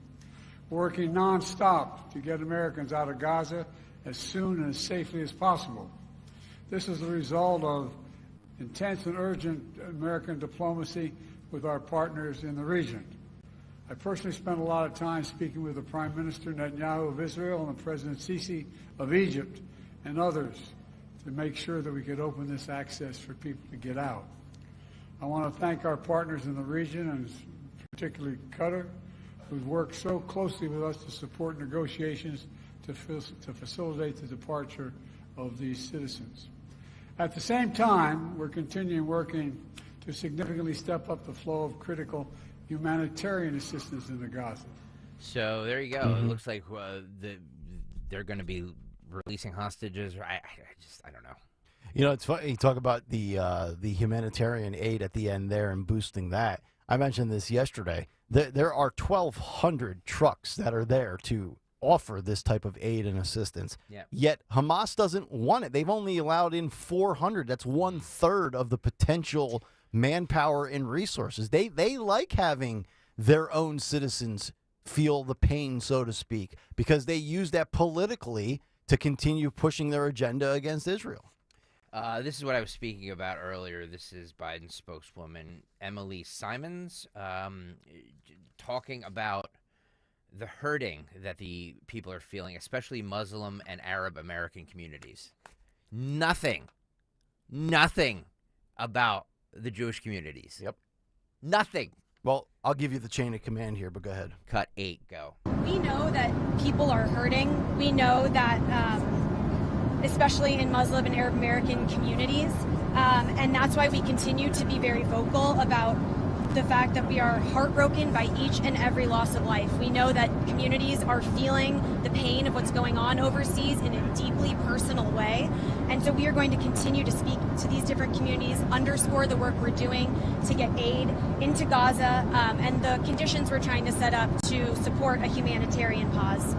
We're working nonstop to get Americans out of Gaza as soon and as safely as possible. This is the result of intense and urgent American diplomacy with our partners in the region. I personally spent a lot of time speaking with the Prime Minister Netanyahu of Israel and the President Sisi of Egypt and others to make sure that we could open this access for people to get out. I want to thank our partners in the region, and particularly Qatar, who's worked so closely with us to support negotiations to facilitate the departure of these citizens. At the same time, we're continuing working to significantly step up the flow of critical humanitarian assistance in the Gaza. So there you go. It looks like they're going to be releasing hostages. I don't know. You know, it's funny. You talk about the humanitarian aid at the end there and boosting that. I mentioned this yesterday. There are 1,200 trucks that are there to offer this type of aid and assistance. Yeah. Yet Hamas doesn't want it. They've only allowed in 400. That's 1/3 of the potential manpower and resources. They like having their own citizens feel the pain, so to speak, because they use that politically to continue pushing their agenda against Israel. This is what I was speaking about earlier. This is Biden's spokeswoman, Emily Simons, talking about the hurting that the people are feeling, especially Muslim and Arab American communities. Nothing about the Jewish communities. Yep. Nothing. Well, I'll give you the chain of command here, but go ahead. Cut 8, go. We know that people are hurting. We know that, especially in Muslim and Arab American communities, and that's why we continue to be very vocal about the fact that we are heartbroken by each and every loss of life. We know that communities are feeling the pain of what's going on overseas in a deeply personal way. And so we are going to continue to speak to these different communities, underscore the work we're doing to get aid into Gaza, and the conditions we're trying to set up to support a humanitarian pause.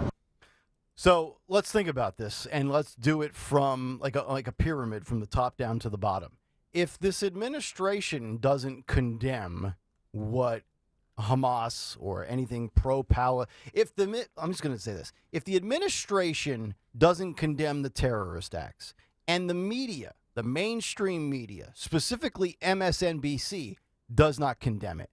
So let's think about this, and let's do it from like a pyramid from the top down to the bottom. If this administration doesn't condemn what Hamas or anything pro-Palestine, I'm just going to say this, if the administration doesn't condemn the terrorist acts and the media, the mainstream media, specifically MSNBC, does not condemn it,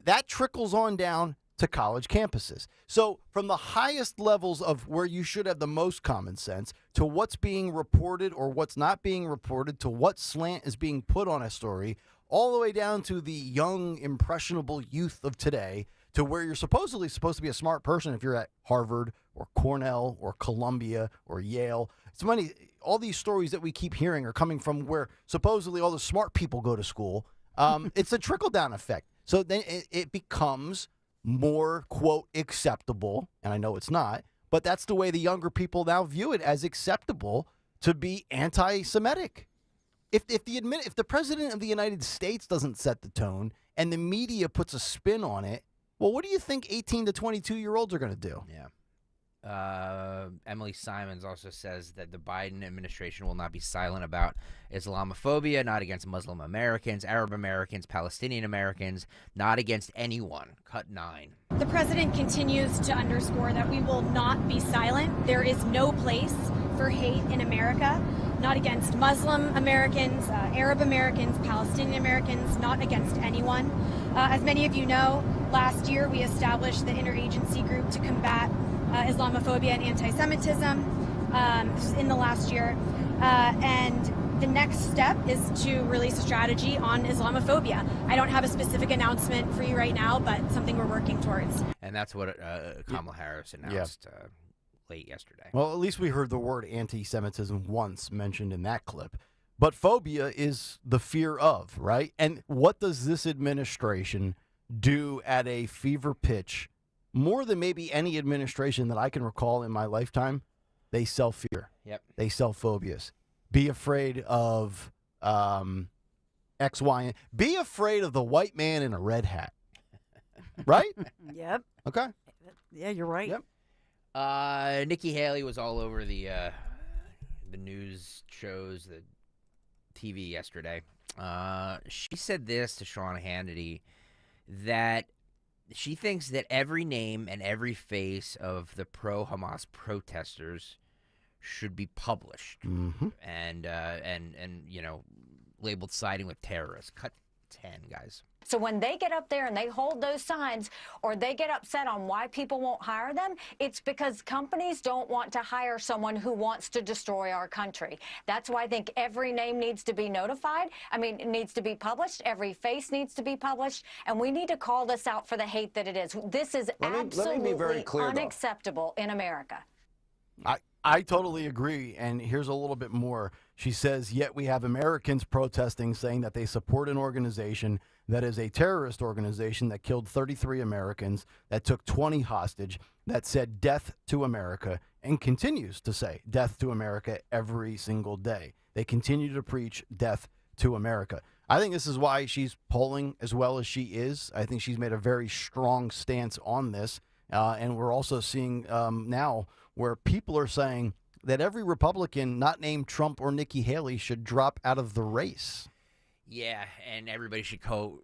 that trickles on down to college campuses. So from the highest levels of where you should have the most common sense to what's being reported or what's not being reported to what slant is being put on a story, all the way down to the young, impressionable youth of today, to where you're supposed to be a smart person if you're at Harvard or Cornell or Columbia or Yale. It's funny, all these stories that we keep hearing are coming from where supposedly all the smart people go to school. It's a trickle-down effect. So then it becomes more, quote, acceptable, and I know it's not, but that's the way the younger people now view it, as acceptable to be anti-Semitic. If the president of the United States doesn't set the tone and the media puts a spin on it, well, what do you think 18 to 22-year-olds are going to do? Yeah. Emily Simons also says that the Biden administration will not be silent about Islamophobia, not against Muslim Americans, Arab Americans, Palestinian Americans, not against anyone. Cut 9. The president continues to underscore that we will not be silent. There is no place for hate in America, not against Muslim Americans, Arab Americans, Palestinian Americans, not against anyone. As many of you know, last year we established the interagency group to combat Islamophobia and anti-Semitism in the last year. And the next step is to release a strategy on Islamophobia. I don't have a specific announcement for you right now, but something we're working towards. And that's what Kamala Harris announced late yesterday. Well, at least we heard the word anti-Semitism once mentioned in that clip. But phobia is the fear of, right? And what does this administration do at a fever pitch? More than maybe any administration that I can recall in my lifetime, they sell fear. Yep. They sell phobias. Be afraid of X, Y, and be afraid of the white man in a red hat. Right? Yep. Okay. Yeah, you're right. Yep. Nikki Haley was all over the news shows, the TV yesterday. She said this to Sean Hannity, that she thinks that every name and every face of the pro-Hamas protesters should be published and labeled siding with terrorists. Cut 10, guys. So when they get up there and they hold those signs, or they get upset on why people won't hire them, it's because companies don't want to hire someone who wants to destroy our country. That's why I think every name needs to be notified. I mean, it needs to be published. Every face needs to be published. And we need to call this out for the hate that it is. This is absolutely unacceptable in America. I totally agree, and here's a little bit more. She says, yet we have Americans protesting, saying that they support an organization that is a terrorist organization that killed 33 Americans, that took 20 hostage, that said death to America, and continues to say death to America every single day. They continue to preach death to America. I think this is why she's polling as well as she is. I think she's made a very strong stance on this, and we're also seeing now where people are saying that every Republican not named Trump or Nikki Haley should drop out of the race. Yeah, and everybody should coalesce,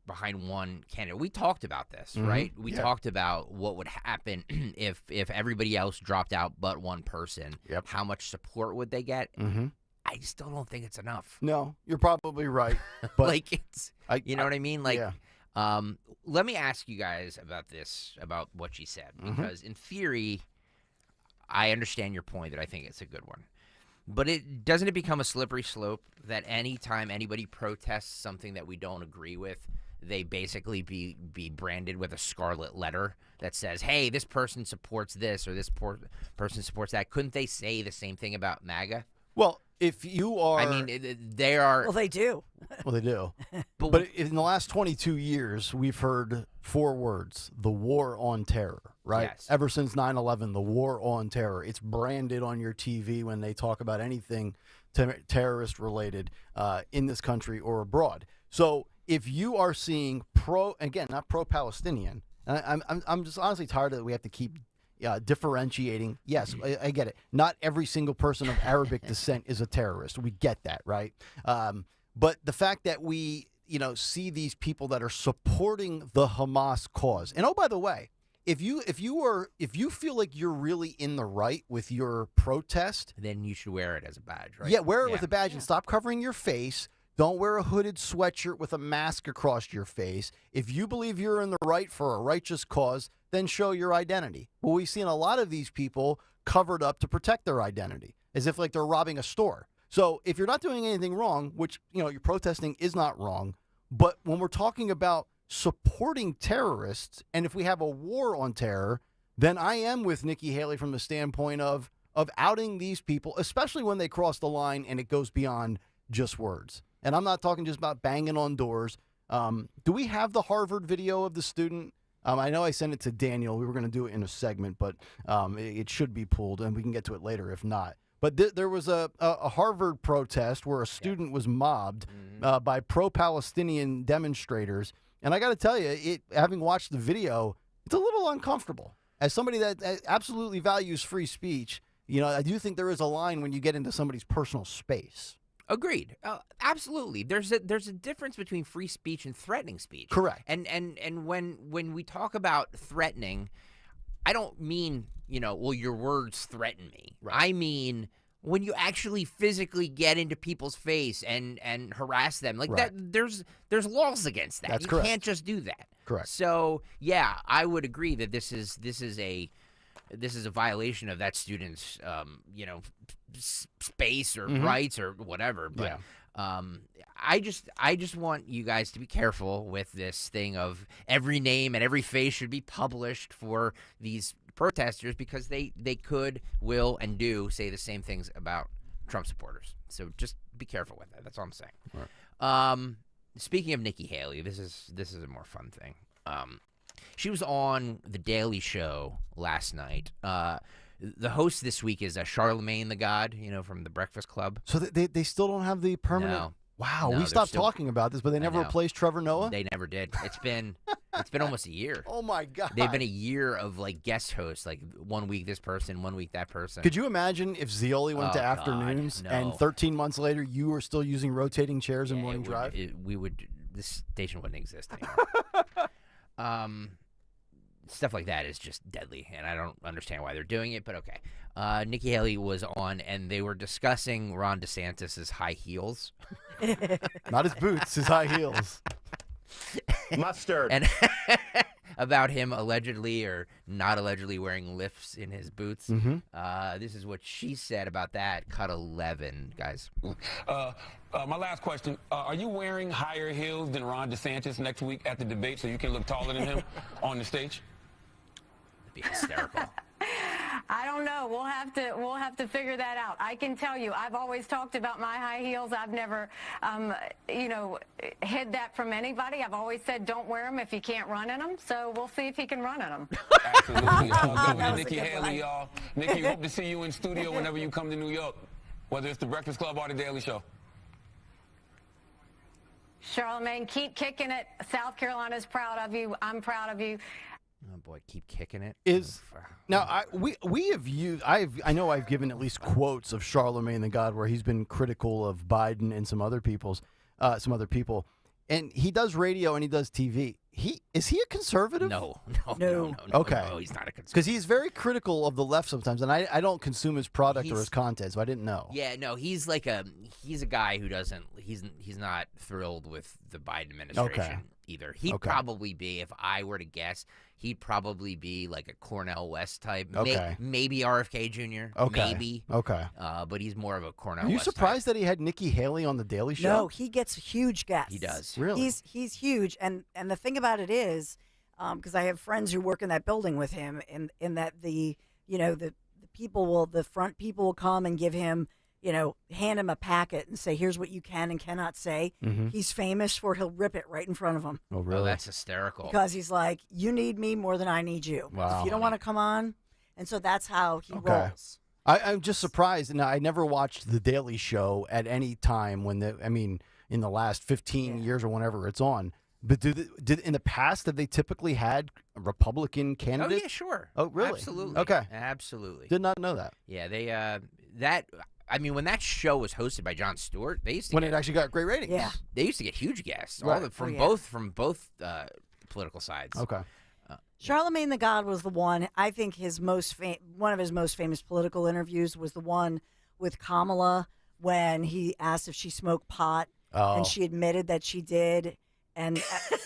behind one candidate. We talked about this, right? We talked about what would happen if everybody else dropped out but one person. Yep. How much support would they get? I still don't think it's enough. No, you're probably right. But you know what I mean? Yeah. Let me ask you guys about this, about what she said, because in theory, I understand your point that I think it's a good one. But doesn't it become a slippery slope that anytime anybody protests something that we don't agree with, they basically be branded with a scarlet letter that says, hey, this person supports this or this person supports that? Couldn't they say the same thing about MAGA? Well, if you are... I mean, they are... Well, they do. Well, they do. But in the last 22 years, we've heard 4 words: the war on terror, right? Yes. Ever since 9/11, the war on terror. It's branded on your TV when they talk about anything terrorist-related in this country or abroad. So if you are seeing not pro-Palestinian, I'm just honestly tired that we have to keep differentiating. Yes, I get it. Not every single person of Arabic descent is a terrorist. We get that, right? But the fact that we, see these people that are supporting the Hamas cause, and oh, by the way, if you feel like you're really in the right with your protest, then you should wear it as a badge, right? Yeah, wear it with a badge and stop covering your face. Don't wear a hooded sweatshirt with a mask across your face. If you believe you're in the right for a righteous cause, then show your identity. Well, we've seen a lot of these people covered up to protect their identity, as if like they're robbing a store. So if you're not doing anything wrong, which, you're protesting is not wrong, But when we're talking about supporting terrorists, and if we have a war on terror, then I am with Nikki Haley from the standpoint of outing these people, especially when they cross the line and it goes beyond just words. And I'm not talking just about banging on doors. Do we have the Harvard video of the student? I know I sent it to Daniel. We were going to do it in a segment, but it should be pulled, and we can get to it later if not. But there was a Harvard protest where a student was mobbed by pro-Palestinian demonstrators. And I got to tell you, having watched the video, it's a little uncomfortable. As somebody that absolutely values free speech, I do think there is a line when you get into somebody's personal space. Agreed. Absolutely. There's a difference between free speech and threatening speech. Correct. And when we talk about threatening, I don't mean, your words threaten me. Right. I mean when you actually physically get into people's face and harass them. Like that there's laws against that. That's you correct. Can't just do that. Correct. So, yeah, I would agree that this is a violation of that student's space or rights or whatever. But I just want you guys to be careful with this thing of every name and every face should be published for these protesters, because they could, will, and do say the same things about Trump supporters. So just be careful with that. That's all I'm saying. Right. Speaking of Nikki Haley, this is a more fun thing. She was on The Daily Show last night. The host this week is Charlemagne the God, from The Breakfast Club. So they still don't have the permanent. No. Wow, No, we stopped still... talking about this, but they never replaced Trevor Noah? They never did. It's been almost a year. Oh, my God. They've been a year of, guest hosts, 1 week this person, 1 week that person. Could you imagine if Zeoli went to afternoons and 13 months later you were still using rotating chairs in morning drive? This station wouldn't exist anymore. Stuff like that is just deadly, and I don't understand why they're doing it, but okay. Nikki Haley was on, and they were discussing Ron DeSantis' high heels. Not his boots, his high heels. Mustard. And about him allegedly or not allegedly wearing lifts in his boots. This is what she said about that. Cut 11, guys. My last question. Are you wearing higher heels than Ron DeSantis next week at the debate so you can look taller than him on the stage? That'd be hysterical. I don't know. We'll have to figure that out. I can tell you, I've always talked about my high heels. I've never, hid that from anybody. I've always said don't wear them if you can't run in them. So we'll see if he can run in them. Absolutely. Governor Nikki Haley, y'all. Nikki, hope to see you in studio whenever you come to New York, whether it's the Breakfast Club or the Daily Show. Charlemagne, keep kicking it. South Carolina's proud of you. I'm proud of you. Oh boy, keep kicking it. Now we have used. I know I've given at least quotes of Charlemagne the God where he's been critical of Biden and some other people, and he does radio and he does TV. Is he a conservative? No. Okay. No, he's not a conservative. Because he's very critical of the left sometimes, and I don't consume his product or his content, so I didn't know. Yeah, no, he's a guy who doesn't. He's not thrilled with the Biden administration either. He'd probably be, if I were to guess, he'd probably be like a Cornel West type. Maybe RFK Jr. Maybe. But he's more of a Cornel West. Are you surprised that he had Nikki Haley on the Daily Show? No, he gets huge guests. He does. Really? He's huge, and the thing about it is, because I have friends who work in that building with him, in that the front people will come and give him, hand him a packet and say, here's what you can and cannot say. He's famous for he'll rip it right in front of him. Oh, really? Oh, that's hysterical. Because he's like, you need me more than I need you. Wow. If you don't want to come on. And so that's how he rolls. I'm just surprised. Now, I never watched The Daily Show at any time in the last 15 years or whenever it's on. But did in the past, have they typically had Republican candidates? Oh, yeah, sure. Oh, really? Absolutely. Okay. Absolutely. Did not know that. Yeah, when that show was hosted by Jon Stewart, they used to it actually got great ratings. Yeah. They used to get huge guests, right. from both political sides. Okay. Charlemagne the God was the one. I think one of his most famous political interviews was the one with Kamala when he asked if she smoked pot, and she admitted that she did. And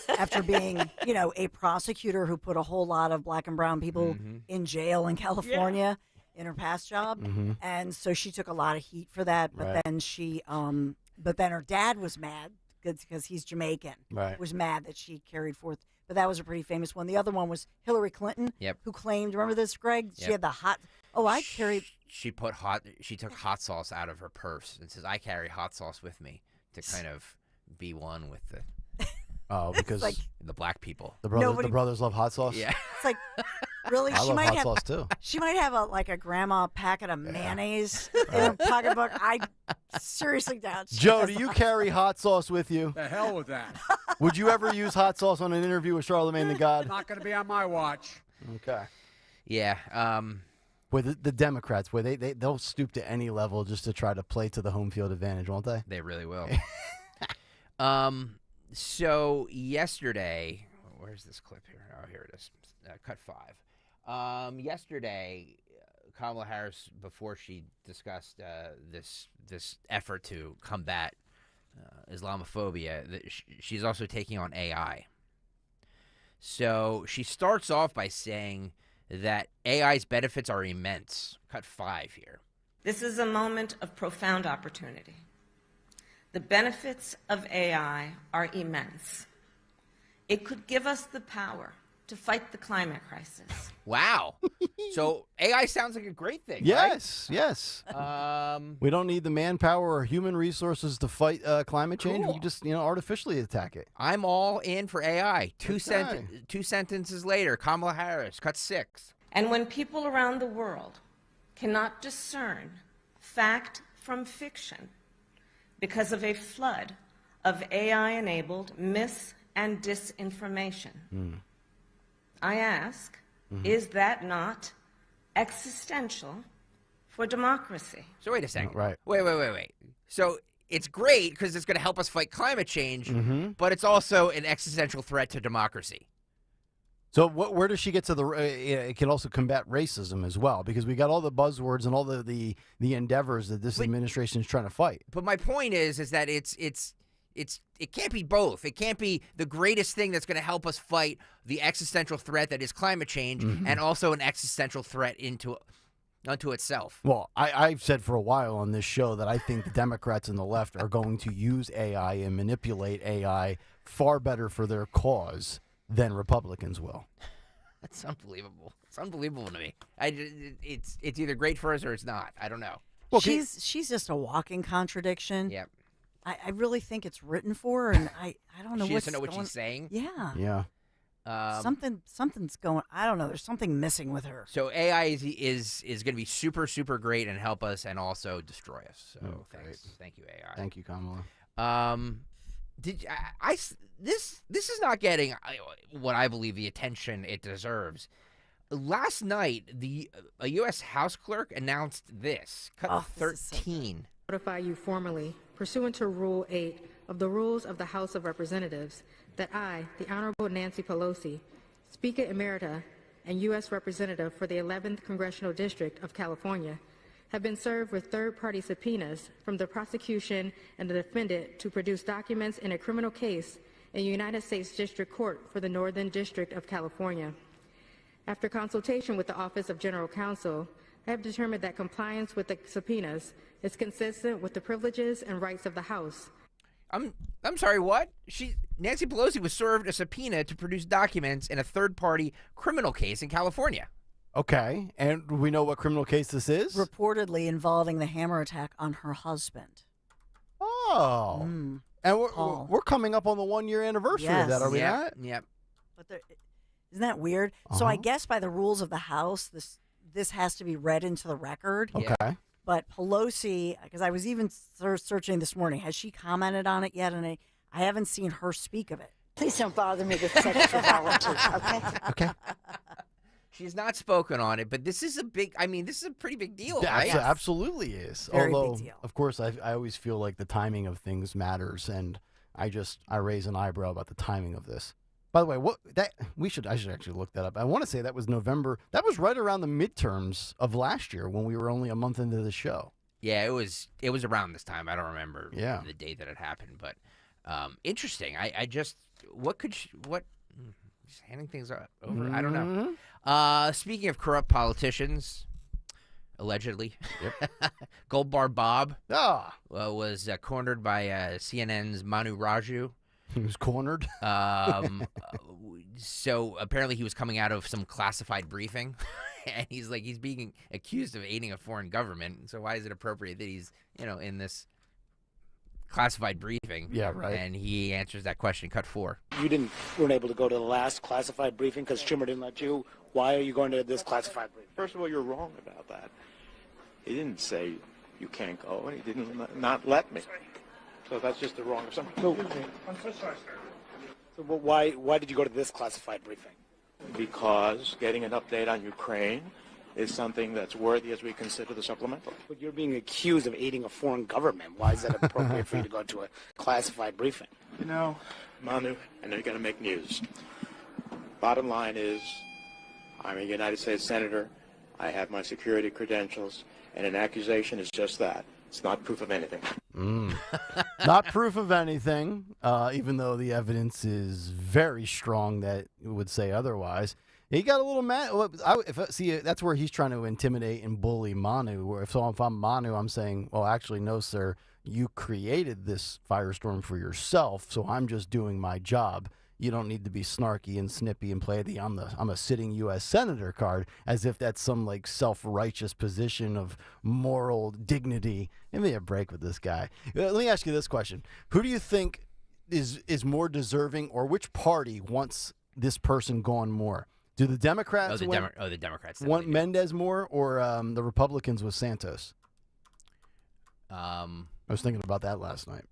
after being, a prosecutor who put a whole lot of black and brown people in jail in California in her past job, and so she took a lot of heat for that. But then but then her dad was mad because he's Jamaican. Right. Was mad that she carried forth. But that was a pretty famous one. The other one was Hillary Clinton. Yep. Who claimed? Remember this, Greg? She Yep. had the hot. Oh, I carried. She took hot sauce out of her purse and says, "I carry hot sauce with me to kind of be one with the." Oh, because like, the black people. The brothers love hot sauce. Yeah. It's like, really? I she love might hot have sauce too. She might have a grandma packet of mayonnaise in her pocketbook. I seriously doubt. She Joe, has do the you hot- carry hot sauce with you? The hell with that. Would you ever use hot sauce on an interview with Charlamagne the God? Not going to be on my watch. Okay. Yeah. Where the Democrats, where they'll stoop to any level just to try to play to the home field advantage, won't they? They really will. So yesterday, where's this clip here? Oh, here it is. Cut 5. Yesterday, Kamala Harris, before she discussed this effort to combat Islamophobia, she's also taking on AI. So she starts off by saying that AI's benefits are immense. Cut 5 here. This is a moment of profound opportunity. The benefits of AI are immense. It could give us the power to fight the climate crisis. Wow. So AI sounds like a great thing, Yes, right? yes. We don't need the manpower or human resources to fight climate change. We can just, artificially attack it. I'm all in for AI. Two Okay. sentences later, Kamala Harris, cut 6. And when people around the world cannot discern fact from fiction because of a flood of AI-enabled mis- and disinformation, I ask, is that not existential for democracy? So wait a second. Right. Wait. So it's great because it's going to help us fight climate change, Mm-hmm. but it's also an existential threat to democracy. So where does she get to it can also combat racism as well, because we got all the buzzwords and all the endeavors that this administration is trying to fight. But my point is that it can't be both. It can't be the greatest thing that's going to help us fight the existential threat that is climate change and also an existential threat unto itself. Well, I've said for a while on this show that I think the Democrats and the left are going to use AI and manipulate AI far better for their cause than Republicans will. That's unbelievable. It's unbelievable to me. It's either great for us or it's not. I don't know. Well, she's just a walking contradiction. Yep. I really think it's written for her, and I don't know She what's doesn't know what going- she's saying? Yeah. Yeah. Something's going. I don't know. There's something missing with her. So AI is going to be super, super great and help us and also destroy us. So thanks. Thank you, AI. Thank you, Kamala. This is not getting what I believe the attention it deserves. Last night, a U.S. House clerk announced this. Cut 13. Notify you formally, pursuant to Rule 8 of the Rules of the House of Representatives, that I, the Honorable Nancy Pelosi, Speaker Emerita and U.S. Representative for the 11th Congressional District of California, have been served with third-party subpoenas from the prosecution and the defendant to produce documents in a criminal case in the United States District Court for the Northern District of California. After consultation with the Office of General Counsel, I have determined that compliance with the subpoenas is consistent with the privileges and rights of the House. I'm sorry, what? Nancy Pelosi was served a subpoena to produce documents in a third-party criminal case in California. Okay, and we know what criminal case this is? Reportedly involving the hammer attack on her husband. Oh. And we're coming up on the 1-year anniversary of that, are we not? Yep. But isn't that weird? So I guess by the rules of the House, this has to be read into the record. Okay. But Pelosi, because I was even searching this morning, has she commented on it yet? And I haven't seen her speak of it. Please don't bother me with sexual frivolity, okay? Okay. She's not spoken on it, but this is a pretty big deal, Yeah, right? absolutely is. Very Although, big deal. of course, I always feel like the timing of things matters, and I raise an eyebrow about the timing of this. By the way, I should actually look that up. I want to say that was November. That was right around the midterms of last year when we were only a month into the show. Yeah, it was around this time. I don't remember Yeah. the date that it happened, but interesting. Just handing things over. I don't know. Speaking of corrupt politicians, allegedly. Yep. Gold Bar Bob was cornered by CNN's Manu Raju. He was cornered? So apparently he was coming out of some classified briefing, and he's being accused of aiding a foreign government. So why is it appropriate that he's, in this classified briefing? Yeah, right. And he answers that question, cut 4. You weren't able to go to the last classified briefing because Schumer didn't let you. Why are you going to this classified briefing? First of all, you're wrong about that. He didn't say you can't go, and he didn't not let me. So that's just the wrong assumption. So, I'm so sorry, sir. So why did you go to this classified briefing? Because getting an update on Ukraine is something that's worthy as we consider the supplemental. But you're being accused of aiding a foreign government. Why is that appropriate for you to go to a classified briefing? Manu, I know you're going to make news. Bottom line is, I'm a United States Senator. I have my security credentials, and an accusation is just that. It's not proof of anything. Not proof of anything, even though the evidence is very strong that it would say otherwise. He got a little mad. That's where he's trying to intimidate and bully Manu. Where if I'm Manu, I'm saying, well, actually, no, sir. You created this firestorm for yourself, so I'm just doing my job. You don't need to be snarky and snippy and play the I'm a sitting U.S. Senator card as if that's some self-righteous position of moral dignity. Give me a break with this guy. Let me ask you this question. Who do you think is more deserving, or which party wants this person gone more? Do the Democrats the Democrats want Mendez more, or the Republicans with Santos? I was thinking about that last night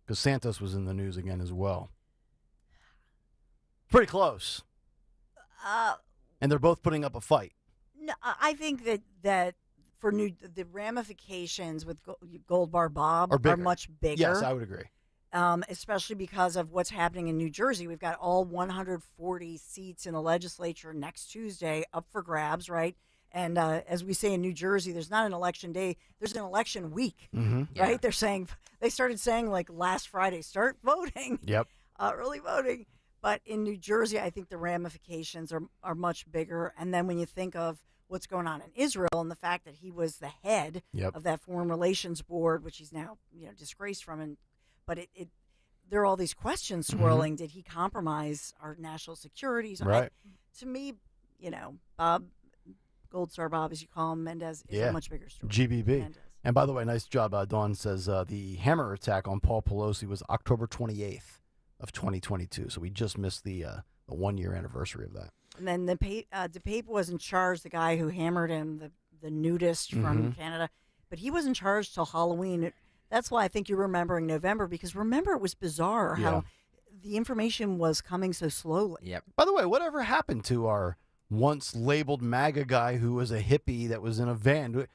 because Santos was in the news again as well. Pretty close. And they're both putting up a fight. No, I think that for the ramifications with Gold Bar Bob are much bigger. Yes, I would agree. Especially because of what's happening in New Jersey. We've got all 140 seats in the legislature next Tuesday up for grabs, right? And as we say in New Jersey, there's not an election day, there's an election week, right? They started saying last Friday, start voting. Yep. Early voting. But in New Jersey, I think the ramifications are much bigger. And then when you think of what's going on in Israel and the fact that he was the head of that Foreign Relations Board, which he's now disgraced from, but there are all these questions swirling. Did he compromise our national security? So right. To me, Bob, Gold Star Bob, as you call him, Mendez, is a much bigger story. GBB. Mendez. And by the way, nice job. Dawn says the hammer attack on Paul Pelosi was October 28th. Of 2022, so we just missed the 1-year anniversary of that. And then DePape was in charge, the guy who hammered him, the nudist from Canada, but he wasn't charged till Halloween. That's why I think you're remembering November, because remember it was bizarre how the information was coming so slowly. Yep. By the way, whatever happened to our once labeled MAGA guy who was a hippie that was in a van?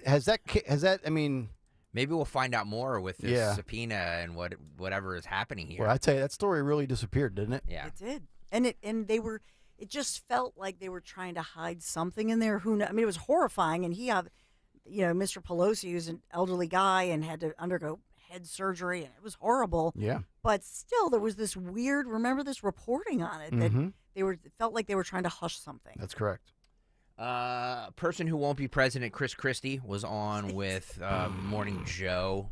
Has that? I mean. Maybe we'll find out more with this subpoena and whatever is happening here. Well, I tell you, that story really disappeared, didn't it? Yeah, it did. And they were. It just felt like they were trying to hide something in there. Who knows? I mean, it was horrifying. And he had, Mr. Pelosi, who's an elderly guy and had to undergo head surgery, and it was horrible. Yeah. But still, there was this weird. Remember this reporting on it that it felt like they were trying to hush something. That's correct. A person who won't be president, Chris Christie, was on with Morning Joe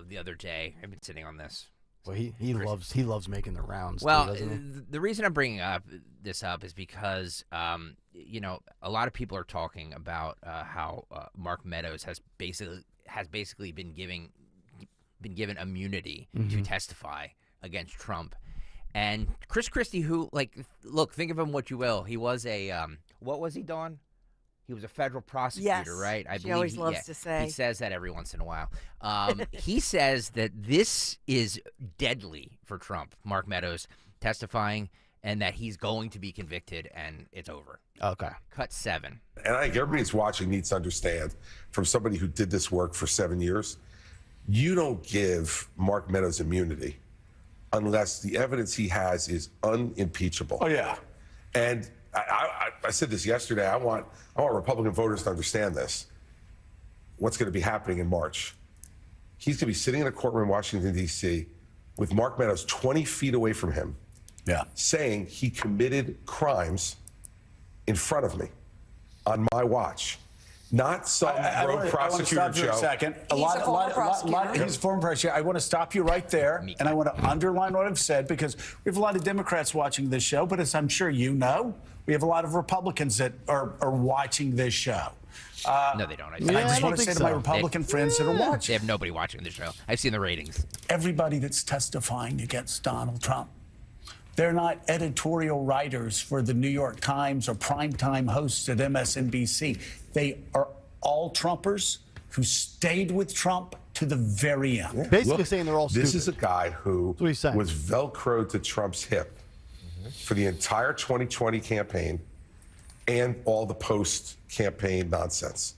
the other day. I've been sitting on this. Well, he loves making the rounds. Well, too, doesn't he? The reason I'm bringing this up is because a lot of people are talking about how Mark Meadows has basically been given immunity to testify against Trump. And Chris Christie, who, think of him what you will. He was what was he, Dawn? He was a federal prosecutor, right? She always loves to say. He says that every once in a while. He says that this is deadly for Trump, Mark Meadows testifying, and that he's going to be convicted, and it's over. Okay. Cut 7. And I think everybody that's watching needs to understand, from somebody who did this work for 7 years, you don't give Mark Meadows immunity unless the evidence he has is unimpeachable. Oh, yeah. And I said this yesterday. I want Republican voters to understand this. What's going to be happening in March? He's going to be sitting in a courtroom in Washington, D.C., with Mark Meadows 20 feet away from him, saying he committed crimes in front of me on my watch. Not some rogue prosecutor, Joe. A second. He's a former prosecutor. He's a former prosecutor. I want to stop you right there, and I want to underline what I've said, because we have a lot of Democrats watching this show, but as I'm sure you know, we have a lot of Republicans that are watching this show. No, they don't. I just want to say to my Republican friends that are watching. They have nobody watching the show. I've seen the ratings. Everybody that's testifying against Donald Trump, they're not editorial writers for the New York Times or primetime hosts at MSNBC. They are all Trumpers who stayed with Trump to the very end. Basically saying they're all stupid. This is a guy who was Velcroed to Trump's hip for the entire 2020 campaign and all the post-campaign nonsense.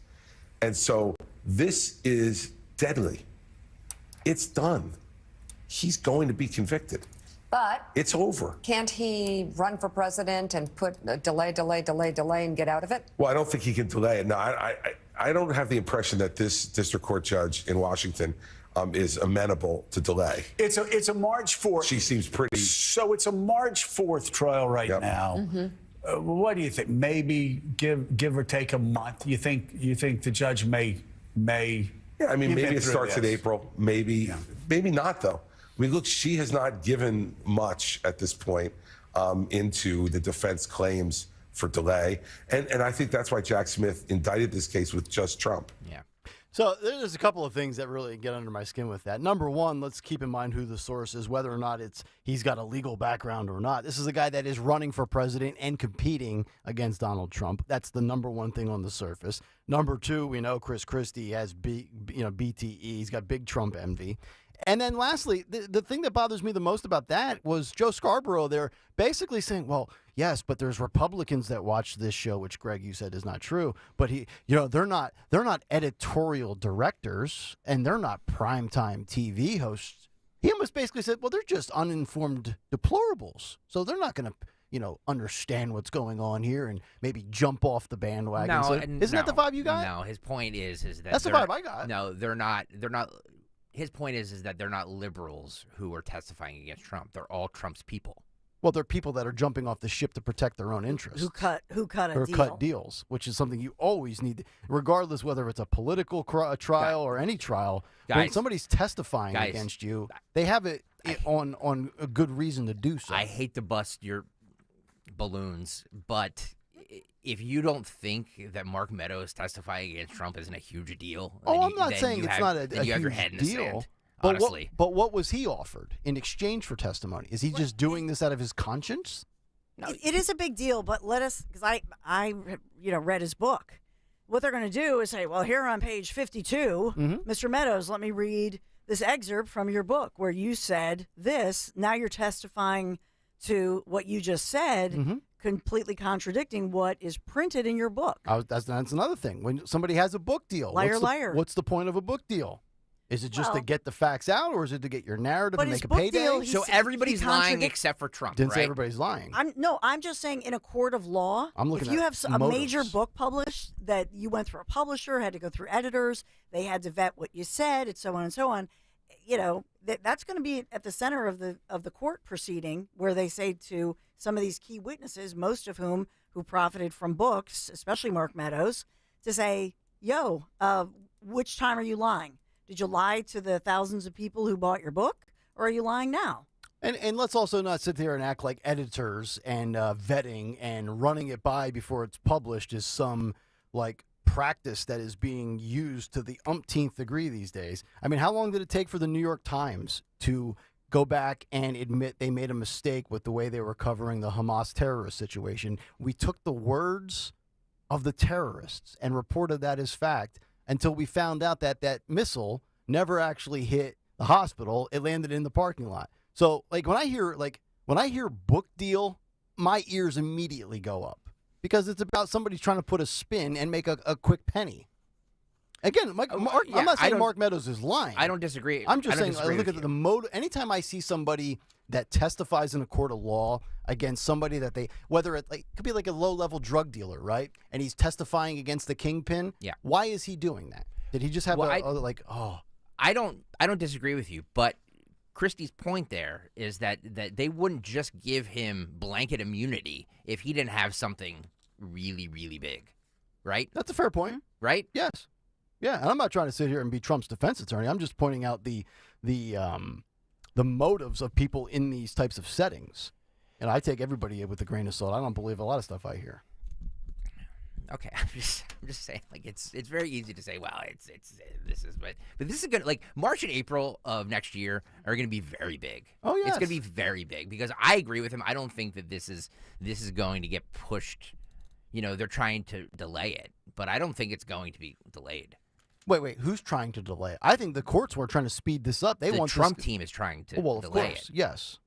And so this is deadly. It's done. He's going to be convicted. But it's over. Can't he run for president and put delay and get out of it? Well, I don't think he can delay it. No, I don't have the impression that this district court judge in Washington is amenable to delay. It's a March 4th. She seems pretty. So it's a March 4th trial right now. What do you think? Maybe give or take a month. You think the judge may? Yeah, I mean, maybe it starts in April. Maybe not though. I mean, look, she has not given much at this point into the defense claims for delay. And I think that's why Jack Smith indicted this case with just Trump. Yeah. So there's a couple of things that really get under my skin with that. Number one, let's keep in mind who the source is, whether or not he's got a legal background or not. This is a guy that is running for president and competing against Donald Trump. That's the number one thing on the surface. Number two, we know Chris Christie has BTE. He's got big Trump envy. And then lastly, the thing that bothers me the most about that was Joe Scarborough there basically saying, well, yes, but there's Republicans that watch this show, which Greg, you said is not true. But they're not editorial directors and they're not primetime TV hosts. He almost basically said, well, they're just uninformed deplorables. So they're not going to understand what's going on here and maybe jump off the bandwagon. No, isn't that the vibe you got? No, his point is that that's the vibe I got. No, they're not. His point is that they're not liberals who are testifying against Trump. They're all Trump's people. Well, they're people that are jumping off the ship to protect their own interests. Who cut a deal. Cut deals, which is something you always need, regardless whether it's a political trial or any trial. When somebody's testifying against you, they have it on a good reason to do so. I hate to bust your balloons, but if you don't think that Mark Meadows testifying against Trump isn't a huge deal, I'm not saying it's not a you have your huge head in the deal. sand. But Honestly, what was he offered in exchange for testimony? Is he just doing this out of his conscience? No, it is a big deal, but let us, because I read his book. What they're going to do is say, well, here on page 52, Mr. Meadows, let me read this excerpt from your book where you said this. Now you're testifying to what you just said, completely contradicting what is printed in your book. That's another thing. When somebody has a book deal, liar. What's the point of a book deal? Is it just to get the facts out, or is it to get your narrative and make a payday? So everybody's lying except for Trump. Didn't say everybody's lying. I'm just saying in a court of law, if you have a major book published that you went through a publisher, had to go through editors, they had to vet what you said, and so on and so on. That's going to be at the center of the court proceeding, where they say to some of these key witnesses, most of whom who profited from books, especially Mark Meadows, to say, which time are you lying? Did you lie to the thousands of people who bought your book, or are you lying now? And let's also not sit there and act like editors and vetting and running it by before it's published is some practice that is being used to the umpteenth degree these days. I mean, how long did it take for the New York Times to go back and admit they made a mistake with the way they were covering the Hamas terrorist situation? We took the words of the terrorists and reported that as fact until we found out that that missile never actually hit the hospital. It landed in the parking lot. So when I hear book deal, my ears immediately go up. Because it's about somebody trying to put a spin and make a quick penny. Again, I'm not saying Mark Meadows is lying. I don't disagree. I'm just saying, look at the mode. Anytime I see somebody that testifies in a court of law against somebody that whether it could be like a low-level drug dealer, right? And he's testifying against the kingpin. Yeah. Why is he doing that? Did he just have I don't disagree with you, but Christie's point there is that they wouldn't just give him blanket immunity if he didn't have something really, really big, right? That's a fair point. Right? Yes. Yeah, and I'm not trying to sit here and be Trump's defense attorney. I'm just pointing out the motives of people in these types of settings. And I take everybody with a grain of salt. I don't believe a lot of stuff I hear. Okay, I'm just saying, like, it's very easy to say, well, but this is gonna, like, March and April of next year are gonna be very big. Oh yeah, it's gonna be very big because I agree with him. I don't think that this is going to get pushed. You know, they're trying to delay it, but I don't think it's going to be delayed. Wait, who's trying to delay it? I think the courts were trying to speed this up. The Trump team is trying to delay it. Yes,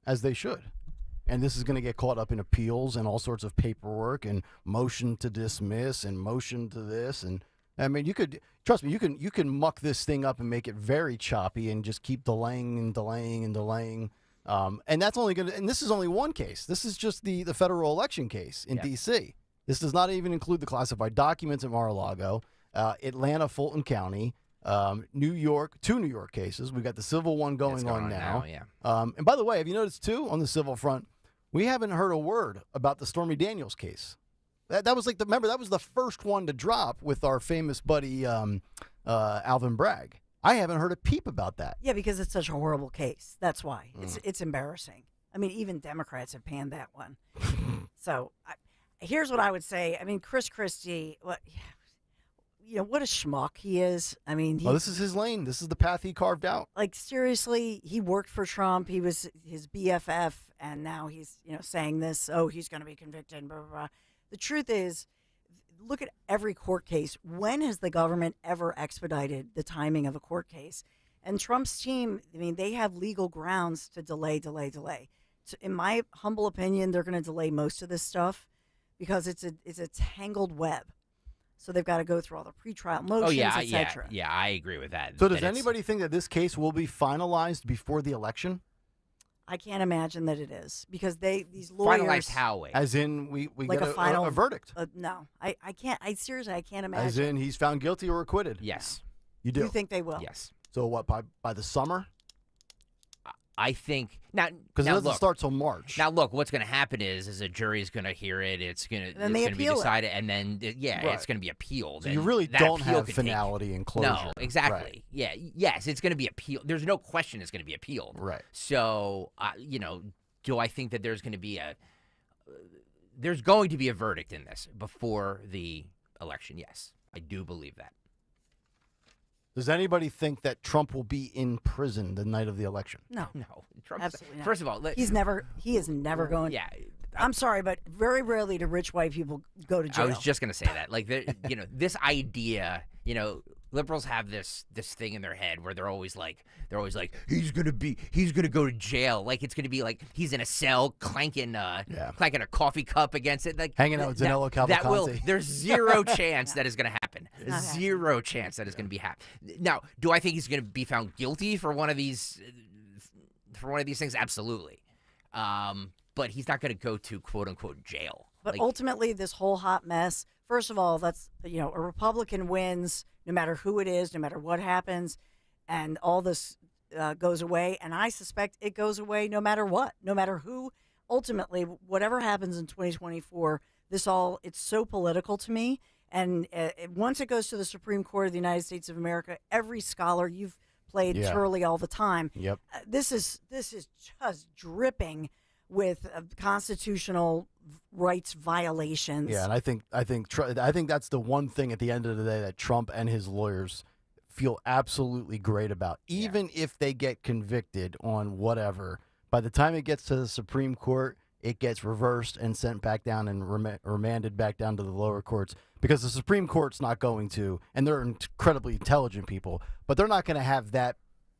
as they should. And this is going to get caught up in appeals and all sorts of paperwork and motion to dismiss and motion to this. And I mean, trust me, you can muck this thing up and make it very choppy and just keep delaying and delaying and delaying. And that's only going to, and this is only one case. This is just the federal election case in D.C. This does not even include the classified documents at Mar-a-Lago, Atlanta, Fulton County, New York, 2 New York cases. We've got the civil one going on now. And by the way, have you noticed too on the civil front, we haven't heard a word about the Stormy Daniels case. That was like remember that was the first one to drop with our famous buddy Alvin Bragg. I haven't heard a peep about that. Yeah, because it's such a horrible case. That's why it's embarrassing. I mean, even Democrats have panned that one. So here's what I would say. I mean, Chris Christie, what a schmuck he is. I mean, this is his lane. This is the path he carved out. Like, seriously, he worked for Trump. He was his BFF, and now he's, saying this, he's going to be convicted, blah, blah, blah. The truth is, look at every court case. When has the government ever expedited the timing of a court case? And Trump's team, I mean, they have legal grounds to delay. So in my humble opinion, they're going to delay most of this stuff because it's a tangled web. So they've got to go through all the pretrial motions, etc. Yeah, I agree with that. So does anybody think that this case will be finalized before the election? I can't imagine that it is because these lawyers finalized how? As in we like get a final verdict. No, I can't. Seriously, I can't imagine. As in he's found guilty or acquitted. Yes, you do. You think they will? Yes. So what by the summer? I think now because it doesn't start till March. Now look, what's going to happen is a jury is going to hear it. It's going to be decided, and then it's going to be appealed. So you really don't have finality and closure. No, exactly. Right. Yeah, yes, it's going to be appealed. There's no question it's going to be appealed. Right. So do I think that there's going to be a verdict in this before the election? Yes, I do believe that. Does anybody think that Trump will be in prison the night of the election? No. Trump's, absolutely not. First of all, he is never going. Yeah. I'm sorry, but very rarely do rich white people go to jail. I was just going to say that. Like, this idea, liberals have this thing in their head where they're always like, he's going to go to jail. Like, it's going to be like he's in a cell clanking a coffee cup against it. Like, hanging out with Danilo Cavalcanti. There's zero chance that is going to happen. Zero chance that is going to be happening. Now, do I think he's going to be found guilty for one of these things? Absolutely. But he's not going to go to quote unquote jail. But ultimately, this whole hot mess, first of all, that's, a Republican wins no matter who it is, no matter what happens, and all this goes away. And I suspect it goes away no matter what, no matter who. Ultimately, whatever happens in 2024, it's so political to me. And once it goes to the Supreme Court of the United States of America, every scholar, you've played Turley all the time. Yep. This is just dripping with constitutional rights violations. Yeah, and I think that's the one thing at the end of the day that Trump and his lawyers feel absolutely great about. Even if they get convicted on whatever, by the time it gets to the Supreme Court, it gets reversed and sent back down and remanded back down to the lower courts because the Supreme Court's not going to, and they're incredibly intelligent people, but they're not going to have that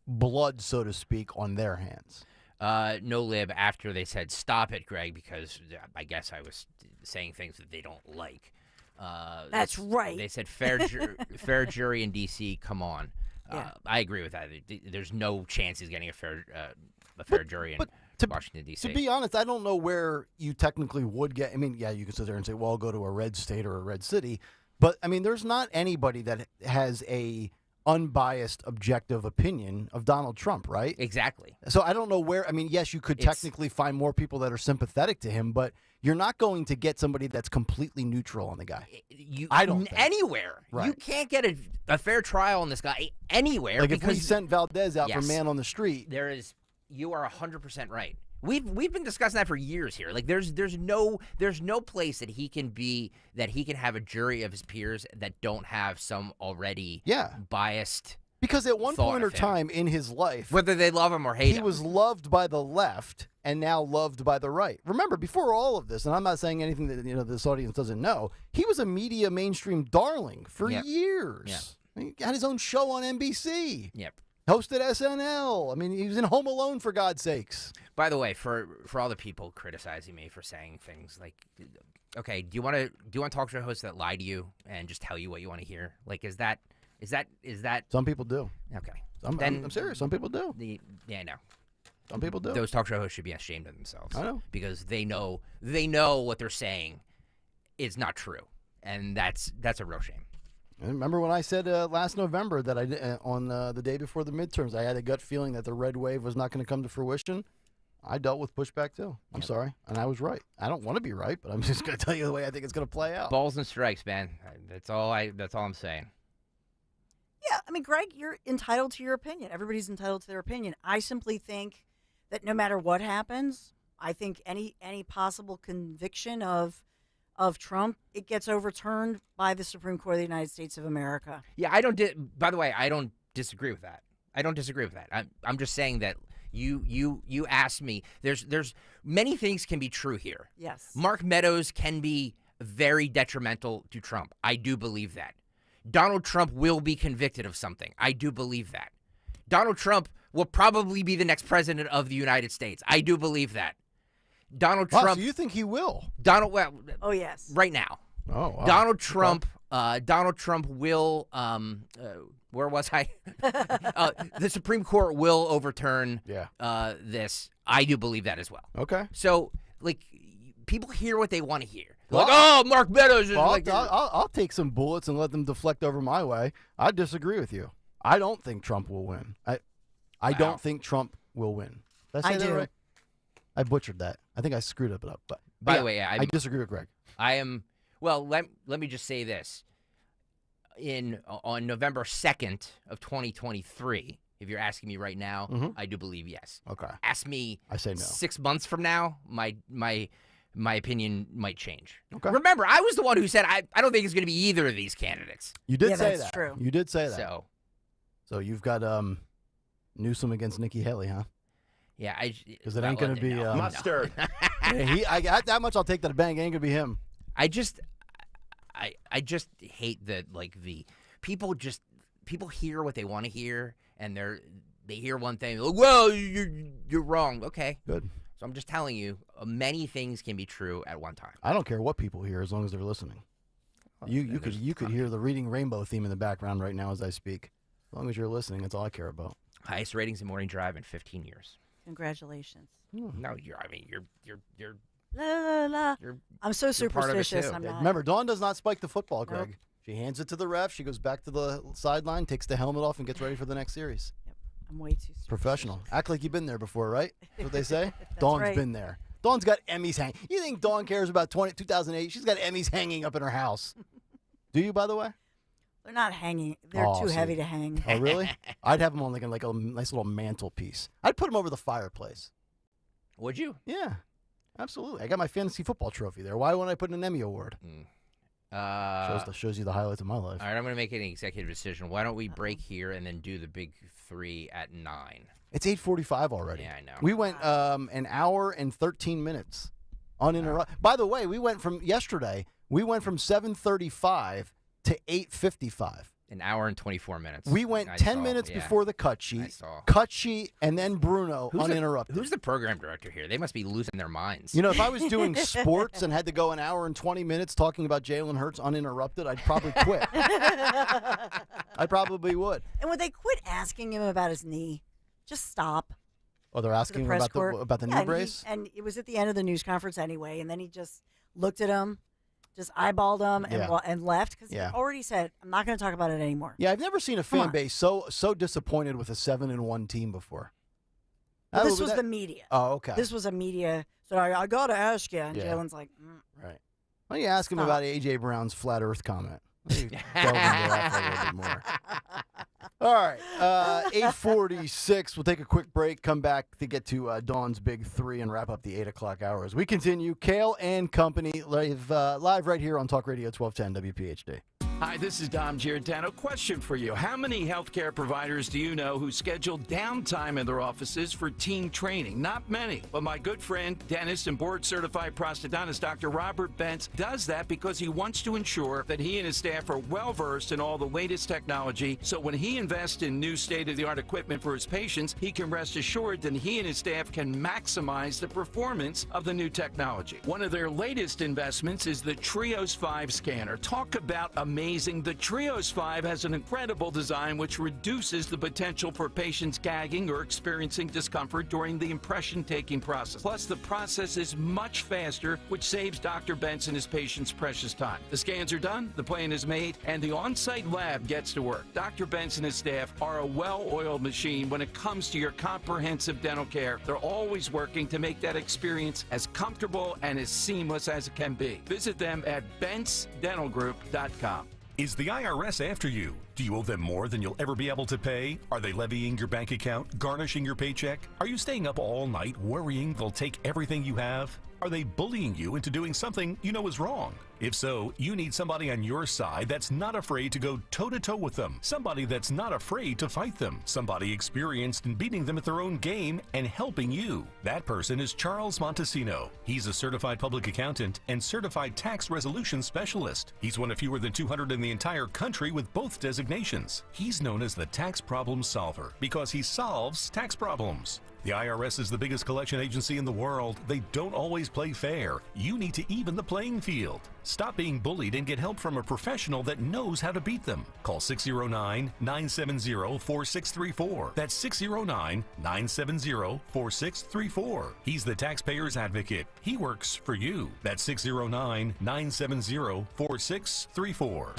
blood, so to speak, on their hands. No lib after they said stop it, Greg, because I guess I was saying things that they don't like. That's right. They said fair jury in D.C. Come on. I agree with that. There's no chance he's getting a fair jury in Washington, D.C. To be honest, I don't know where you technically would get. I mean, yeah, you could sit there and say, well, I'll go to a red state or a red city. But, I mean, there's not anybody that has a unbiased, objective opinion of Donald Trump, right? Exactly. So I don't know where. I mean, yes, you could technically find more people that are sympathetic to him, but you're not going to get somebody that's completely neutral on the guy. I don't think. Anywhere. Right. You can't get a fair trial on this guy anywhere. Like if we because sent Valdez out for Yes. man on the street. You are 100% right. We've been discussing that for years here. Like there's no place that he can have a jury of his peers that don't have some already biased. Because at one thought point or of him. time in his life, whether they love him or hate him, he was loved by the left and now loved by the right. Remember, before all of this, and I'm not saying anything that this audience doesn't know, he was a media mainstream darling for years. He had his own show on NBC. Yep. Hosted SNL. I mean, he was in Home Alone, for God's sakes. By the way, for all the people criticizing me for saying things like, okay, do you want to talk to a host that lie to you and just tell you what you want to hear? Like, is that? Some people do. Okay. I'm serious. Some people do. Yeah, I know. Some people do. Those talk show hosts should be ashamed of themselves. I know. Because they know what they're saying is not true, and that's a real shame. Remember when I said last November that on the day before the midterms, I had a gut feeling that the red wave was not going to come to fruition? I dealt with pushback too. I'm sorry, and I was right. I don't want to be right, but I'm just going to tell you the way I think it's going to play out. Balls and strikes, man. That's all I'm saying. Yeah, I mean, Greg, you're entitled to your opinion. Everybody's entitled to their opinion. I simply think that no matter what happens, I think any possible conviction of Trump, it gets overturned by the Supreme Court of the United States of America. Yeah, by the way, I don't disagree with that. I'm just saying that you asked me. There's many things can be true here. Yes. Mark Meadows can be very detrimental to Trump. I do believe that. Donald Trump will be convicted of something. I do believe that. Donald Trump will probably be the next president of the United States. I do believe that. Donald Trump. So you think he will? Oh, yes. Right now. Oh, wow. Donald Trump. Donald Trump will. Where was I? The Supreme Court will overturn. This. I do believe that as well. Okay. So, like, people hear what they want to hear. Like, oh, Mark Meadows is like. I'll take some bullets and let them deflect over my way. I disagree with you. I don't think Trump will win. I don't think Trump will win. Did I say that right? I butchered that. I think I screwed it up. But By the way, I disagree with Greg. I am. Well, let me just say this. On November 2nd of 2023, if you're asking me right now, I do believe yes. Okay. Ask me. I say no. 6 months from now, my opinion might change. Okay. Remember, I was the one who said I don't think it's going to be either of these candidates. You did say that's that. true. You did say that. So you've got Newsom against Nikki Haley, huh? Yeah, because it ain't going to be mustard. I got that much. I'll take that to bank. It ain't going to be him. I just hate that, like, the people hear what they want to hear, and they hear one thing, like, well, you're wrong. Okay, good. So I'm just telling you, many things can be true at one time. I don't care what people hear as long as they're listening. You could hear the Reading Rainbow theme in the background right now as I speak. As long as you're listening, that's all I care about. Highest ratings in morning drive in 15 years. Congratulations. No, you're. La, la, la. I'm so you're part of it, superstitious. too. I'm not. Remember, Dawn does not spike the football, Greg. Nope. She hands it to the ref. She goes back to the sideline, takes the helmet off, and gets ready for the next series. Yep. I'm way too superstitious. Professional. Act like you've been there before, right? That's what they say. That's Dawn's right. been there. Dawn's got Emmys hanging. You think Dawn cares about 2008? She's got Emmys hanging up in her house. Do you, by the way? They're not hanging. They're too heavy to hang. Oh, really? I'd have them on like a nice little mantelpiece. I'd put them over the fireplace. Would you? Yeah, absolutely. I got my fantasy football trophy there. Why wouldn't I put an Emmy award? Shows you the highlights of my life. All right, I'm going to make an executive decision. Why don't we break here and then do the big three at 9? It's 8:45 already. Yeah, I know. We went an hour and 13 minutes uninterrupted. By the way, we went from 7:35 to 8:55. An hour and 24 minutes. We went 10 minutes before the cut sheet. Cut sheet, and then Bruno uninterrupted. Who's the program director here? They must be losing their minds. You know, if I was doing sports and had to go an hour and 20 minutes talking about Jalen Hurts uninterrupted, I'd probably quit. I probably would. And would they quit asking him about his knee? Just stop. Oh, they're asking him about the knee brace? And it was at the end of the news conference anyway, and then he just looked at him, just eyeballed him and, Yeah. and left because Yeah. he already said, I'm not going to talk about it anymore. Yeah, I've never seen a Come fan on. base so disappointed with a 7-1 team before. Well, this That- was the media. Oh, okay. This was a media. So I got to ask you. And Yeah. Jalen's like, Right. Why don't you ask him Stop. about AJ Brown's flat Earth comment? Delve into that for a little bit more. All right, 8:46. We'll take a quick break. Come back to get to Dawn's Big Three and wrap up the 8 o'clock hours. We continue. Kayal and Company live right here on Talk Radio 1210 WPHD. Hi, this is Dom Giordano. Question for you. How many healthcare providers do you know who schedule downtime in their offices for team training? Not many. But my good friend, dentist and board-certified prosthodontist Dr. Robert Bentz does that because he wants to ensure that he and his staff are well-versed in all the latest technology, so when he invests in new state-of-the-art equipment for his patients, he can rest assured that he and his staff can maximize the performance of the new technology. One of their latest investments is the Trios 5 scanner. Talk about amazing. The Trios 5 has an incredible design which reduces the potential for patients gagging or experiencing discomfort during the impression-taking process. Plus, the process is much faster, which saves Dr. Bentz and his patients precious time. The scans are done, the plan is made, and the on-site lab gets to work. Dr. Bentz and his staff are a well-oiled machine when it comes to your comprehensive dental care. They're always working to make that experience as comfortable and as seamless as it can be. Visit them at BentzDentalGroup.com. Is the IRS after you? Do you owe them more than you'll ever be able to pay? Are they levying your bank account, garnishing your paycheck? Are you staying up all night worrying they'll take everything you have? Are they bullying you into doing something you know is wrong? If so, you need somebody on your side that's not afraid to go toe-to-toe with them. Somebody that's not afraid to fight them. Somebody experienced in beating them at their own game and helping you. That person is Charles Montesino. He's a certified public accountant and certified tax resolution specialist. He's one of fewer than 200 in the entire country with both designations. He's known as the tax problem solver because he solves tax problems. The IRS is the biggest collection agency in the world. They don't always play fair. You need to even the playing field. Stop being bullied and get help from a professional that knows how to beat them. Call 609-970-4634. That's 609-970-4634. He's the taxpayer's advocate. He works for you. That's 609-970-4634.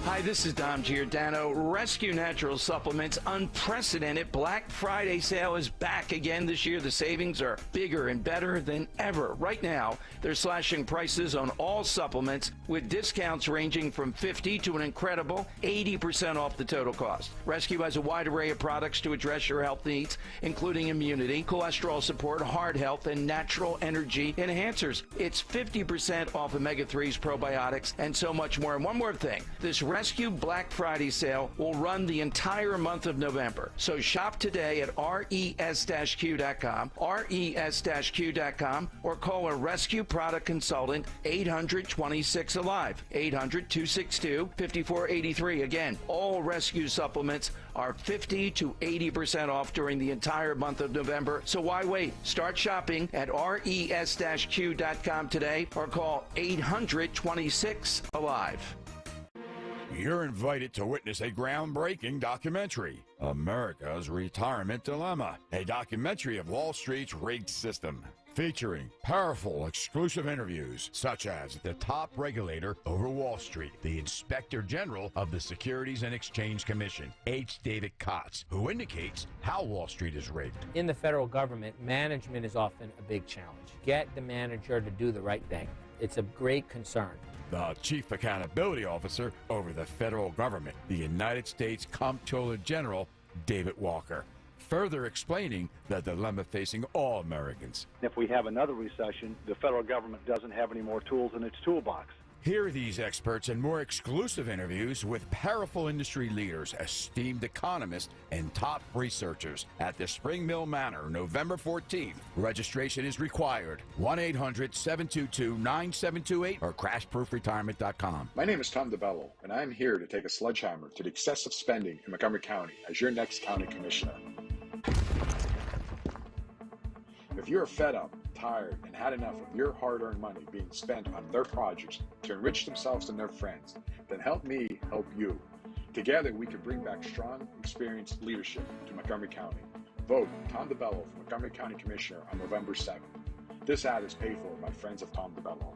Hi, this is Dom Giordano. Rescue Natural Supplements' unprecedented Black Friday sale is back again this year. The savings are bigger and better than ever. Right now, they're slashing prices on all supplements with discounts ranging from 50 to an incredible 80% off the total cost. Rescue has a wide array of products to address your health needs, including immunity, cholesterol support, heart health, and natural energy enhancers. It's 50% off omega-3s, probiotics, and so much more. And one more thing, this Rescue Black Friday sale will run the entire month of November. So shop today at res-q.com, res-q.com, or call a Rescue product consultant, 800-26-ALIVE, 800-262-5483. Again, all Rescue supplements are 50 to 80% off during the entire month of November. So why wait? Start shopping at res-q.com today or call 800-26-ALIVE. You're invited to witness a groundbreaking documentary, America's Retirement Dilemma, a documentary of Wall Street's rigged system, featuring powerful exclusive interviews such as the top regulator over Wall Street, the Inspector General of the Securities and Exchange Commission, H. David Kotz, who indicates how Wall Street is rigged. In the federal government, management is often a big challenge. Get the manager to do the right thing. It's a great concern. The Chief Accountability Officer over the federal government, the United States Comptroller General, David Walker, further explaining the dilemma facing all Americans. If we have another recession, the federal government doesn't have any more tools in its toolbox. Hear these experts and more exclusive interviews with powerful industry leaders, esteemed economists, and top researchers at the Spring Mill Manor, November 14th. Registration is required. 1-800-722-9728 or crashproofretirement.com. My name is Tom DeBello, and I'm here to take a sledgehammer to the excessive spending in Montgomery County as your next county commissioner. If you're fed up, tired, and had enough of your hard-earned money being spent on their projects to enrich themselves and their friends, then help me help you. Together, we can bring back strong, experienced leadership to Montgomery County. Vote Tom DeBello for Montgomery County Commissioner on November 7th. This ad is paid for by friends of Tom DeBello.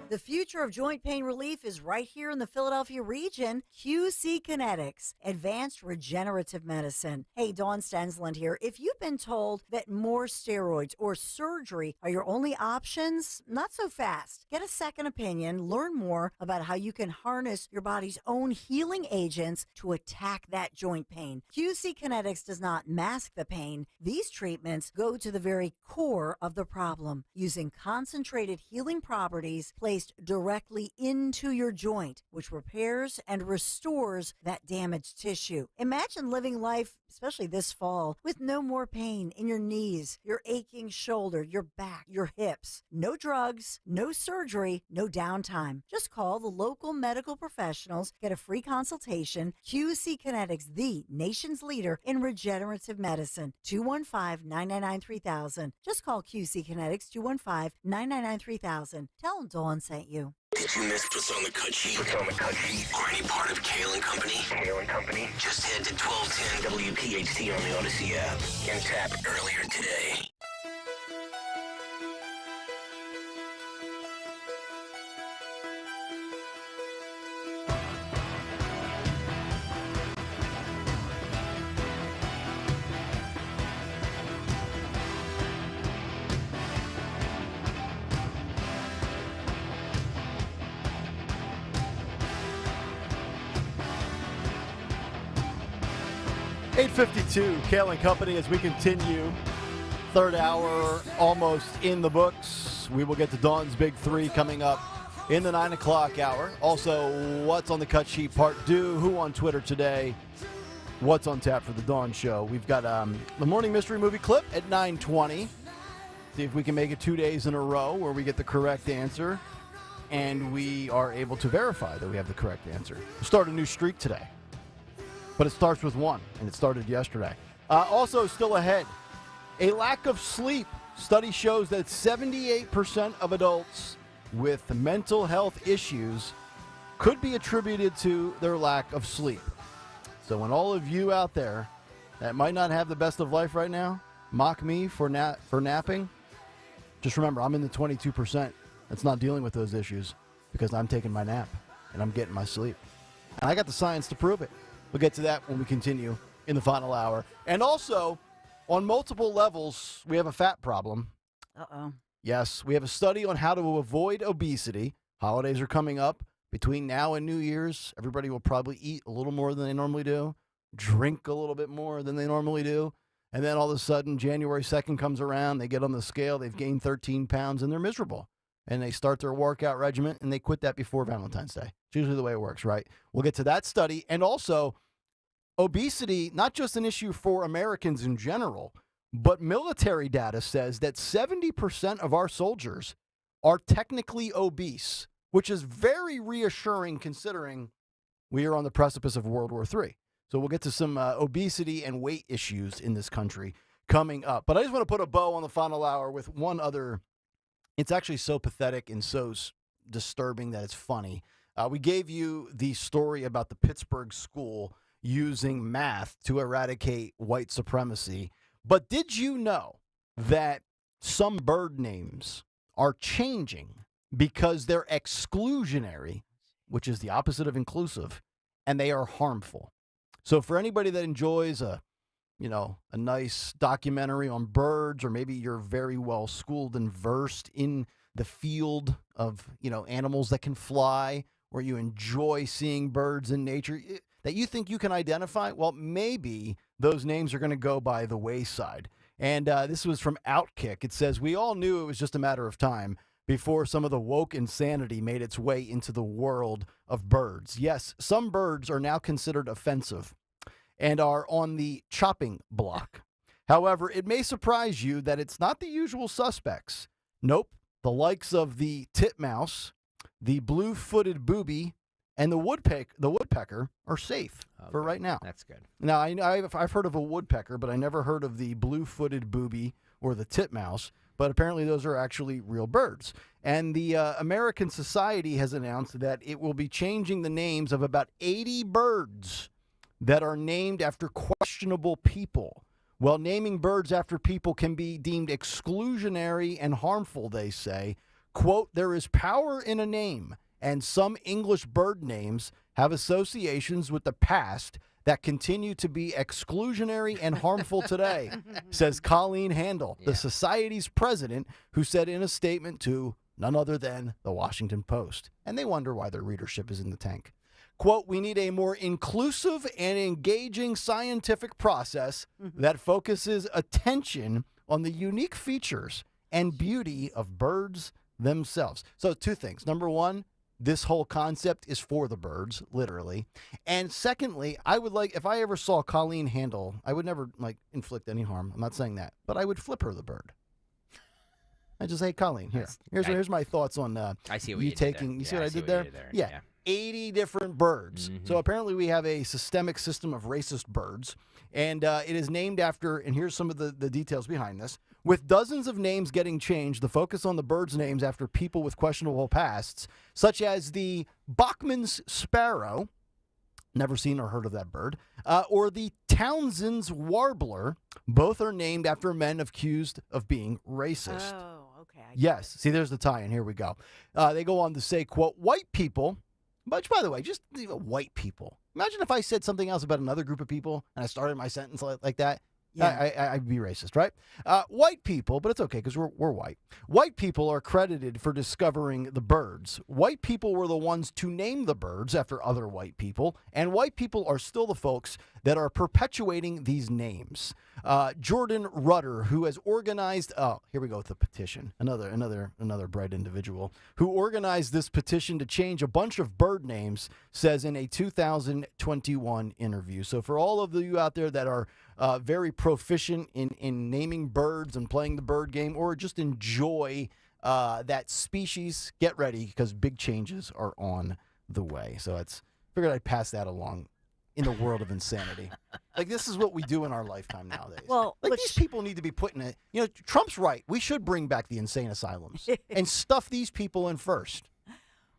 The future of joint pain relief is right here in the Philadelphia region. QC Kinetics, advanced regenerative medicine. Hey, Dawn Stensland here. If you've been told that more steroids or surgery are your only options, not so fast. Get a second opinion. Learn more about how you can harness your body's own healing agents to attack that joint pain. QC Kinetics does not mask the pain. These treatments go to the very core of the problem, using concentrated healing properties placed directly into your joint, which repairs and restores that damaged tissue. Imagine living life, especially this fall, with no more pain in your knees, your aching shoulder, your back, your hips. No drugs, no surgery, no downtime. Just call the local medical professionals, get a free consultation. QC Kinetics, the nation's leader in regenerative medicine. 215-999-3000. Just call QC Kinetics, 215-999-3000. Tell them Dawn sent you. Did you miss what's on the cut sheet? Or any part of Kayal and Company? Just head to 1210 WPHT on the Odyssey app and tap earlier today. .52, Kayal and Company, as we continue. Third hour almost in the books. We will get to Dawn's Big Three coming up in the 9 o'clock hour. Also, what's on the cut sheet part 2, who on Twitter today, what's on tap for the Dawn Show. We've got the Morning Mystery Movie clip at 9:20. See if we can make it 2 days in a row where we get the correct answer and we are able to verify that we have the correct answer. We'll start a new streak today. But it starts with 1, and it started yesterday. Also, still ahead, a lack of sleep. Study shows that 78% of adults with mental health issues could be attributed to their lack of sleep. So when all of you out there that might not have the best of life right now mock me for napping, just remember, I'm in the 22% that's not dealing with those issues because I'm taking my nap and I'm getting my sleep. And I got the science to prove it. We'll get to that when we continue in the final hour. And also, on multiple levels, we have a fat problem. Uh-oh. Yes, we have a study on how to avoid obesity. Holidays are coming up. Between now and New Year's, everybody will probably eat a little more than they normally do, drink a little bit more than they normally do, and then all of a sudden, January 2nd comes around, they get on the scale, they've gained 13 pounds, and they're miserable. And they start their workout regimen, and they quit that before Valentine's Day. It's usually the way it works, right? We'll get to that study. And also, obesity, not just an issue for Americans in general, but military data says that 70% of our soldiers are technically obese, which is very reassuring considering we are on the precipice of World War III. So we'll get to some obesity and weight issues in this country coming up. But I just want to put a bow on the final hour with one other. It's actually so pathetic and so disturbing that it's funny. We gave you the story about the Pittsburgh school using math to eradicate white supremacy. But did you know that some bird names are changing because they're exclusionary, which is the opposite of inclusive, and they are harmful? So for anybody that enjoys a nice documentary on birds, or maybe you're very well schooled and versed in the field of, animals that can fly, or you enjoy seeing birds in nature that you think you can identify, well, maybe those names are going to go by the wayside. And this was from Outkick. It says, we all knew it was just a matter of time before some of the woke insanity made its way into the world of birds. Yes, some birds are now considered offensive and are on the chopping block. However, it may surprise you that it's not the usual suspects. Nope, the likes of the titmouse, the blue-footed booby, and the woodpecker are safe for right now. That's good. Now, I've heard of a woodpecker, but I never heard of the blue-footed booby or the titmouse. But apparently those are actually real birds. And the American Society has announced that it will be changing the names of about 80 birds that are named after questionable people. Well, naming birds after people can be deemed exclusionary and harmful, they say. quote, there is power in a name, and some English bird names have associations with the past that continue to be exclusionary and harmful today, says Colleen Handel, the Society's president, who said in a statement to none other than the Washington Post. And they wonder why their readership is in the tank. Quote, we need a more inclusive and engaging scientific process that focuses attention on the unique features and beauty of birds themselves. So 2 things. Number one, this whole concept is for the birds, literally. And secondly, I would like, if I ever saw Colleen Handel, I would never inflict any harm. I'm not saying that, but I would flip her the bird. I just say, hey, Colleen, here's my thoughts on I see what you you did taking. there. You see Yeah, what I I see did what you there? did there. Yeah. Yeah. 80 different birds. So apparently we have a systemic system of racist birds, and it is named after, and here's some of the details behind this. With dozens of names getting changed, the focus on the birds' names after people with questionable pasts, such as the Bachman's sparrow, never seen or heard of that bird, or the Townsend's warbler, both are named after men accused of being racist. Oh, okay. Yes. See, there's the tie-in. Here we go. They go on to say, quote, white people, which, by the way, just white people. Imagine if I said something else about another group of people and I started my sentence like that. Yeah. I'd be racist, right? White people, but it's okay because we're white. White people are credited for discovering the birds. White people were the ones to name the birds after other white people, and white people are still the folks that are perpetuating these names. Jordan Rudder, who has organized, here we go with the petition. Another bright individual who organized this petition to change a bunch of bird names, says in a 2021 interview. So for all of you out there that are very proficient in naming birds and playing the bird game, or just enjoy that species, get ready because big changes are on the way. So figured I'd pass that along in the world of insanity. Like, this is what we do in our lifetime nowadays. Well, like, these people need to be put in a, Trump's right. We should bring back the insane asylums and stuff these people in first.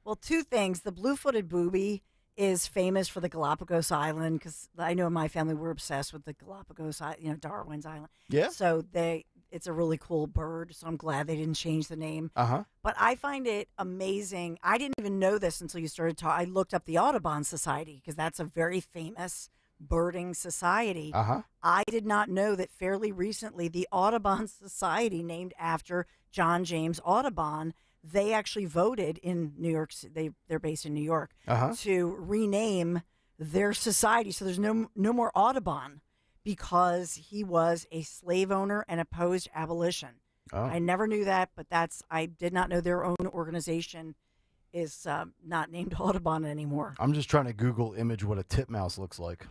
Well, 2 things. The blue-footed booby is famous for the Galapagos Island, because I know in my family we're obsessed with the Galapagos, Darwin's Island. Yeah. So it's a really cool bird, so I'm glad they didn't change the name. Uh-huh. But I find it amazing. I didn't even know this until you started talking. I looked up the Audubon Society, because that's a very famous birding society. Uh-huh. I did not know that fairly recently the Audubon Society, named after John James Audubon, they actually voted in New York. They're based in New York, to rename their society. So there's no more Audubon, because he was a slave owner and opposed abolition. Oh. I never knew that, but I did not know their own organization is not named Audubon anymore. I'm just trying to Google image what a titmouse looks like.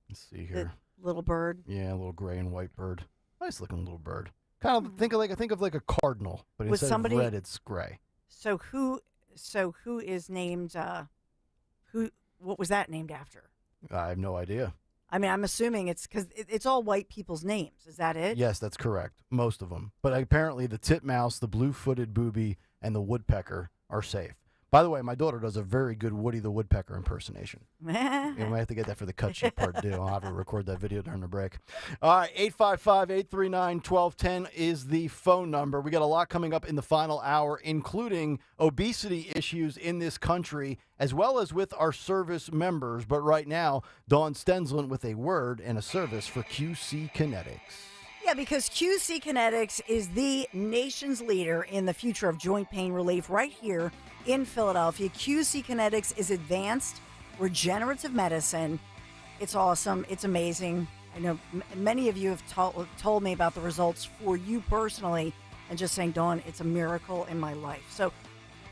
Let's see here. The little bird. Yeah, a little gray and white bird. Nice looking little bird. Kind of think of like a cardinal, but instead of red, it's gray. So who is named? What was that named after? I have no idea. I mean, I'm assuming it's because it's all white people's names. Is that it? Yes, that's correct. Most of them. But apparently the titmouse, the blue-footed booby, and the woodpecker are safe. By the way, my daughter does a very good Woody the Woodpecker impersonation. We might have to get that for the cut sheet part due. I'll have her record that video during the break. All right, 855-839-1210 is the phone number. We got a lot coming up in the final hour, including obesity issues in this country, as well as with our service members. But right now, Dawn Stensland with a word and a service for QC Kinetics. Yeah, because QC Kinetics is the nation's leader in the future of joint pain relief right here in Philadelphia. QC Kinetics is advanced regenerative medicine. It's awesome. It's amazing. I know many of you have told me about the results for you personally, and just saying, Dawn, it's a miracle in my life. So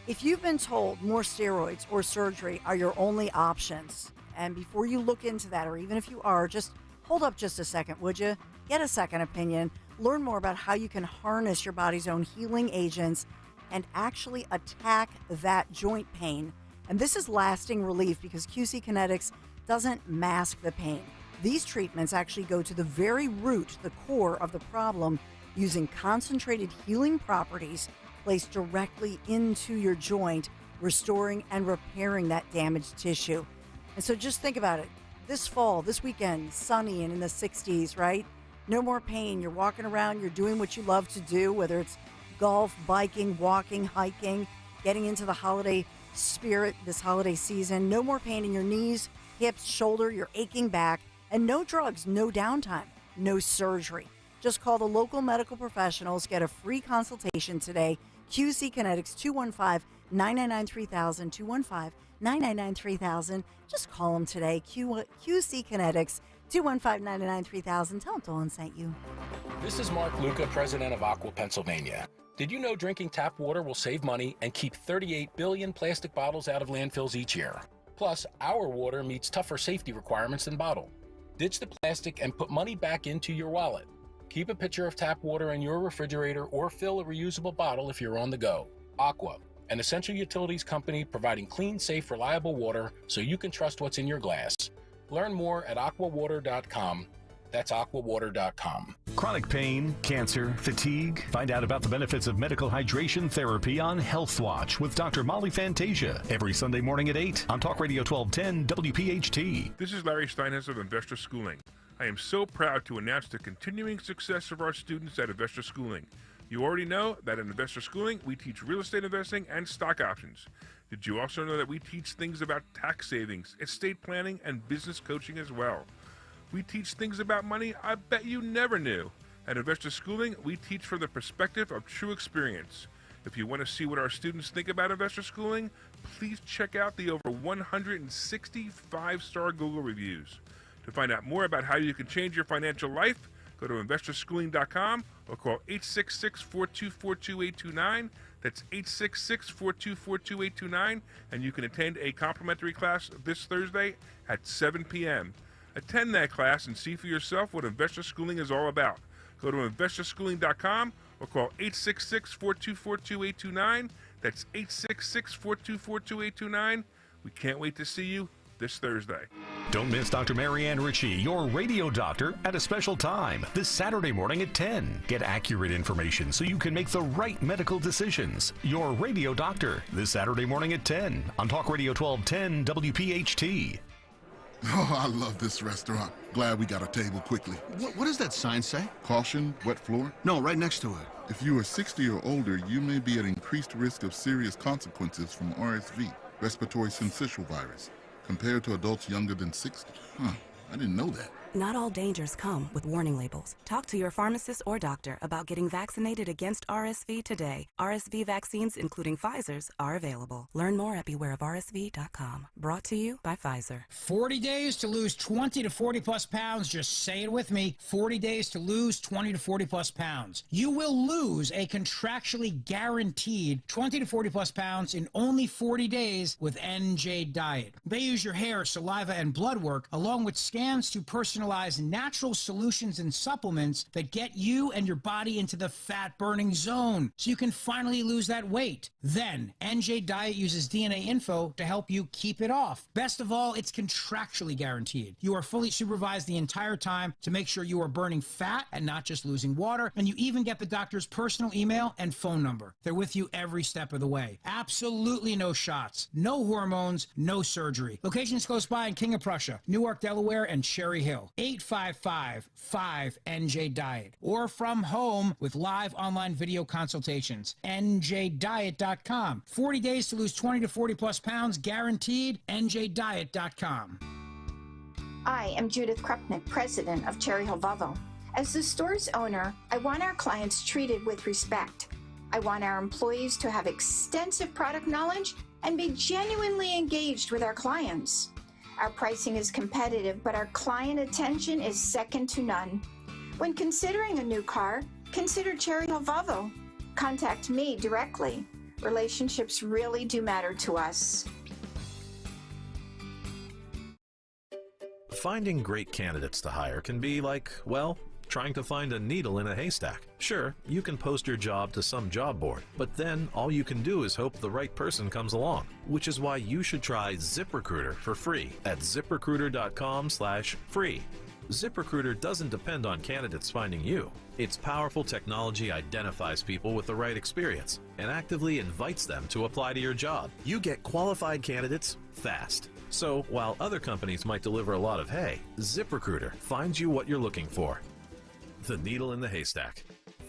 if you've been told more steroids or surgery are your only options, and before you look into that, or even if you are, just hold up just a second, would you? Get a second opinion. Learn more about how you can harness your body's own healing agents and actually attack that joint pain. And this is lasting relief because QC Kinetics doesn't mask the pain. These treatments actually go to the very root, the core of the problem, using concentrated healing properties placed directly into your joint, restoring and repairing that damaged tissue. And so just think about it. This fall, this weekend, sunny and in the 60s, right? No more pain. You're walking around, you're doing what you love to do, whether it's golf, biking, walking, hiking, getting into the holiday spirit this holiday season. No more pain in your knees, hips, shoulder, your aching back, and no drugs, no downtime, no surgery. Just call the local medical professionals. Get a free consultation today. QC Kinetics 215-999-3000, 215-999-3000. Just call them today. QC Kinetics 215-999-3000. Tell them Dawn sent you. This is Mark Luca, president of Aqua, Pennsylvania. Did you know drinking tap water will save money and keep 38 billion plastic bottles out of landfills each year? Plus, our water meets tougher safety requirements than bottled. Ditch the plastic and put money back into your wallet. Keep a pitcher of tap water in your refrigerator or fill a reusable bottle if you're on the go. Aqua, an essential utilities company providing clean, safe, reliable water so you can trust what's in your glass. Learn more at aquawater.com. That's aquawater.com. Chronic pain, cancer, fatigue. Find out about the benefits of medical hydration therapy on Health Watch with Dr. Molly Fantasia every Sunday morning at 8 on Talk Radio 1210 WPHT. This is Larry Steinhess of Investor Schooling. I am so proud to announce the continuing success of our students at Investor Schooling. You already know that at Investor Schooling, we teach real estate investing and stock options. Did you also know that we teach things about tax savings, estate planning, and business coaching as well? We teach things about money I bet you never knew. At Investor Schooling, we teach from the perspective of true experience. If you want to see what our students think about Investor Schooling, please check out the over 160 5-star Google reviews. To find out more about how you can change your financial life, go to investorschooling.com or call 866-424-2829. That's 866-424-2829, and you can attend a complimentary class this Thursday at 7 p.m. Attend that class and see for yourself what Investor Schooling is all about. Go to investorschooling.com or call 866-424-2829. That's 866-424-2829. We can't wait to see you this Thursday. Don't miss Dr. Marianne Ritchie, your radio doctor, at a special time this Saturday morning at 10. Get accurate information so you can make the right medical decisions. Your radio doctor this Saturday morning at 10 on Talk Radio 1210 WPHT. Oh, I love this restaurant. Glad we got a table quickly. What does that sign say? Caution, wet floor? No, right next to it. If you are 60 or older, you may be at increased risk of serious consequences from RSV, respiratory syncytial virus, compared to adults younger than 60. Huh, I didn't know that. Not all dangers come with warning labels. Talk to your pharmacist or doctor about getting vaccinated against RSV today. RSV vaccines, including Pfizer's, are available. Learn more at bewareofrsv.com. Brought to you by Pfizer. 40 days to lose 20 to 40 plus pounds. Just say it with me. 40 days to lose 20 to 40 plus pounds. You will lose a contractually guaranteed 20 to 40 plus pounds in only 40 days with NJ Diet. They use your hair, saliva, and blood work along with scans to personalize natural solutions and supplements that get you and your body into the fat-burning zone so you can finally lose that weight. Then, NJ Diet uses DNA info to help you keep it off. Best of all, it's contractually guaranteed. You are fully supervised the entire time to make sure you are burning fat and not just losing water, and you even get the doctor's personal email and phone number. They're with you every step of the way. Absolutely no shots, no hormones, no surgery. Locations close by in King of Prussia, Newark, Delaware, and Cherry Hill. 855-5NJ Diet, or from home with live online video consultations. NJDiet.com. 40 days to lose 20 to 40 plus pounds guaranteed. NJDiet.com. I am Judith Krupnick, president of Cherry Hill Volvo. As the store's owner, I want our clients treated with respect. I want our employees to have extensive product knowledge and be genuinely engaged with our clients. Our pricing is competitive, but our client attention is second to none. When considering a new car, consider Cherry Hill Volvo. Contact me directly. Relationships really do matter to us. Finding great candidates to hire can be like, well, trying to find a needle in a haystack. Sure, you can post your job to some job board, but then all you can do is hope the right person comes along, which is why you should try ZipRecruiter for free at ziprecruiter.com/free. ZipRecruiter doesn't depend on candidates finding you. Its powerful technology identifies people with the right experience and actively invites them to apply to your job. You get qualified candidates fast. So while other companies might deliver a lot of hay, ZipRecruiter finds you what you're looking for. The needle in the haystack.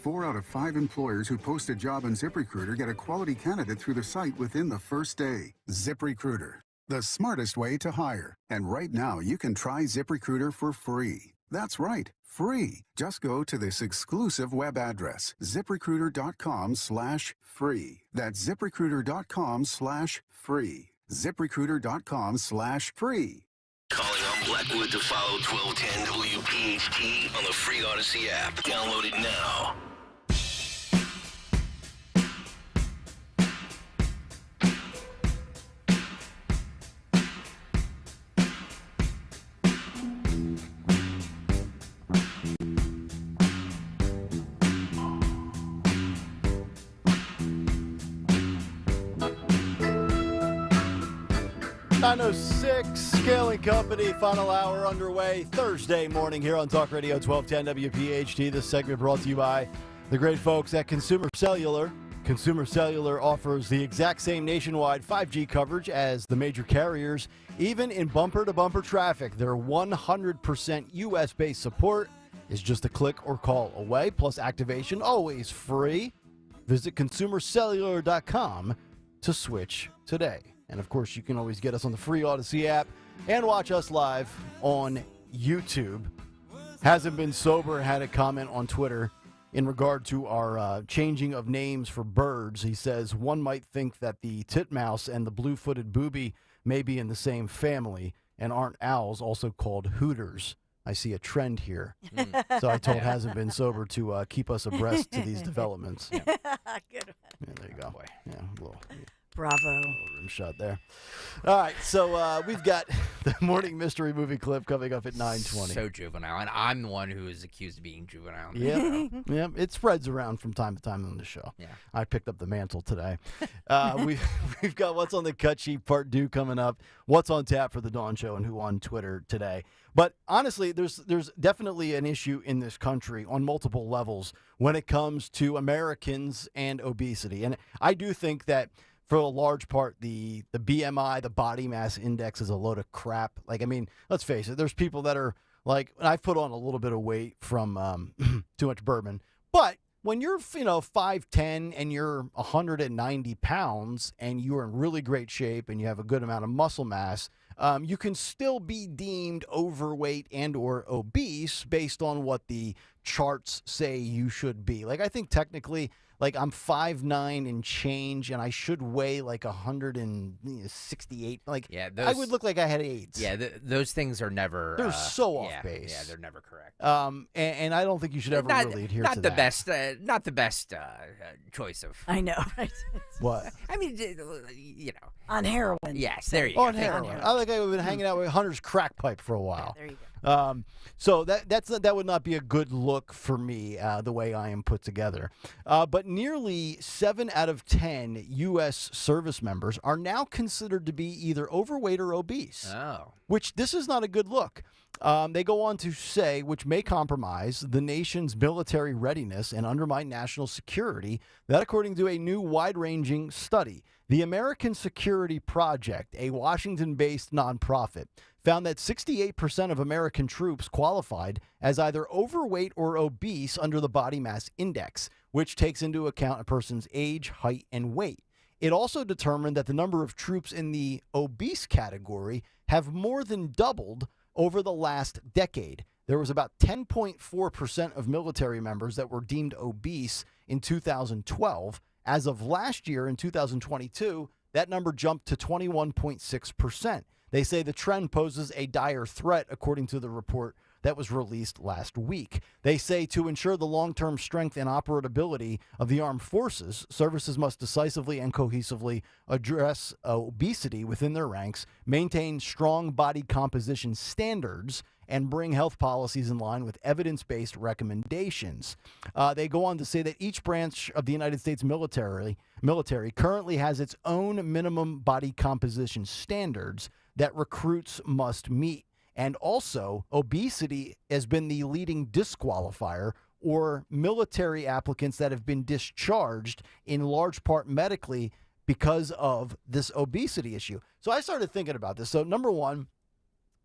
4 out of 5 employers who post a job on ZipRecruiter get a quality candidate through the site within the first day. ZipRecruiter, the smartest way to hire. And right now, you can try ZipRecruiter for free. That's right, free. Just go to this exclusive web address, ZipRecruiter.com/free. That's ZipRecruiter.com/free. ZipRecruiter.com/free. Calling on Blackwood to follow 1210 WPHT on the free Odyssey app. Download it now. Kayal Company, final hour underway Thursday morning here on Talk Radio 1210 WPHT. This segment brought to you by the great folks at Consumer Cellular. Consumer Cellular offers the exact same nationwide 5G coverage as the major carriers, even in bumper-to-bumper traffic. Their 100% U.S.-based support is just a click or call away, plus activation always free. Visit consumercellular.com to switch today. And, of course, you can always get us on the free Odyssey app and watch us live on YouTube. Hasn't Been Sober had a comment on Twitter in regard to our changing of names for birds. He says, one might think that the titmouse and the blue-footed booby may be in the same family, and aren't owls also called hooters? I see a trend here. So I told Hasn't Been Sober to keep us abreast to these developments. Good one. Yeah, there you go. Yeah, a little Bravo. rim shot there. All right, so we've got the morning mystery movie clip coming up at 9:20. So juvenile, and I'm the one who is accused of being juvenile. Yeah, yeah, it spreads around from time to time on the show. Yeah. I picked up the mantle today. We've got What's on the Cut Sheet Part 2 coming up, What's on Tap for the Dawn Show, and Who on Twitter today. But honestly, there's definitely an issue in this country on multiple levels when it comes to Americans and obesity. And I do think that for a large part, the BMI, the body mass index, is a load of crap. Like, I mean, let's face it, there's people that are like, I've put on a little bit of weight from too much bourbon. But when you're, 5'10" and you're 190 pounds and you're in really great shape and you have a good amount of muscle mass, you can still be deemed overweight and or obese based on what the charts say you should be. Like, I think technically, like, I'm 5'9" and change, and I should weigh like 168. Like, yeah, I would look like I had AIDS. Yeah, those things are never. They're so off yeah, base. Yeah, they're never correct. And I don't think you should ever really adhere to that. Not the best choice of. I know, right? What? I mean, on heroin. Yes, there you go. go. On heroin. I think I've been hanging out with Hunter's crack pipe for a while. Yeah, there you go. So that would not be a good look for me, the way I am put together. But nearly 7 out of 10 U.S. service members are now considered to be either overweight or obese. Oh. Which, this is not a good look. They go on to say, which may compromise the nation's military readiness and undermine national security. That, according to a new wide-ranging study, the American Security Project, a Washington-based nonprofit, found that 68% of American troops qualified as either overweight or obese under the body mass index, which takes into account a person's age, height, and weight. It also determined that the number of troops in the obese category have more than doubled over the last decade. There was about 10.4% of military members that were deemed obese in 2012. As of last year, in 2022, that number jumped to 21.6%. They say the trend poses a dire threat, according to the report that was released last week. They say to ensure the long-term strength and operability of the armed forces, services must decisively and cohesively address obesity within their ranks, maintain strong body composition standards, and bring health policies in line with evidence-based recommendations. They go on to say that each branch of the United States military currently has its own minimum body composition standards that recruits must meet. And also, obesity has been the leading disqualifier, or military applicants that have been discharged in large part medically because of this obesity issue. So I started thinking about this. So number one,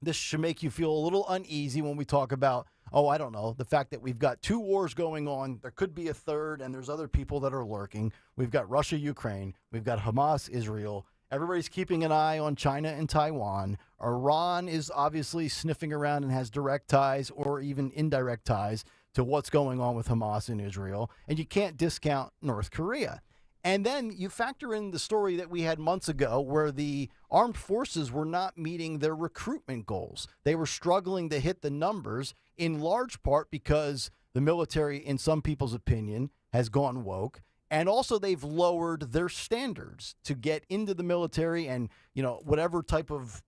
this should make you feel a little uneasy when we talk about, oh, I don't know, the fact that we've got 2 wars going on. There could be a third, and there's other people that are lurking. We've got Russia, Ukraine. We've got Hamas, Israel. Everybody's keeping an eye on China and Taiwan. Iran is obviously sniffing around and has direct ties or even indirect ties to what's going on with Hamas in Israel. And you can't discount North Korea. And then you factor in the story that we had months ago where the armed forces were not meeting their recruitment goals. They were struggling to hit the numbers in large part because the military, in some people's opinion, has gone woke. And also they've lowered their standards to get into the military and, whatever type of,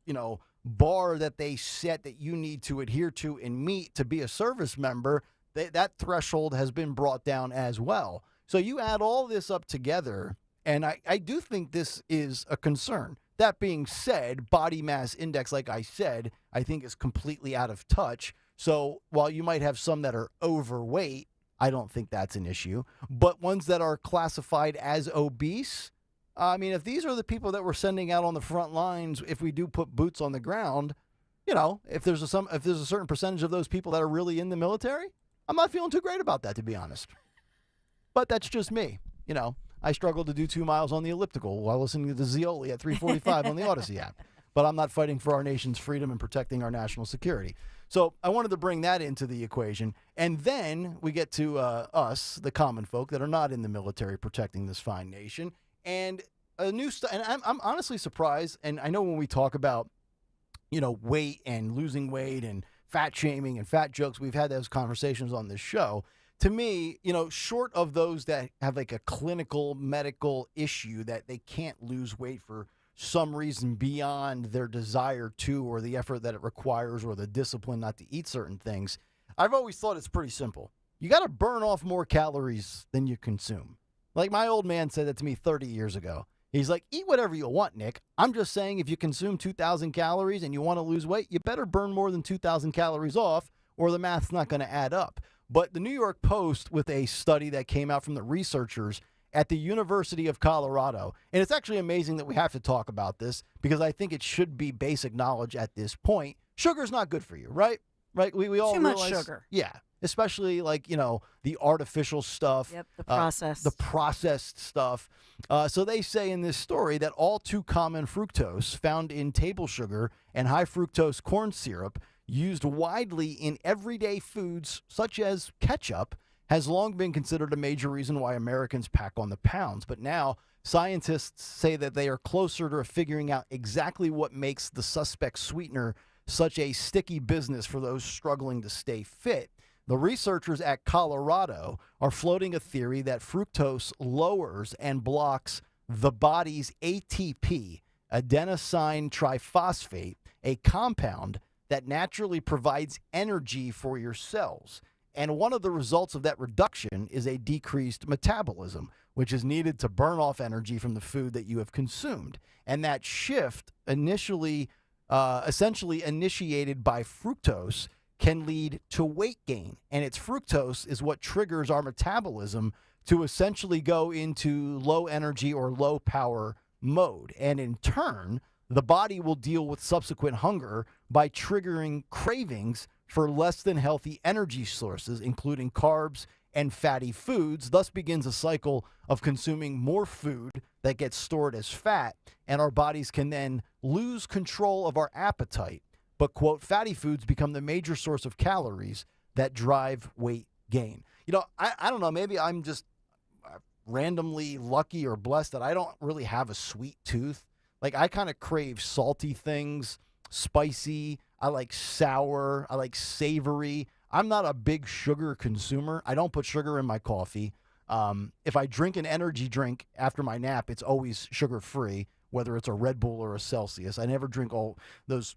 bar that they set that you need to adhere to and meet to be a service member, that threshold has been brought down as well. So you add all this up together, and I do think this is a concern. That being said, body mass index, like I said, I think is completely out of touch. So while you might have some that are overweight, I don't think that's an issue. But ones that are classified as obese, I mean, if these are the people that we're sending out on the front lines, if we do put boots on the ground, if there's a certain percentage of those people that are really in the military, I'm not feeling too great about that, to be honest. But that's just me. I struggle to do 2 miles on the elliptical while listening to the Zioli at 345 on the Odyssey app. But I'm not fighting for our nation's freedom and protecting our national security. So I wanted to bring that into the equation. And then we get to us, the common folk that are not in the military protecting this fine nation. And and I'm honestly surprised. And I know when we talk about, weight and losing weight and fat shaming and fat jokes, we've had those conversations on this show. To me, short of those that have like a clinical medical issue that they can't lose weight for some reason beyond their desire to, or the effort that it requires, or the discipline not to eat certain things, I've always thought it's pretty simple. You got to burn off more calories than you consume. Like my old man said that to me 30 years ago. He's like, eat whatever you want, Nick. I'm just saying if you consume 2,000 calories and you want to lose weight, you better burn more than 2,000 calories off, or the math's not going to add up. But the New York Post, with a study that came out from the researchers at the University of Colorado, and it's actually amazing that we have to talk about this because I think it should be basic knowledge at this point. Sugar's not good for you, right? Right? We all Too realize, much sugar. Yeah, especially like, the artificial stuff. Yep, the processed. The processed stuff. So they say in this story that all too common fructose found in table sugar and high fructose corn syrup used widely in everyday foods such as ketchup has long been considered a major reason why Americans pack on the pounds. But now scientists say that they are closer to figuring out exactly what makes the suspect sweetener such a sticky business for those struggling to stay fit. The researchers at Colorado are floating a theory that fructose lowers and blocks the body's ATP, adenosine triphosphate, a compound that naturally provides energy for your cells. And one of the results of that reduction is a decreased metabolism, which is needed to burn off energy from the food that you have consumed. And that shift, essentially initiated by fructose, can lead to weight gain. And it's fructose is what triggers our metabolism to essentially go into low energy or low power mode. And in turn, the body will deal with subsequent hunger by triggering cravings for less than healthy energy sources, including carbs and fatty foods. Thus begins a cycle of consuming more food that gets stored as fat, and our bodies can then lose control of our appetite. But, quote, fatty foods become the major source of calories that drive weight gain. I don't know, maybe I'm just randomly lucky or blessed that I don't really have a sweet tooth. Like, I kind of crave salty things, spicy. I like sour. I like savory. I'm not a big sugar consumer. I don't put sugar in my coffee. If I drink an energy drink after my nap, it's always sugar-free, whether it's a Red Bull or a Celsius. I never drink all those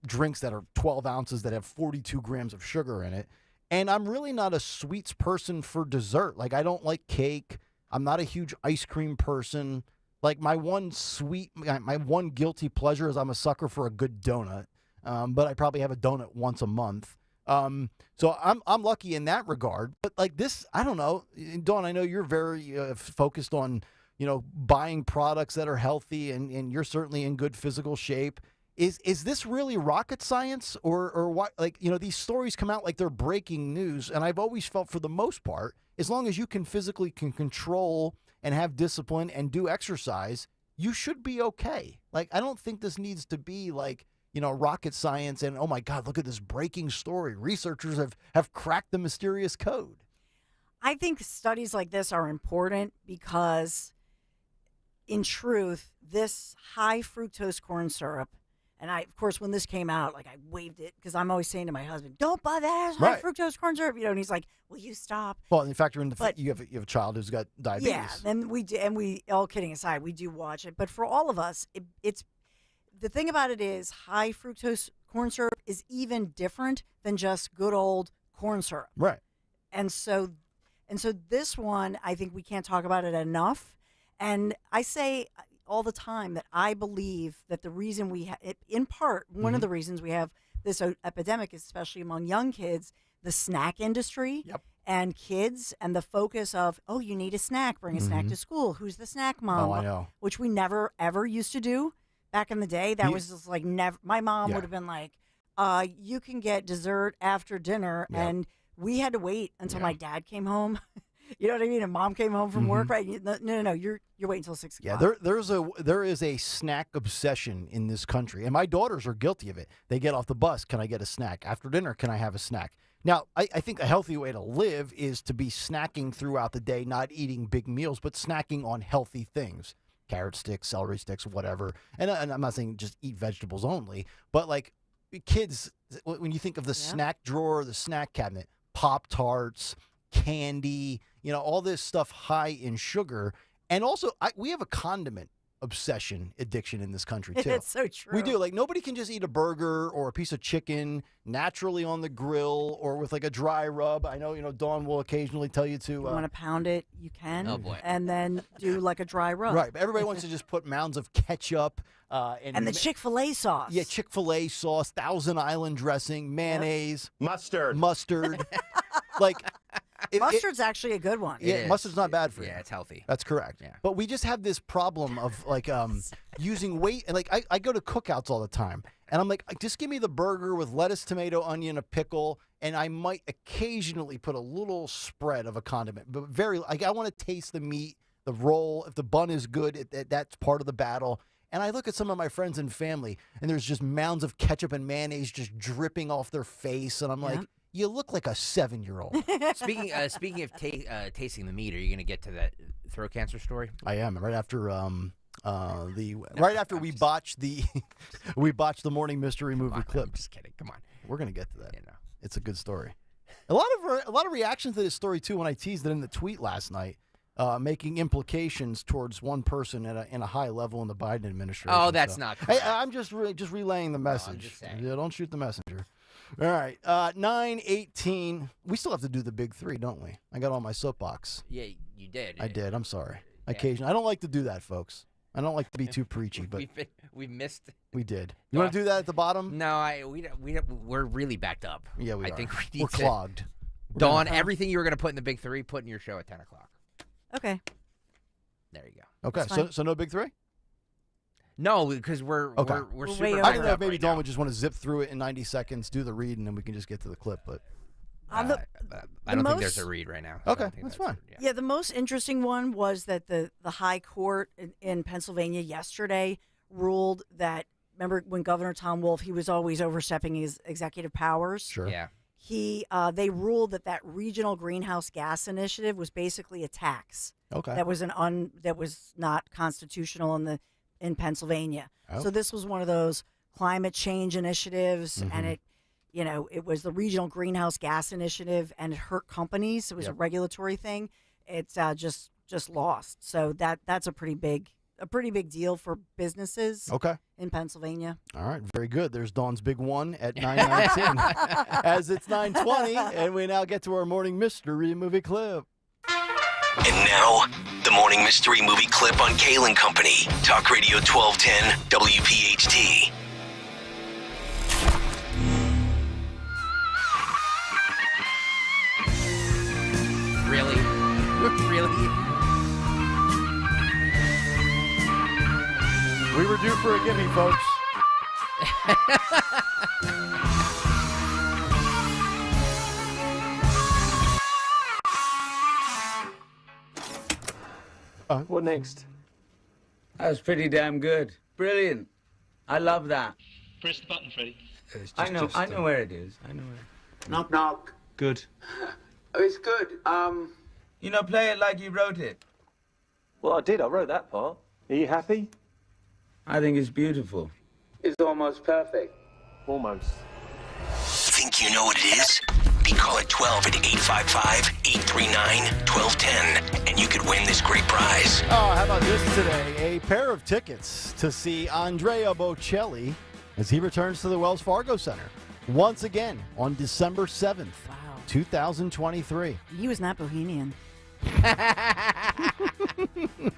drinks that are 12 ounces that have 42 grams of sugar in it. And I'm really not a sweets person for dessert. Like, I don't like cake. I'm not a huge ice cream person. Like, my one guilty pleasure is I'm a sucker for a good donut. But I probably have a donut once a month. So I'm lucky in that regard. But like this, I don't know. Dawn, I know you're very focused on, buying products that are healthy, and you're certainly in good physical shape. Is this really rocket science or what? Like, these stories come out like they're breaking news, and I've always felt for the most part, as long as you can physically control and have discipline and do exercise, you should be okay. Like, I don't think this needs to be like, rocket science and, oh my God, look at this breaking story. Researchers have cracked the mysterious code. I think studies like this are important because, in truth, this high fructose corn syrup, and of course, when this came out, I waved it because I'm always saying to my husband, "Don't buy that high fructose corn syrup," and he's like, "Will you stop?" Well, in fact, you have a child who's got diabetes. Yeah, and we all kidding aside, we do watch it, but for all of us, it's the thing about it is high fructose corn syrup is even different than just good old corn syrup, right? And so this one, I think we can't talk about it enough, and I say all the time that I believe that the reason we in part, one of the reasons we have this epidemic, especially among young kids, the snack industry and kids and the focus of, oh, you need a snack, bring a snack to school. Who's the snack mom? Oh, I know. Which we never, ever used to do back in the day. That was just like never, my mom would have been like, you can get dessert after dinner. And we had to wait until my dad came home. You know what I mean? And mom came home from work, right? No. You're waiting until 6 o'clock. Yeah, there is a snack obsession in this country, and my daughters are guilty of it. They get off the bus. Can I get a snack? After dinner, can I have a snack? Now, I think a healthy way to live is to be snacking throughout the day, not eating big meals, but snacking on healthy things. Carrot sticks, celery sticks, whatever. And I'm not saying just eat vegetables only, but like kids, when you think of the snack drawer, the snack cabinet, Pop-Tarts, candy, all this stuff high in sugar. And also, we have a condiment addiction in this country, too. It's so true. We do. Like, nobody can just eat a burger or a piece of chicken naturally on the grill or with, like, a dry rub. I know, Dawn will occasionally tell you to... you want to pound it, you can. Oh, boy. And then do, like, a dry rub. Right. But everybody wants to just put mounds of ketchup. And the Chick-fil-A sauce. Yeah, Chick-fil-A sauce, Thousand Island dressing, mayonnaise. Mustard. Like... Mustard's actually a good one. Yeah, mustard's not bad for you. Yeah, it's healthy. That's correct. Yeah. But we just have this problem of like using weight. And like I go to cookouts all the time. And I'm like, just give me the burger with lettuce, tomato, onion, a pickle. And I might occasionally put a little spread of a condiment. But I want to taste the meat, the roll. If the bun is good, that's part of the battle. And I look at some of my friends and family, and there's just mounds of ketchup and mayonnaise just dripping off their face. And I'm like, you look like a 7-year-old. Speaking of tasting the meat, are you going to get to that throat cancer story? I am. Right after we botched the morning mystery movie clip. I'm just kidding. Come on. We're going to get to that. It's a good story. A lot of reaction to this story too when I teased it in the tweet last night, making implications towards one person in a high level in the Biden administration. Oh, that's not correct. I'm just relaying the message. Yeah, don't shoot the messenger. All right, 9:18. We still have to do the big three, don't we? I got on my soapbox. Yeah, you did. I did. I'm sorry. Occasionally, I don't like to do that, folks. I don't like to be too preachy, but we missed. We did. You want to do that at the bottom? No, we're really backed up. Yeah, we are. I think we're clogged. Dawn, everything you were going to put in the big three, put in your show at 10 o'clock. Okay. There you go. Okay, so no big three? No, because we're super. I don't know if maybe Dawn would just want to zip through it in 90 seconds, do the read, and then we can just get to the clip. But I don't think there's a read right now. Okay, that's fine. Yeah, the most interesting one was that the High Court in Pennsylvania yesterday ruled that, remember when Governor Tom Wolf, he was always overstepping his executive powers? Sure. Yeah. They ruled that regional greenhouse gas initiative was basically a tax. Okay. That was that was not constitutional in Pennsylvania. Oh. So this was one of those climate change initiatives, and it was the regional greenhouse gas initiative, and it hurt companies. It was a regulatory thing. It's just lost. So that's a pretty big deal for businesses. Okay. In Pennsylvania. All right, very good. There's Dawn's big one at 9:19. As it's 9:20, and we now get to our morning mystery movie clip. And now, the morning mystery movie clip on Kayal Company. Talk Radio 1210 WPHT. Really? We were due for a gimme, folks. What next? That was pretty damn good. Brilliant. I love that. Press the button, Freddie. I know where it is. I know where. Knock, knock. Good. Oh, it's good. Play it like you wrote it. Well, I did. I wrote that part. Are you happy? I think it's beautiful. It's almost perfect. Almost. Think you know what it is? Be caller 12 at 855-839-1210, and you could win this great prize. Oh, how about this today? A pair of tickets to see Andrea Bocelli as he returns to the Wells Fargo Center once again on December 7th, 2023. He was not Bohemian. I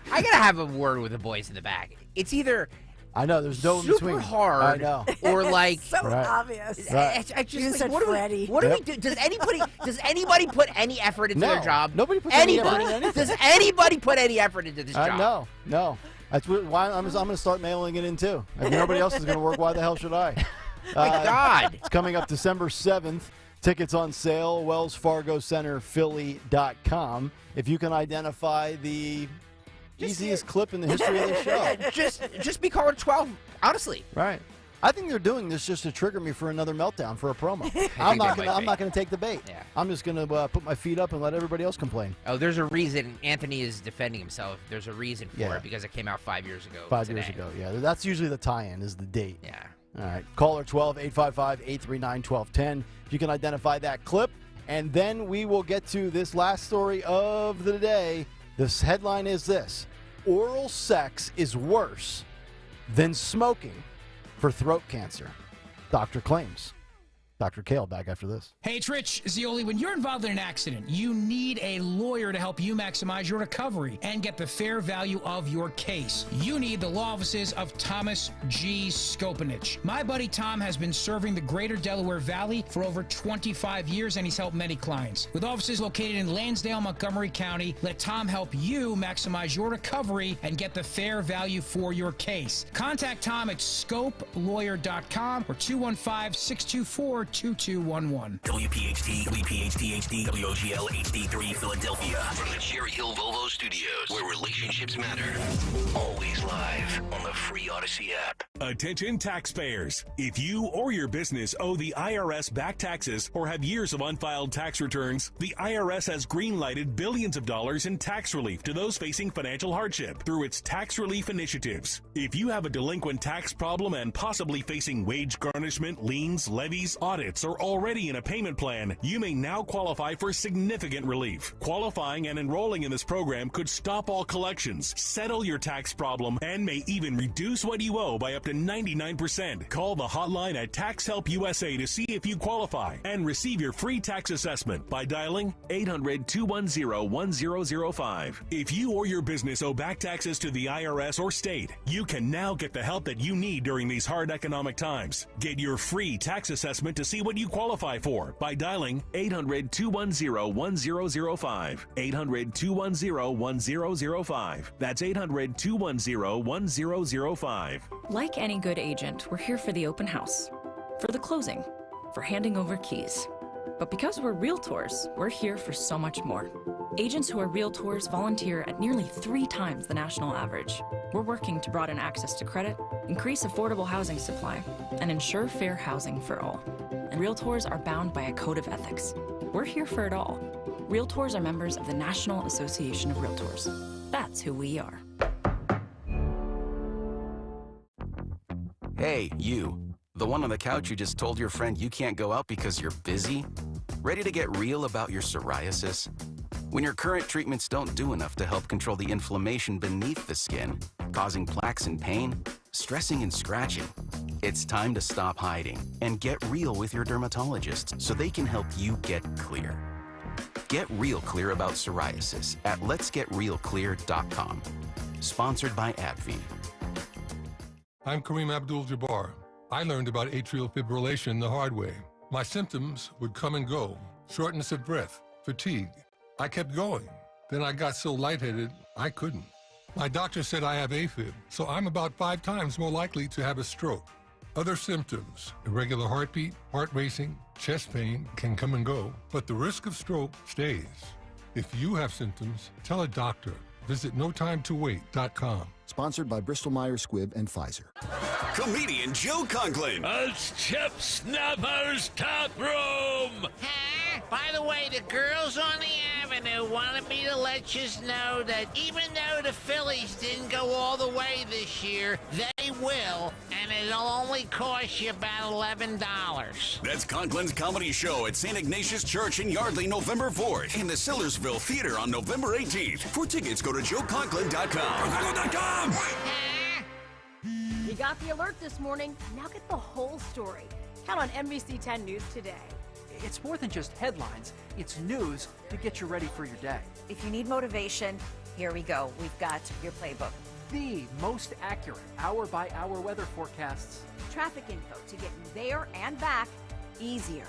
gotta have a word with the boys in the back. It's either I know there's no in super between. hard, I know, or like so obvious. I just You like, said what Freddie. do we do? Does anybody put any effort into No, their job? nobody puts any effort into anything. Does anybody put any effort into this job? No. That's why I'm going to start mailing it in too. If nobody else is going to work, why the hell should I? My God! It's coming up December 7th. Tickets on sale, wellsfargocenterphilly.com. If you can identify the easiest clip in the history of the show. Just be caller 12, honestly. Right. I think they're doing this just to trigger me for another meltdown for a promo. I'm not going to take the bait. Yeah. I'm just going to put my feet up and let everybody else complain. Oh, there's a reason Anthony is defending himself. There's a reason for Yeah. it because it came out 5 years ago. 5 today. years ago, yeah. That's usually the tie-in is the date. Yeah. All right. Caller 12, 855-839-1210. You can identify that clip. And then we will get to this last story of the day. This headline is this: oral sex is worse than smoking for throat cancer. Doctor claims. Dr. Kayal back after this. Hey, it's Rich Zioli. When you're involved in an accident, you need a lawyer to help you maximize your recovery and get the fair value of your case. You need the law offices of Thomas G. Skopanich. My buddy Tom has been serving the greater Delaware Valley for over 25 years, and he's helped many clients. With offices located in Lansdale, Montgomery County, let Tom help you maximize your recovery and get the fair value for your case. Contact Tom at scopelawyer.com or 215-624-2211. WPHT, WPHT HD, WOGL HD3 Philadelphia. From the Cherry Hill Volvo Studios, where relationships matter. Always live on the free Odyssey app. Attention taxpayers. If you or your business owe the IRS back taxes or have years of unfiled tax returns, the IRS has green-lighted billions of dollars in tax relief to those facing financial hardship through its tax relief initiatives. If you have a delinquent tax problem and possibly facing wage garnishment, liens, levies, audits, or already in a payment plan, you may now qualify for significant relief. Qualifying and enrolling in this program could stop all collections, settle your tax problem, and may even reduce what you owe by up to 99%. Call the hotline at Tax Help USA to see if you qualify and receive your free tax assessment by dialing 800-210-1005. If you or your business owe back taxes to the IRS or state, you can now get the help that you need during these hard economic times. Get your free tax assessment to see what you qualify for by dialing 800-210-1005. 800-210-1005. That's 800-210-1005. Like any good agent, we're here for the open house, for the closing, for handing over keys. But because we're realtors, we're here for so much more. Agents who are realtors volunteer at nearly 3 times the national average. We're working to broaden access to credit, increase affordable housing supply, and ensure fair housing for all. And realtors are bound by a code of ethics. We're here for it all. Realtors are members of the National Association of Realtors. That's who we are. Hey, you. The one on the couch who just told your friend you can't go out because you're busy? Ready to get real about your psoriasis? When your current treatments don't do enough to help control the inflammation beneath the skin, causing plaques and pain, stressing and scratching, it's time to stop hiding and get real with your dermatologist so they can help you get clear. Get real clear about psoriasis at letsgetrealclear.com. Sponsored by AbbVie. I'm Kareem Abdul-Jabbar. I learned about atrial fibrillation the hard way. My symptoms would come and go: shortness of breath, fatigue. I kept going. Then I got so lightheaded, I couldn't. My doctor said I have AFib, so I'm about 5 times more likely to have a stroke. Other symptoms, irregular heartbeat, heart racing, chest pain can come and go, but the risk of stroke stays. If you have symptoms, tell a doctor. Visit notimetowait.com. Sponsored by Bristol-Myers Squibb and Pfizer. Comedian Joe Conklin. It's Chip Snapper's Tap Room. By the way, the girls on the avenue wanted me to let you know that even though the Phillies didn't go all the way this year, they will, and it'll only cost you about $11. That's Conklin's comedy show at St. Ignatius Church in Yardley, November 4th, and the Sillersville Theater on November 18th. For tickets, go to joeconklin.com. You got the alert this morning. Now get the whole story. Count on NBC 10 News today. It's more than just headlines. It's news to get you ready for your day. If you need motivation, here we go. We've got your playbook. The most accurate hour-by-hour weather forecasts. Traffic info to get you there and back easier.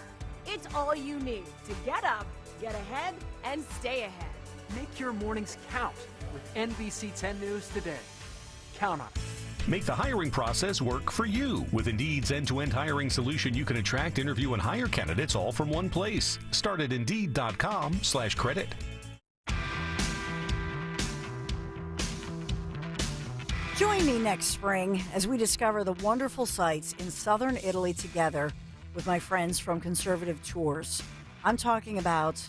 It's all you need to get up, get ahead, and stay ahead. Make your mornings count with NBC 10 News today. Count on it. Make the hiring process work for you. With Indeed's end-to-end hiring solution, you can attract, interview, and hire candidates all from one place. Start at Indeed.com/credit. Join me next spring as we discover the wonderful sights in southern Italy together with my friends from Conservative Tours. I'm talking about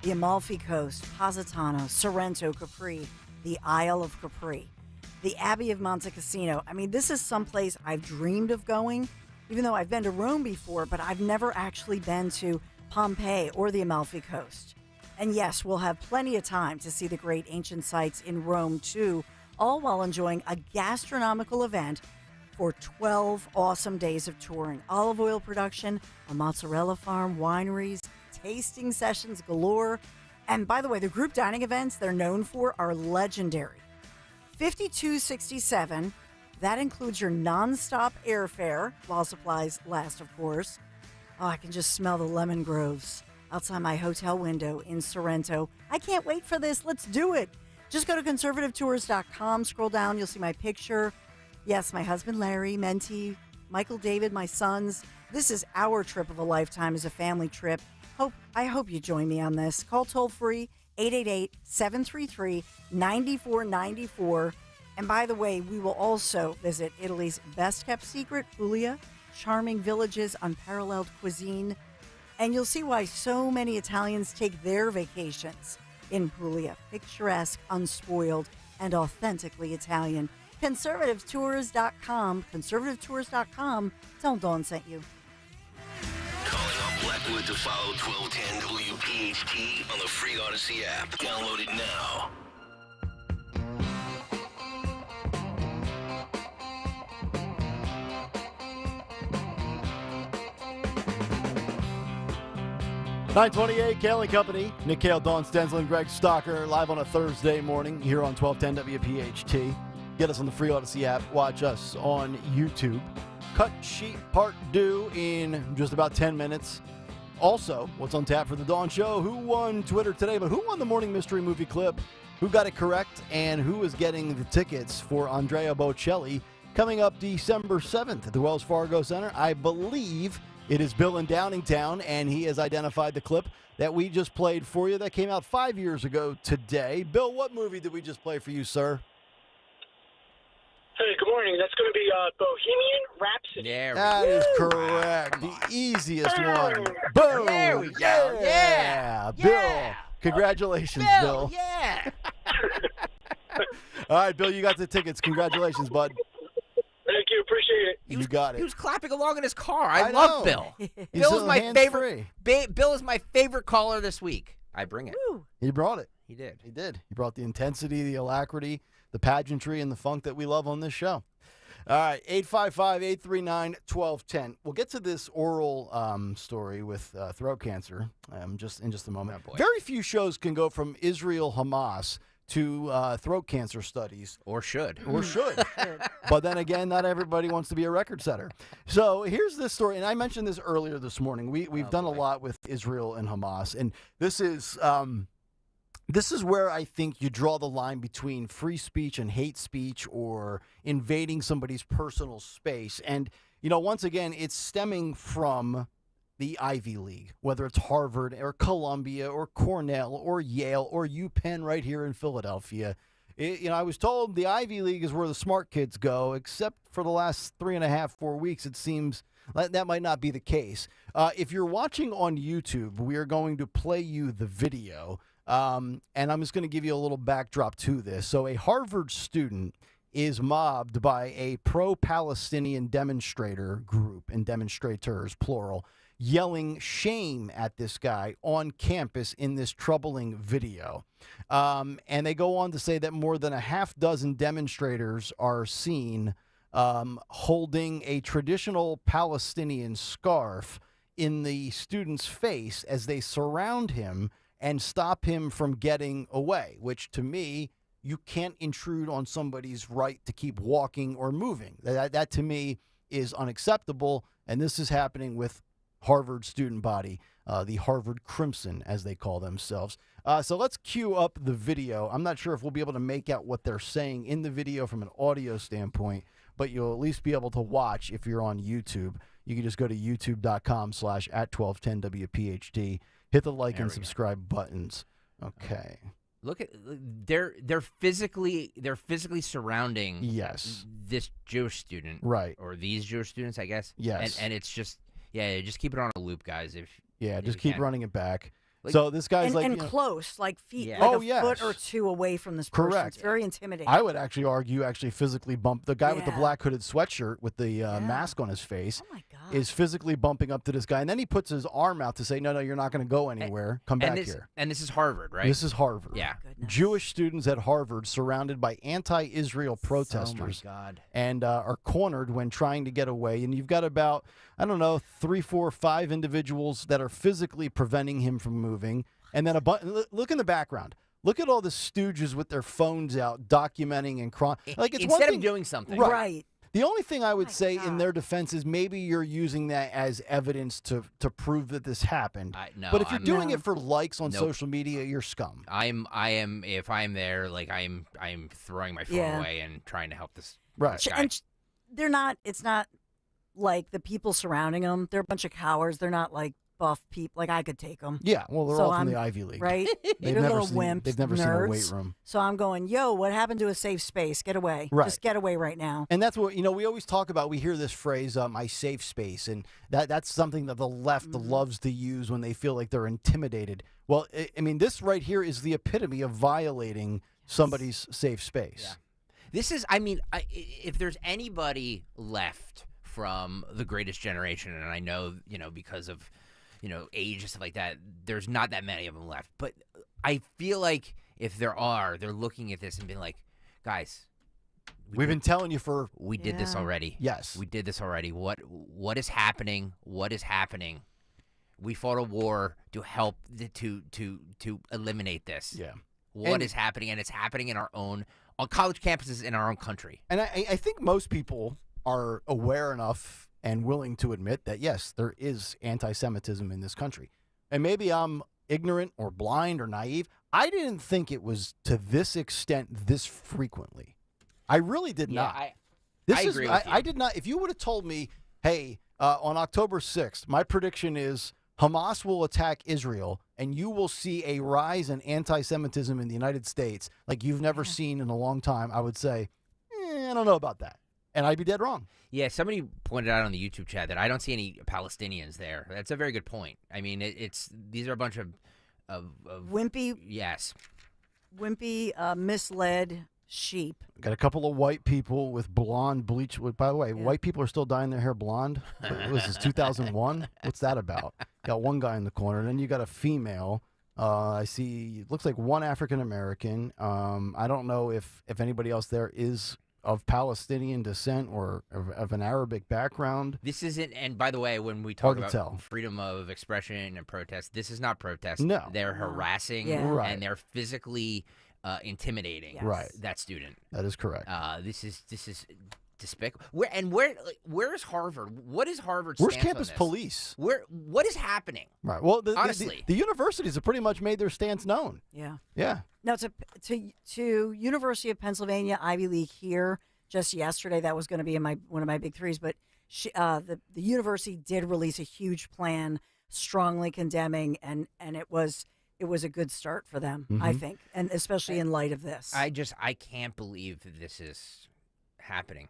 the Amalfi Coast, Positano, Sorrento, Capri, the Isle of Capri, the Abbey of Monte Cassino. I mean, this is someplace I've dreamed of going, even though I've been to Rome before, but I've never actually been to Pompeii or the Amalfi Coast. And yes, we'll have plenty of time to see the great ancient sites in Rome too, all while enjoying a gastronomical event for 12 awesome days of touring. Olive oil production, a mozzarella farm, wineries, tasting sessions galore. And by the way, the group dining events they're known for are legendary. $52.67. That includes your nonstop airfare, while supplies last, of course. Oh, I can just smell the lemon groves outside my hotel window in Sorrento. I can't wait for this. Let's do it. Just go to conservativetours.com. Scroll down. You'll see my picture. Yes, my husband, Larry, Menti, Michael, David, my sons. This is our trip of a lifetime as a family trip. I hope you join me on this. Call toll-free 888-733-9494. And by the way, we will also visit Italy's best-kept secret, Puglia, charming villages, unparalleled cuisine. And you'll see why so many Italians take their vacations in Puglia. Picturesque, unspoiled, and authentically Italian. Conservativetours.com. Conservativetours.com. Tell Dawn sent you. Calling up Blackwood to follow 1210 WPHT on the free Odyssey app. Download it now. .928, Kayal and Company. Nick Kayal, Dawn Stensland, Greg Stocker, live on a Thursday morning here on 1210 WPHT. Get us on the free Odyssey app. Watch us on YouTube. Cut Sheet Part due in just about 10 minutes. Also, what's on tap for the Dawn Show? Who won Twitter today? But who won the Morning Mystery Movie clip? Who got it correct? And who is getting the tickets for Andrea Bocelli coming up December 7th at the Wells Fargo Center? I believe it is Bill in Downingtown, and he has identified the clip that we just played for you that came out 5 years ago today. Bill, what movie did we just play for you, sir? Hey, good morning. That's going to be Bohemian Rhapsody. That is correct. The easiest one. Boom. There we go. Yeah. Bill. Congratulations, Bill. Yeah. All right, Bill, you got the tickets. Congratulations, bud. Thank you. Appreciate it. You got it. He was clapping along in his car. I I love know. Bill. He's Bill is so my hands-free. favorite. Bill is my favorite caller this week. I bring it. He brought it. He did. He did. He brought the intensity, the alacrity, the pageantry, and the funk that we love on this show. All right, 855-839-1210. We'll get to this oral story with throat cancer just in just a moment. Oh, boy. Very few shows can go from Israel Hamas to throat cancer studies. Or should. But then again, not everybody wants to be a record setter. So here's this story, and I mentioned this earlier this morning. We've done a lot with Israel and Hamas, and this is where I think you draw the line between free speech and hate speech or invading somebody's personal space. And once again, it's stemming from the Ivy League, whether it's Harvard or Columbia or Cornell or Yale or UPenn right here in Philadelphia. I was told the Ivy League is where the smart kids go, except for the last 3.5, 4 weeks, it seems that might not be the case. If you're watching on YouTube, we are going to play you the video, and I'm just going to give you a little backdrop to this. So a Harvard student is mobbed by a pro-Palestinian demonstrator group, and demonstrators, plural, yelling shame at this guy on campus in this troubling video. And they go on to say that more than a half dozen demonstrators are seen holding a traditional Palestinian scarf in the student's face as they surround him and stop him from getting away, which to me, you can't intrude on somebody's right to keep walking or moving. That to me is unacceptable, and this is happening with Harvard student body, the Harvard Crimson, as they call themselves. So let's cue up the video. I'm not sure if we'll be able to make out what they're saying in the video from an audio standpoint, but you'll at least be able to watch if you're on YouTube. You can just go to youtube.com/@1210WPHT, hit the like and subscribe buttons. Okay. Look at they're physically surrounding this Jewish student, right, or these Jewish students, I guess. Yes, and it's just just keep it on a loop, guys. If just keep running it back. Like, so this guy's close, like feet, Yeah. like Oh, a yes. foot or two away from this person. Correct. It's very intimidating. I would actually argue physically bump the guy with the Yeah. black hooded sweatshirt with the mask on his face. Oh my God. Is physically bumping up to this guy, and then he puts his arm out to say, "No, you're not going to go anywhere. Come back here." And this is Harvard, right? This is Harvard. Yeah. Jewish students at Harvard surrounded by anti-Israel protesters. Oh my God. And are cornered when trying to get away. And you've got about, 3, 4, 5 individuals that are physically preventing him from moving. And then look in the background. Look at all the stooges with their phones out, documenting and like it's instead one thing, of doing something. Right. The only thing I would say in their defense is maybe you're using that as evidence to prove that this happened. No, but if you're doing No. it for likes on Nope. social media, you're scum. I am. If I'm there, like I'm throwing my phone Yeah. away and trying to help this. Right. Guy. And they're not. It's not like the people surrounding them. They're a bunch of cowards. They're not like buff people. Like I could take them. Yeah, well, they're all from the Ivy League, right? They've They're never little seen- wimps. they've never seen a nerds. weight room. So I'm going, yo, what happened to a safe space? Get away. Right. Just get away right now. And that's what, we always talk about. We hear this phrase, my safe space. And that's something that the left loves to use when they feel like they're intimidated. Well, I mean, this right here is the epitome of violating somebody's safe space. Yeah. This is, if there's anybody left from the Greatest Generation, and I know, because of, age and stuff like that, there's not that many of them left. But I feel like if there are, they're looking at this and being like, guys, we've been telling you we did this already. Yes. We did this already. What is happening? What is happening? We fought a war to help to eliminate this. Yeah. What is happening? And it's happening on college campuses in our own country. And I think most people are aware enough and willing to admit that, yes, there is anti-Semitism in this country. And maybe I'm ignorant or blind or naive. I didn't think it was to this extent this frequently. I really did not. I agree with you. I did not. If you would have told me, hey, on October 6th, my prediction is Hamas will attack Israel and you will see a rise in anti-Semitism in the United States like you've never seen in a long time, I would say, I don't know about that. And I'd be dead wrong. Yeah, somebody pointed out on the YouTube chat that I don't see any Palestinians there. That's a very good point. I mean, these are a bunch of wimpy. Yes. Wimpy, misled sheep. Got a couple of white people with blonde bleach. By the way, white people are still dyeing their hair blonde. What was this, 2001? What's that about? Got one guy in the corner. Then you got a female. I see, looks like one African American. I don't know if anybody else there is of Palestinian descent or of an Arabic background. This isn't, and by the way, when we talk about freedom of expression and protest, this is not protest. No. They're harassing Right. and they're physically intimidating that student. That is correct. This is despicable. Where is Harvard? What is Harvard's Where's stance campus on this? police? What is happening? Right. Well, honestly, the universities have pretty much made their stance known. Yeah. Yeah. Now, to University of Pennsylvania, Ivy League here just yesterday, that was going to be one of my big threes, but the university did release a huge plan, strongly condemning, and it was a good start for them, I think, and especially in light of this. I can't believe that this is happening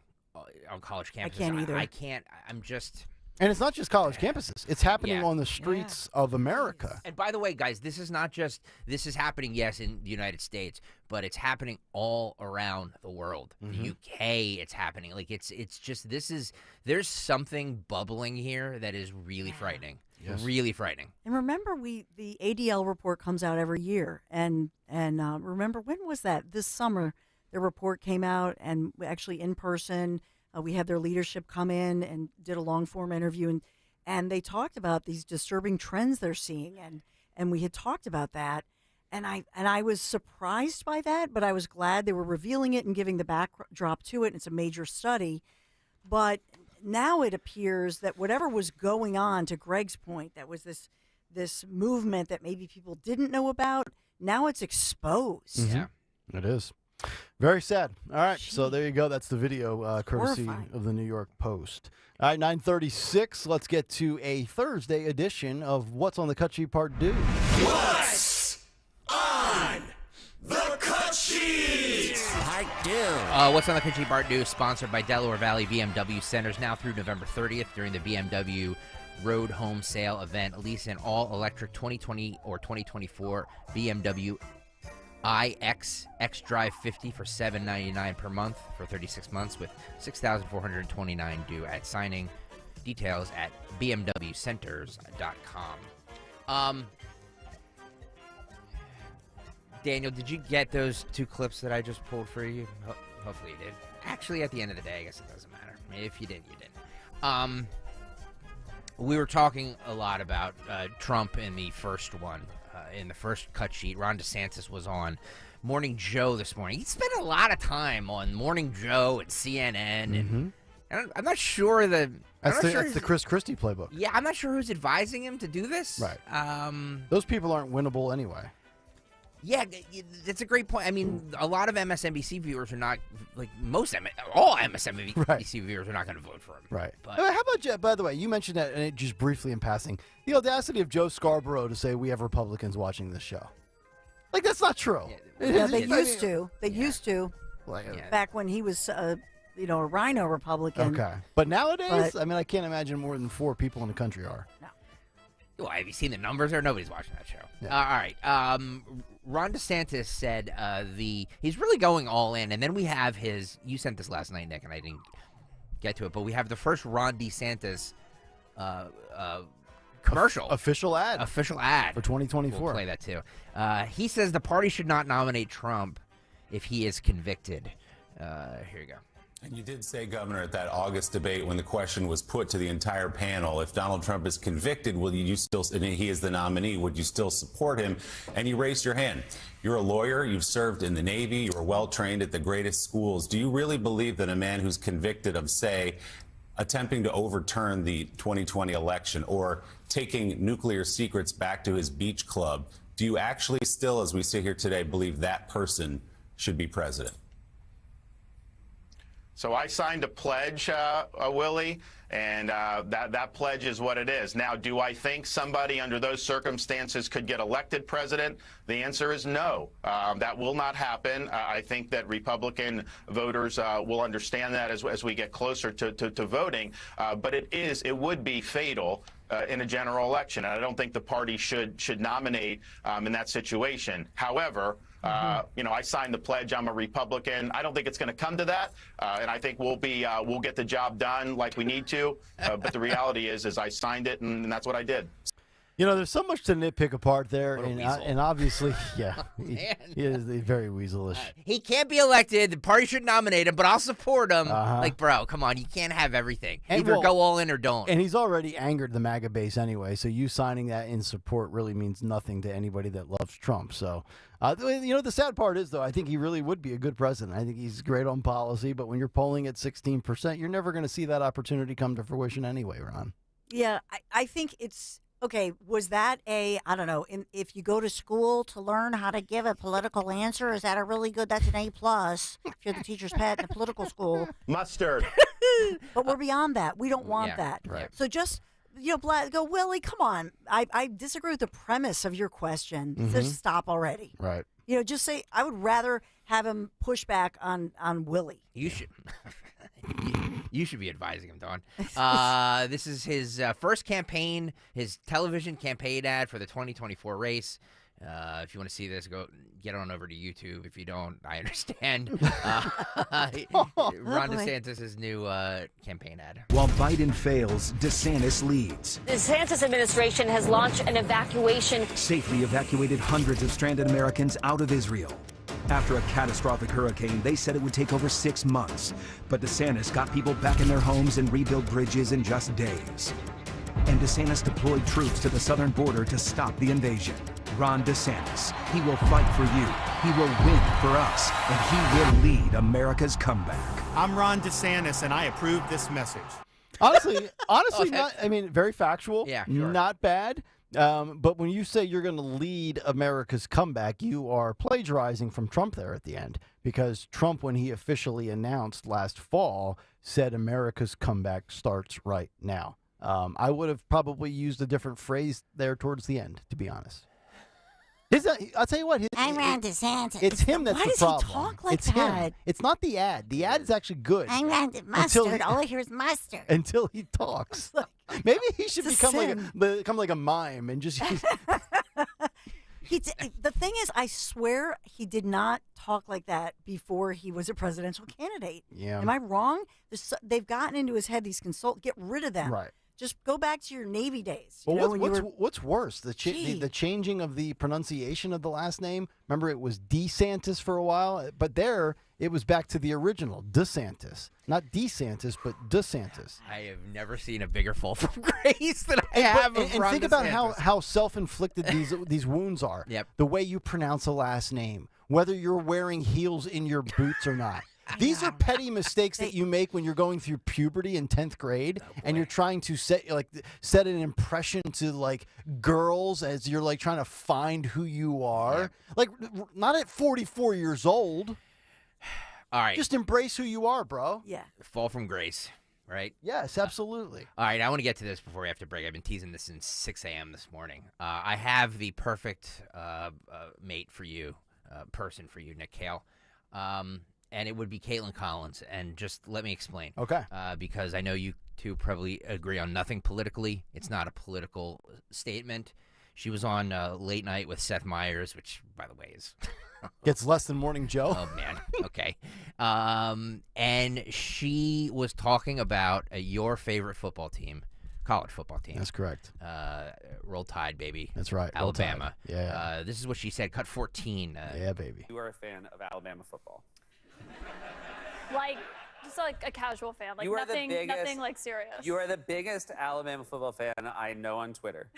on college campuses. I can't either. I can't. I'm just. And it's not just college campuses. It's happening on the streets of America. And by the way, guys, this is happening, yes, in the United States, but it's happening all around the world. The UK, it's happening. Like it's just there's something bubbling here that is really frightening. Yes. Really frightening. And remember, the ADL report comes out every year, and remember, when was that? This summer, the report came out, and actually in person. We had their leadership come in and did a long-form interview, and they talked about these disturbing trends they're seeing, and we had talked about that, and I was surprised by that, but I was glad they were revealing it and giving the backdrop to it. It's a major study, but now it appears that whatever was going on, to Greg's point, that was this movement that maybe people didn't know about, now it's exposed. Yeah, it is. Very sad. All right, so there you go. That's the video, courtesy of the New York Post. All right, 9:36. Let's get to a Thursday edition of What's on the Cut Sheet Part 2. What's on the Cut Sheet? Part 2. What's on the Cut Sheet Part 2 is sponsored by Delaware Valley BMW Centers now through November 30th during the BMW Road Home Sale event. Lease an all-electric 2020 or 2024 BMW iX X-Drive 50 for $799 per month for 36 months with $6,429 due at signing. Details at bmwcenters.com. Daniel, did you get those two clips that I just pulled for you? Hopefully you did. Actually, at the end of the day, I guess it doesn't matter. If you did, you did. We were talking a lot about Trump in the first one. In the first cut sheet, Ron DeSantis was on Morning Joe this morning. He spent a lot of time on Morning Joe and CNN, and I'm not sure that's the Chris Christie playbook. Yeah, I'm not sure who's advising him to do this. Right. Those people aren't winnable anyway. Yeah, that's a great point. I mean, a lot of MSNBC viewers are not, like all MSNBC viewers are not going to vote for him. Right. But, how about, by the way, you mentioned that, and it just briefly in passing, the audacity of Joe Scarborough to say we have Republicans watching this show. Like, that's not true. Yeah, they used to. They used to. Back when he was, a rhino Republican. Okay. But nowadays, I can't imagine more than 4 people in the country are. No. Well, have you seen the numbers there? Nobody's watching that show. Yeah. All right. Ron DeSantis said he's really going all in, and then we have you sent this last night, Nick, and I didn't get to it, but we have the first Ron DeSantis commercial. Official ad. For 2024. We'll play that too. He says the party should not nominate Trump if he is convicted. Here you go. And you did say, Governor, at that August debate when the question was put to the entire panel, if Donald Trump is convicted, will you still, and he is the nominee, would you still support him? And you raised your hand. You're a lawyer. You've served in the Navy. You were well trained at the greatest schools. Do you really believe that a man who's convicted of, say, attempting to overturn the 2020 election or taking nuclear secrets back to his beach club, do you actually still, as we sit here today, believe that person should be president? So I signed a pledge, Willie, and that pledge is what it is. Now, do I think somebody under those circumstances could get elected president? The answer is no. That will not happen. I think that Republican voters will understand that as we get closer to voting. But it would be fatal in a general election. And I don't think the party should nominate in that situation. However, I signed the pledge. I'm a Republican. I don't think it's going to come to that, and I think we'll get the job done like we need to. But the reality is I signed it, and that's what I did. There's so much to nitpick apart there, and obviously, he is very weaselish. He can't be elected. The party should nominate him, but I'll support him. Like, bro, come on, you can't have everything. Either go all in or don't. And he's already angered the MAGA base anyway, so you signing that in support really means nothing to anybody that loves Trump. So, the sad part is, though, I think he really would be a good president. I think he's great on policy, but when you're polling at 16%, you're never going to see that opportunity come to fruition anyway, Ron. Yeah, I think it's... Okay, was that I don't know, if you go to school to learn how to give a political answer, is that that's an A+, if you're the teacher's pet in a political school? Mustard. But we're beyond that. We don't want Yeah, that. right. So just, go, Willie, come on. I disagree with the premise of your question. Just stop already. Right. Just say, I would rather have him push back on Willie. You should. You should be advising him, Dawn. This is his first campaign, his television campaign ad for the 2024 race. If you want to see this, go get on over to YouTube. If you don't, I understand. Ron DeSantis' new campaign ad. While Biden fails, DeSantis leads. The DeSantis administration has launched an evacuation. Safely evacuated hundreds of stranded Americans out of Israel. After a catastrophic hurricane, they said it would take over 6 months. But DeSantis got people back in their homes and rebuilt bridges in just days. And DeSantis deployed troops to the southern border to stop the invasion. Ron DeSantis, he will fight for you, he will win for us, and he will lead America's comeback. I'm Ron DeSantis, and I approve this message. Honestly, not. I mean, very factual. Yeah, sure. Not bad. But when you say you're going to lead America's comeback, you are plagiarizing from Trump there at the end, because Trump, when he officially announced last fall, said America's comeback starts right now. I would have probably used a different phrase there towards the end, to be honest. I'll tell you what. I'm Ron DeSantis. It's him that's Why the does he problem. talk like it's that? him. It's not the ad. The ad is actually good. I'm Ron Mustard. All I hear is mustard. Until he talks. Maybe he should It's a become like a mime and just use. The thing is, I swear he did not talk like that before he was a presidential candidate. Yeah. Am I wrong? They've gotten into his head, these consultants. Get rid of them. Right. Just go back to your Navy days. Well, what's worse, the changing of the pronunciation of the last name? Remember, it was DeSantis for a while, but there it was back to the original, DeSantis, not DeSantis, but DeSantis. I have never seen a bigger fall from grace than I have. And Ron think about DeSantis. how self-inflicted these wounds are. Yep. The way you pronounce a last name, whether you're wearing heels in your boots or not. These are petty mistakes that you make when you're going through puberty in 10th grade, and you're trying to set an impression to girls as you're trying to find who you are. Not at 44 years old. All right. Just embrace who you are, bro. Yeah. Fall from grace, right? Yes, absolutely. All right, I want to get to this before we have to break. I've been teasing this since 6 a.m. this morning. I have the perfect mate for you, person for you, Nick Kayal. And it would be Caitlin Collins. And just let me explain. Okay. Because I know you two probably agree on nothing politically. It's not a political statement. She was on Late Night with Seth Meyers, which, by the way, is... Gets less than Morning Joe. Oh, man. Okay. And she was talking about your favorite football team, college football team. That's correct. Roll Tide, baby. That's right. Roll Alabama. Tide. Yeah. This is what she said. Cut 14. Yeah, baby. You are a fan of Alabama football. Just like a casual fan, You are nothing, the biggest, nothing like serious. You are the biggest Alabama football fan I know on Twitter.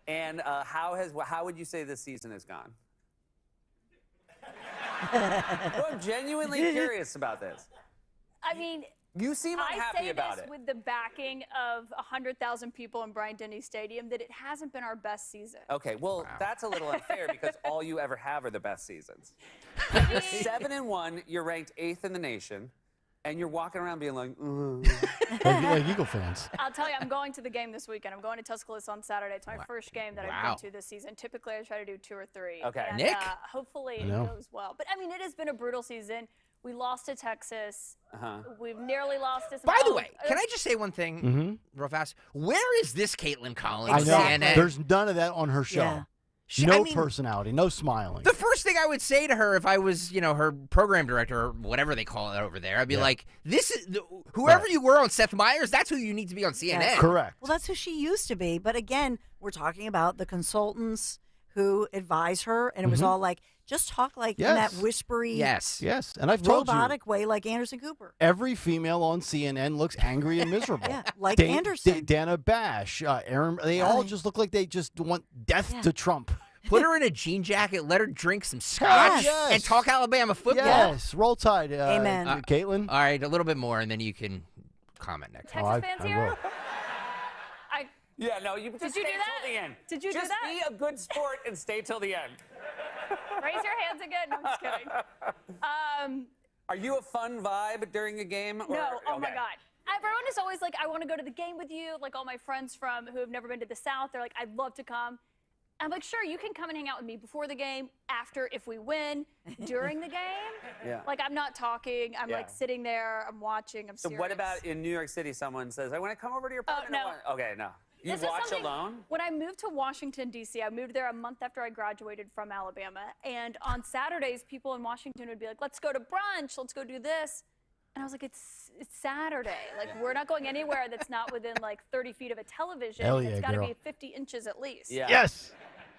And how would you say this season has gone? No, I'm genuinely curious about this. I mean, you seem unhappy about I say it. this with the backing of 100,000 people in Bryant-Denny Stadium that it hasn't been our best season. Okay, well, that's a little unfair because all you ever have are the best seasons. 7-1, you're ranked 8th in the nation, and you're walking around being like, like Eagle fans. I'll tell you, I'm going to the game this weekend. I'm going to Tuscaloosa on Saturday. It's my first game that I've been to this season. Typically, I try to do 2 or 3. Okay. And, Nick? Hopefully it goes well. But, I mean, it has been a brutal season. We lost to Texas. We've nearly lost to some. By the way, can I just say one thing real fast? Where is this Caitlin Collins? I know. CNN? There's none of that on her show. Yeah. No personality, no smiling. The first thing I would say to her if I was, her program director or whatever they call it over there, I'd be like, "This is whoever you were on Seth Meyers. That's who you need to be on CNN." Yes. Correct. Well, that's who she used to be. But again, we're talking about the consultants who advise her, and it was all like, just talk like in that whispery, yes, and I've told you, robotic way, like Anderson Cooper. Every female on CNN looks angry and miserable. Yeah, like Anderson, Dana Bash, Aaron. They all just look like they just want death to Trump. Put her in a jean jacket, let her drink some scotch, and talk Alabama football. Yes, Roll Tide. Amen. Caitlin. All right, a little bit more, and then you can comment next. Texas fans here? Yeah, no, you just stay till the end. Did you just do that? be a good sport and stay till the end. Raise your hands again. No, I'm just kidding. Are you a fun vibe during a game? No, oh my God. Everyone is always like, I want to go to the game with you. Like all my friends who have never been to the South, they're like, I'd love to come. I'm like, sure, you can come and hang out with me before the game, after if we win, during the game. Yeah. Like I'm not talking. I'm like sitting there. I'm watching. I'm So serious. what about in New York City? Someone says, I want to come over to your apartment. no. Okay, no. You This is watch something- alone? When I moved to Washington, D.C., I moved there a month after I graduated from Alabama. And on Saturdays, people in Washington would be like, let's go to brunch. Let's go do this. And I was like, it's Saturday. Like, we're not going anywhere that's not within, like, 30 feet of a television. Hell It's yeah, got to girl. be 50 inches at least. Yeah. Yes.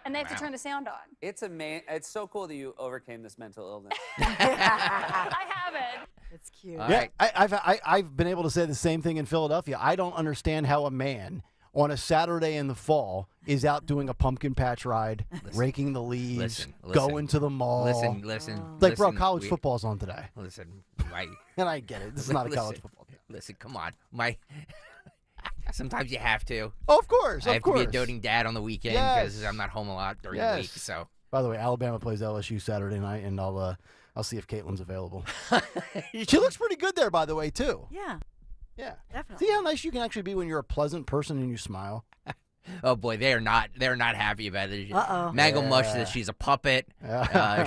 And they have to turn the sound on. It's It's so cool that you overcame this mental illness. I haven't. It's cute. Yeah, I've been able to say the same thing in Philadelphia. I don't understand how a man on a Saturday in the fall is out doing a pumpkin patch ride, raking the leaves, going to the mall. Like, bro, college football's on today. Listen, and I get it. This is not a college football. Listen, come on. Sometimes you have to. Oh, of course, I of have course. to be a doting dad on the weekend because I'm not home a lot during the week. So, by the way, Alabama plays LSU Saturday night, and I'll see if Caitlin's available. She looks pretty good there, by the way, too. Yeah. Yeah. Definitely. See how nice you can actually be when you're a pleasant person and you smile. oh boy, they're not happy about it. Uh-oh. Mango Mush Yeah. says she's a puppet.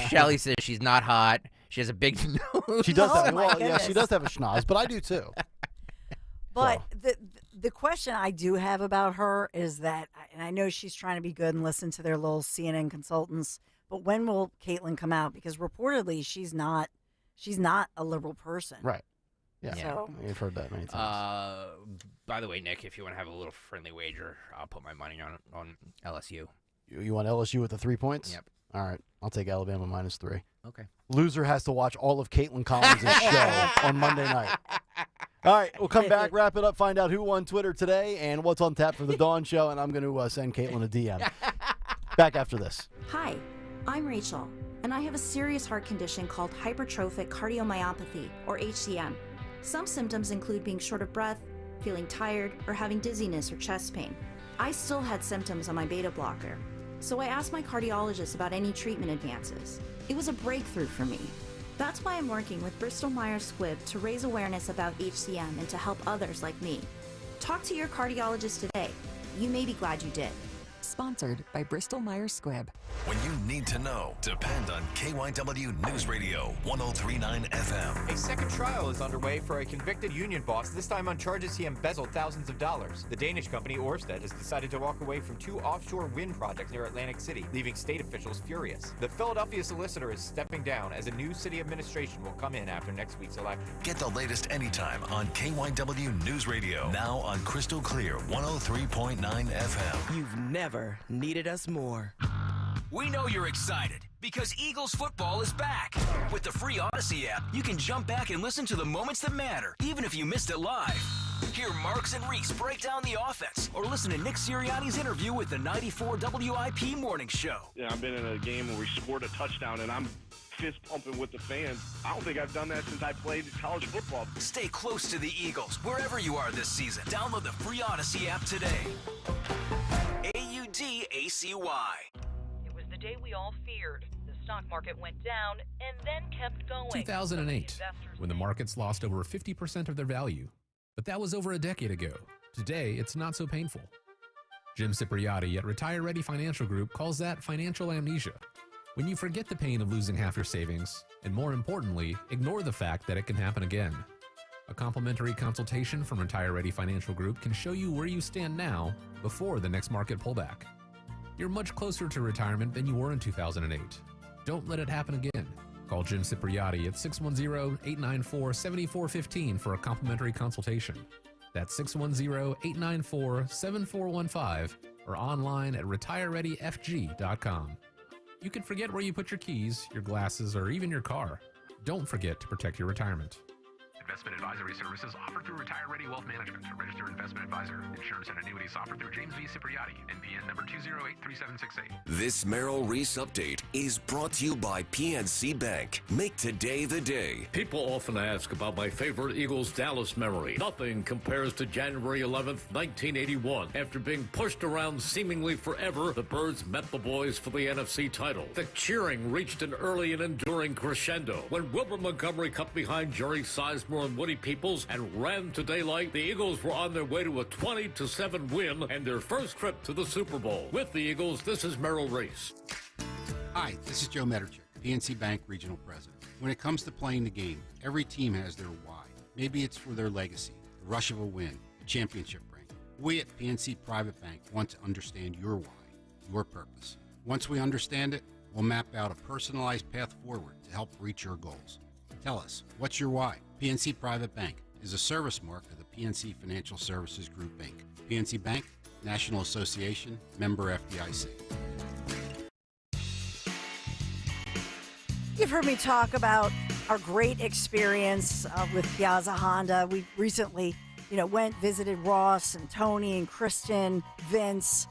Shelly says she's not hot. She has a big nose. She does Oh, have, my well, yeah, she goodness. does have a schnoz, but I do too. But the question I do have about her is that, and I know she's trying to be good and listen to their little CNN consultants, but when will Caitlyn come out? Because reportedly she's not a liberal person. Right. Yeah. So You've heard that many times. By the way, Nick, if you want to have a little friendly wager, I'll put my money on LSU. You want LSU with the 3 points? Yep. All right. I'll take Alabama -3. Okay. Loser has to watch all of Caitlin Collins' show on Monday night. All right, we'll come back, wrap it up, find out who won Twitter today and what's on tap for the Dawn Show, and I'm going to send Caitlin a DM. Back after this. Hi, I'm Rachel, and I have a serious heart condition called hypertrophic cardiomyopathy, or HCM. Some symptoms include being short of breath, feeling tired, or having dizziness or chest pain. I still had symptoms on my beta blocker, so I asked my cardiologist about any treatment advances. It was a breakthrough for me. That's why I'm working with Bristol Myers Squibb to raise awareness about HCM and to help others like me. Talk to your cardiologist today. You may be glad you did. Sponsored by Bristol Myers Squibb. When you need to know, depend on KYW News Radio 103.9 FM. A second trial is underway for a convicted union boss, this time on charges he embezzled thousands of dollars. The Danish company Ørsted has decided to walk away from 2 offshore wind projects near Atlantic City, leaving state officials furious. The Philadelphia solicitor is stepping down as a new city administration will come in after next week's election. Get the latest anytime on KYW News Radio. Now on Crystal Clear 103.9 FM. You've never needed us more. We know you're excited because Eagles football is back. With the free Odyssey app, you can jump back and listen to the moments that matter, even if you missed it live. Hear Marks and Reese break down the offense, or listen to Nick Sirianni's interview with the 94 WIP Morning Show. Yeah, I've been in a game where we scored a touchdown, and I'm fist pumping with the fans. I don't think I've done that since I played college football. Stay close to the Eagles wherever you are this season. Download the free Odyssey app today. AUDACY. It was the day we all feared. The stock market went down and then kept going. 2008, when the markets lost over 50% of their value. But that was over a decade ago. Today, it's not so painful. Jim Cipriotti at Retire Ready Financial Group calls that financial amnesia. When you forget the pain of losing half your savings, and more importantly, ignore the fact that it can happen again. A complimentary consultation from Retire Ready Financial Group can show you where you stand now before the next market pullback. You're much closer to retirement than you were in 2008. Don't let it happen again. Call Jim Cipriotti at 610-894-7415 for a complimentary consultation. That's 610-894-7415 or online at retirereadyfg.com. You can forget where you put your keys, your glasses, or even your car. Don't forget to protect your retirement. Investment advisory services offered through Retire Ready Wealth Management, a registered investment advisor. Insurance and annuities offered through James V. Cipriati, NPN number 2083768. This Merrill Reese update is brought to you by PNC Bank. Make today the day. People often ask about my favorite Eagles-Dallas memory. Nothing compares to January 11th, 1981. After being pushed around seemingly forever, the Birds met the boys for the NFC title. The cheering reached an early and enduring crescendo. When Wilbur Montgomery cut behind Jerry Sizemore and Woody Peoples and ran to daylight, the Eagles were on their way to a 20-7 win and their first trip to the Super Bowl. With the Eagles, this is Merrill Reese. Hi, this is Joe Meterchik, PNC Bank Regional President. When it comes to playing the game, every team has their why. Maybe it's for their legacy, the rush of a win, a championship ring. We at PNC Private Bank want to understand your why, your purpose. Once we understand it, we'll map out a personalized path forward to help reach your goals. Tell us, what's your why? PNC Private Bank is a service mark of the PNC Financial Services Group, Inc. PNC Bank, National Association, member FDIC. You've heard me talk about our great experience with Piazza Honda. We recently, visited Ross and Tony and Kristen, Vince,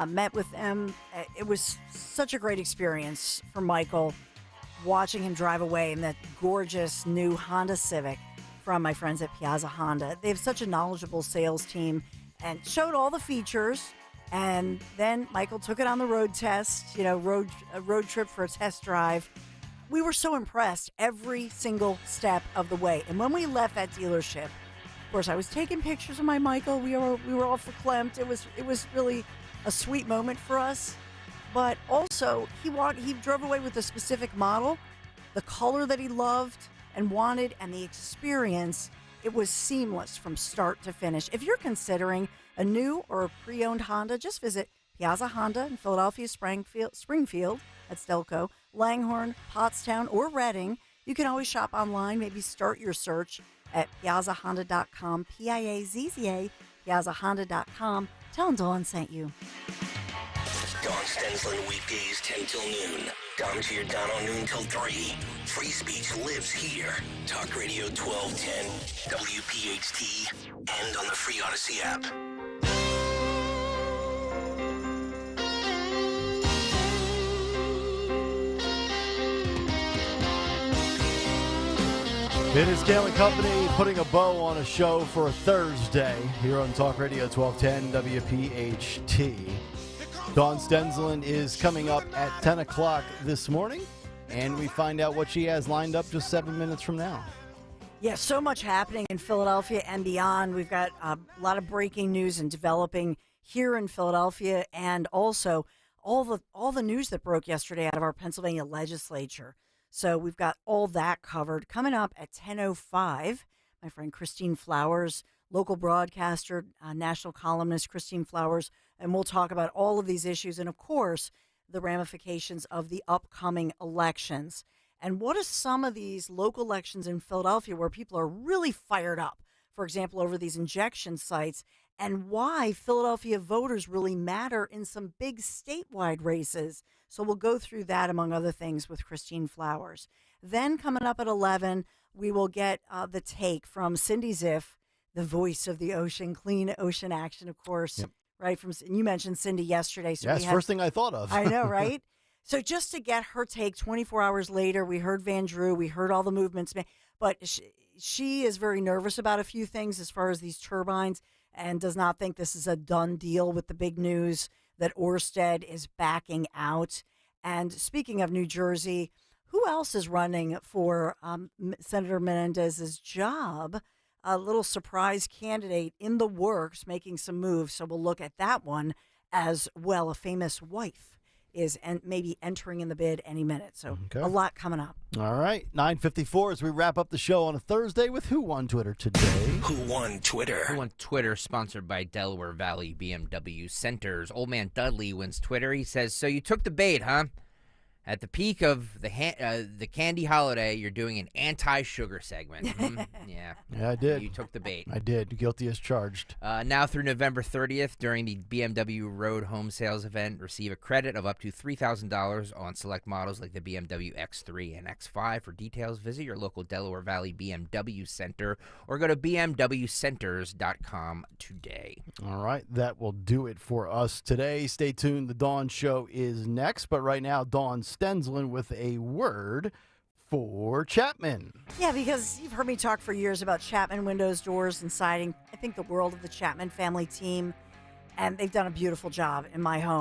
met with them. It was such a great experience for Michael, watching him drive away in that gorgeous new Honda Civic from my friends at Piazza Honda. They have such a knowledgeable sales team and showed all the features. And then Michael took it on the road test, a road trip for a test drive. We were so impressed every single step of the way. And when we left that dealership, of course, I was taking pictures of my Michael. We were all verklempt. It was really a sweet moment for us. But also, he drove away with a specific model, the color that he loved and wanted, and the experience. It was seamless from start to finish. If you're considering a new or a pre-owned Honda, just visit Piazza Honda in Philadelphia, Springfield, at Stelco, Langhorne, Pottstown, or Reading. You can always shop online. Maybe start your search at piazzahonda.com, Piazza, piazzahonda.com. Tell them Dawn sent you. Dawn Stensland weekdays 10 till noon. Dom to your Dono noon till 3. Free speech lives here. Talk Radio 1210, WPHT, and on the free Odyssey app. It is Kayal Company putting a bow on a show for a Thursday here on Talk Radio 1210 WPHT. Dawn Stensland is coming up at 10 o'clock this morning, and we find out what she has lined up just 7 minutes from now. Yeah, so much happening in Philadelphia and beyond. We've got a lot of breaking news and developing here in Philadelphia, and also all the news that broke yesterday out of our Pennsylvania legislature. So we've got all that covered. Coming up at 10:05, my friend Christine Flowers, local broadcaster, national columnist Christine Flowers, and we'll talk about all of these issues and, of course, the ramifications of the upcoming elections. And what are some of these local elections in Philadelphia where people are really fired up, for example, over these injection sites, and why Philadelphia voters really matter in some big statewide races. So we'll go through that, among other things, with Christine Flowers. Then coming up at 11, we will get the take from Cindy Ziff, the voice of the ocean, clean ocean action, of course, right? You mentioned Cindy yesterday. So yes, first thing I thought of. I know, right? So just to get her take 24 hours later, we heard Van Drew, we heard all the movements, but she is very nervous about a few things as far as these turbines, and does not think this is a done deal with the big news that Orsted is backing out. And speaking of New Jersey, who else is running for Senator Menendez's job? A little surprise candidate in the works, making some moves. So we'll look at that one as well. A famous wife is maybe entering in the bid any minute. So a lot coming up. All right, 9:54 as we wrap up the show on a Thursday with Who Won Twitter today. Who Won Twitter? Who Won Twitter, sponsored by Delaware Valley BMW Centers. Old Man Dudley wins Twitter. He says, "So you took the bait, huh? At the peak of the candy holiday, you're doing an anti-sugar segment. Yeah. Yeah, I did. You took the bait. I did. Guilty as charged. Now through November 30th, during the BMW Road Home Sales event, receive a credit of up to $3,000 on select models like the BMW X3 and X5. For details, visit your local Delaware Valley BMW Center or go to bmwcenters.com today. All right, that will do it for us today. Stay tuned. The Dawn Show is next, but right now, Dawn Stensland with a word for Chapman. Yeah, because you've heard me talk for years about Chapman windows, doors, and siding. I think the world of the Chapman family team, and they've done a beautiful job in my home.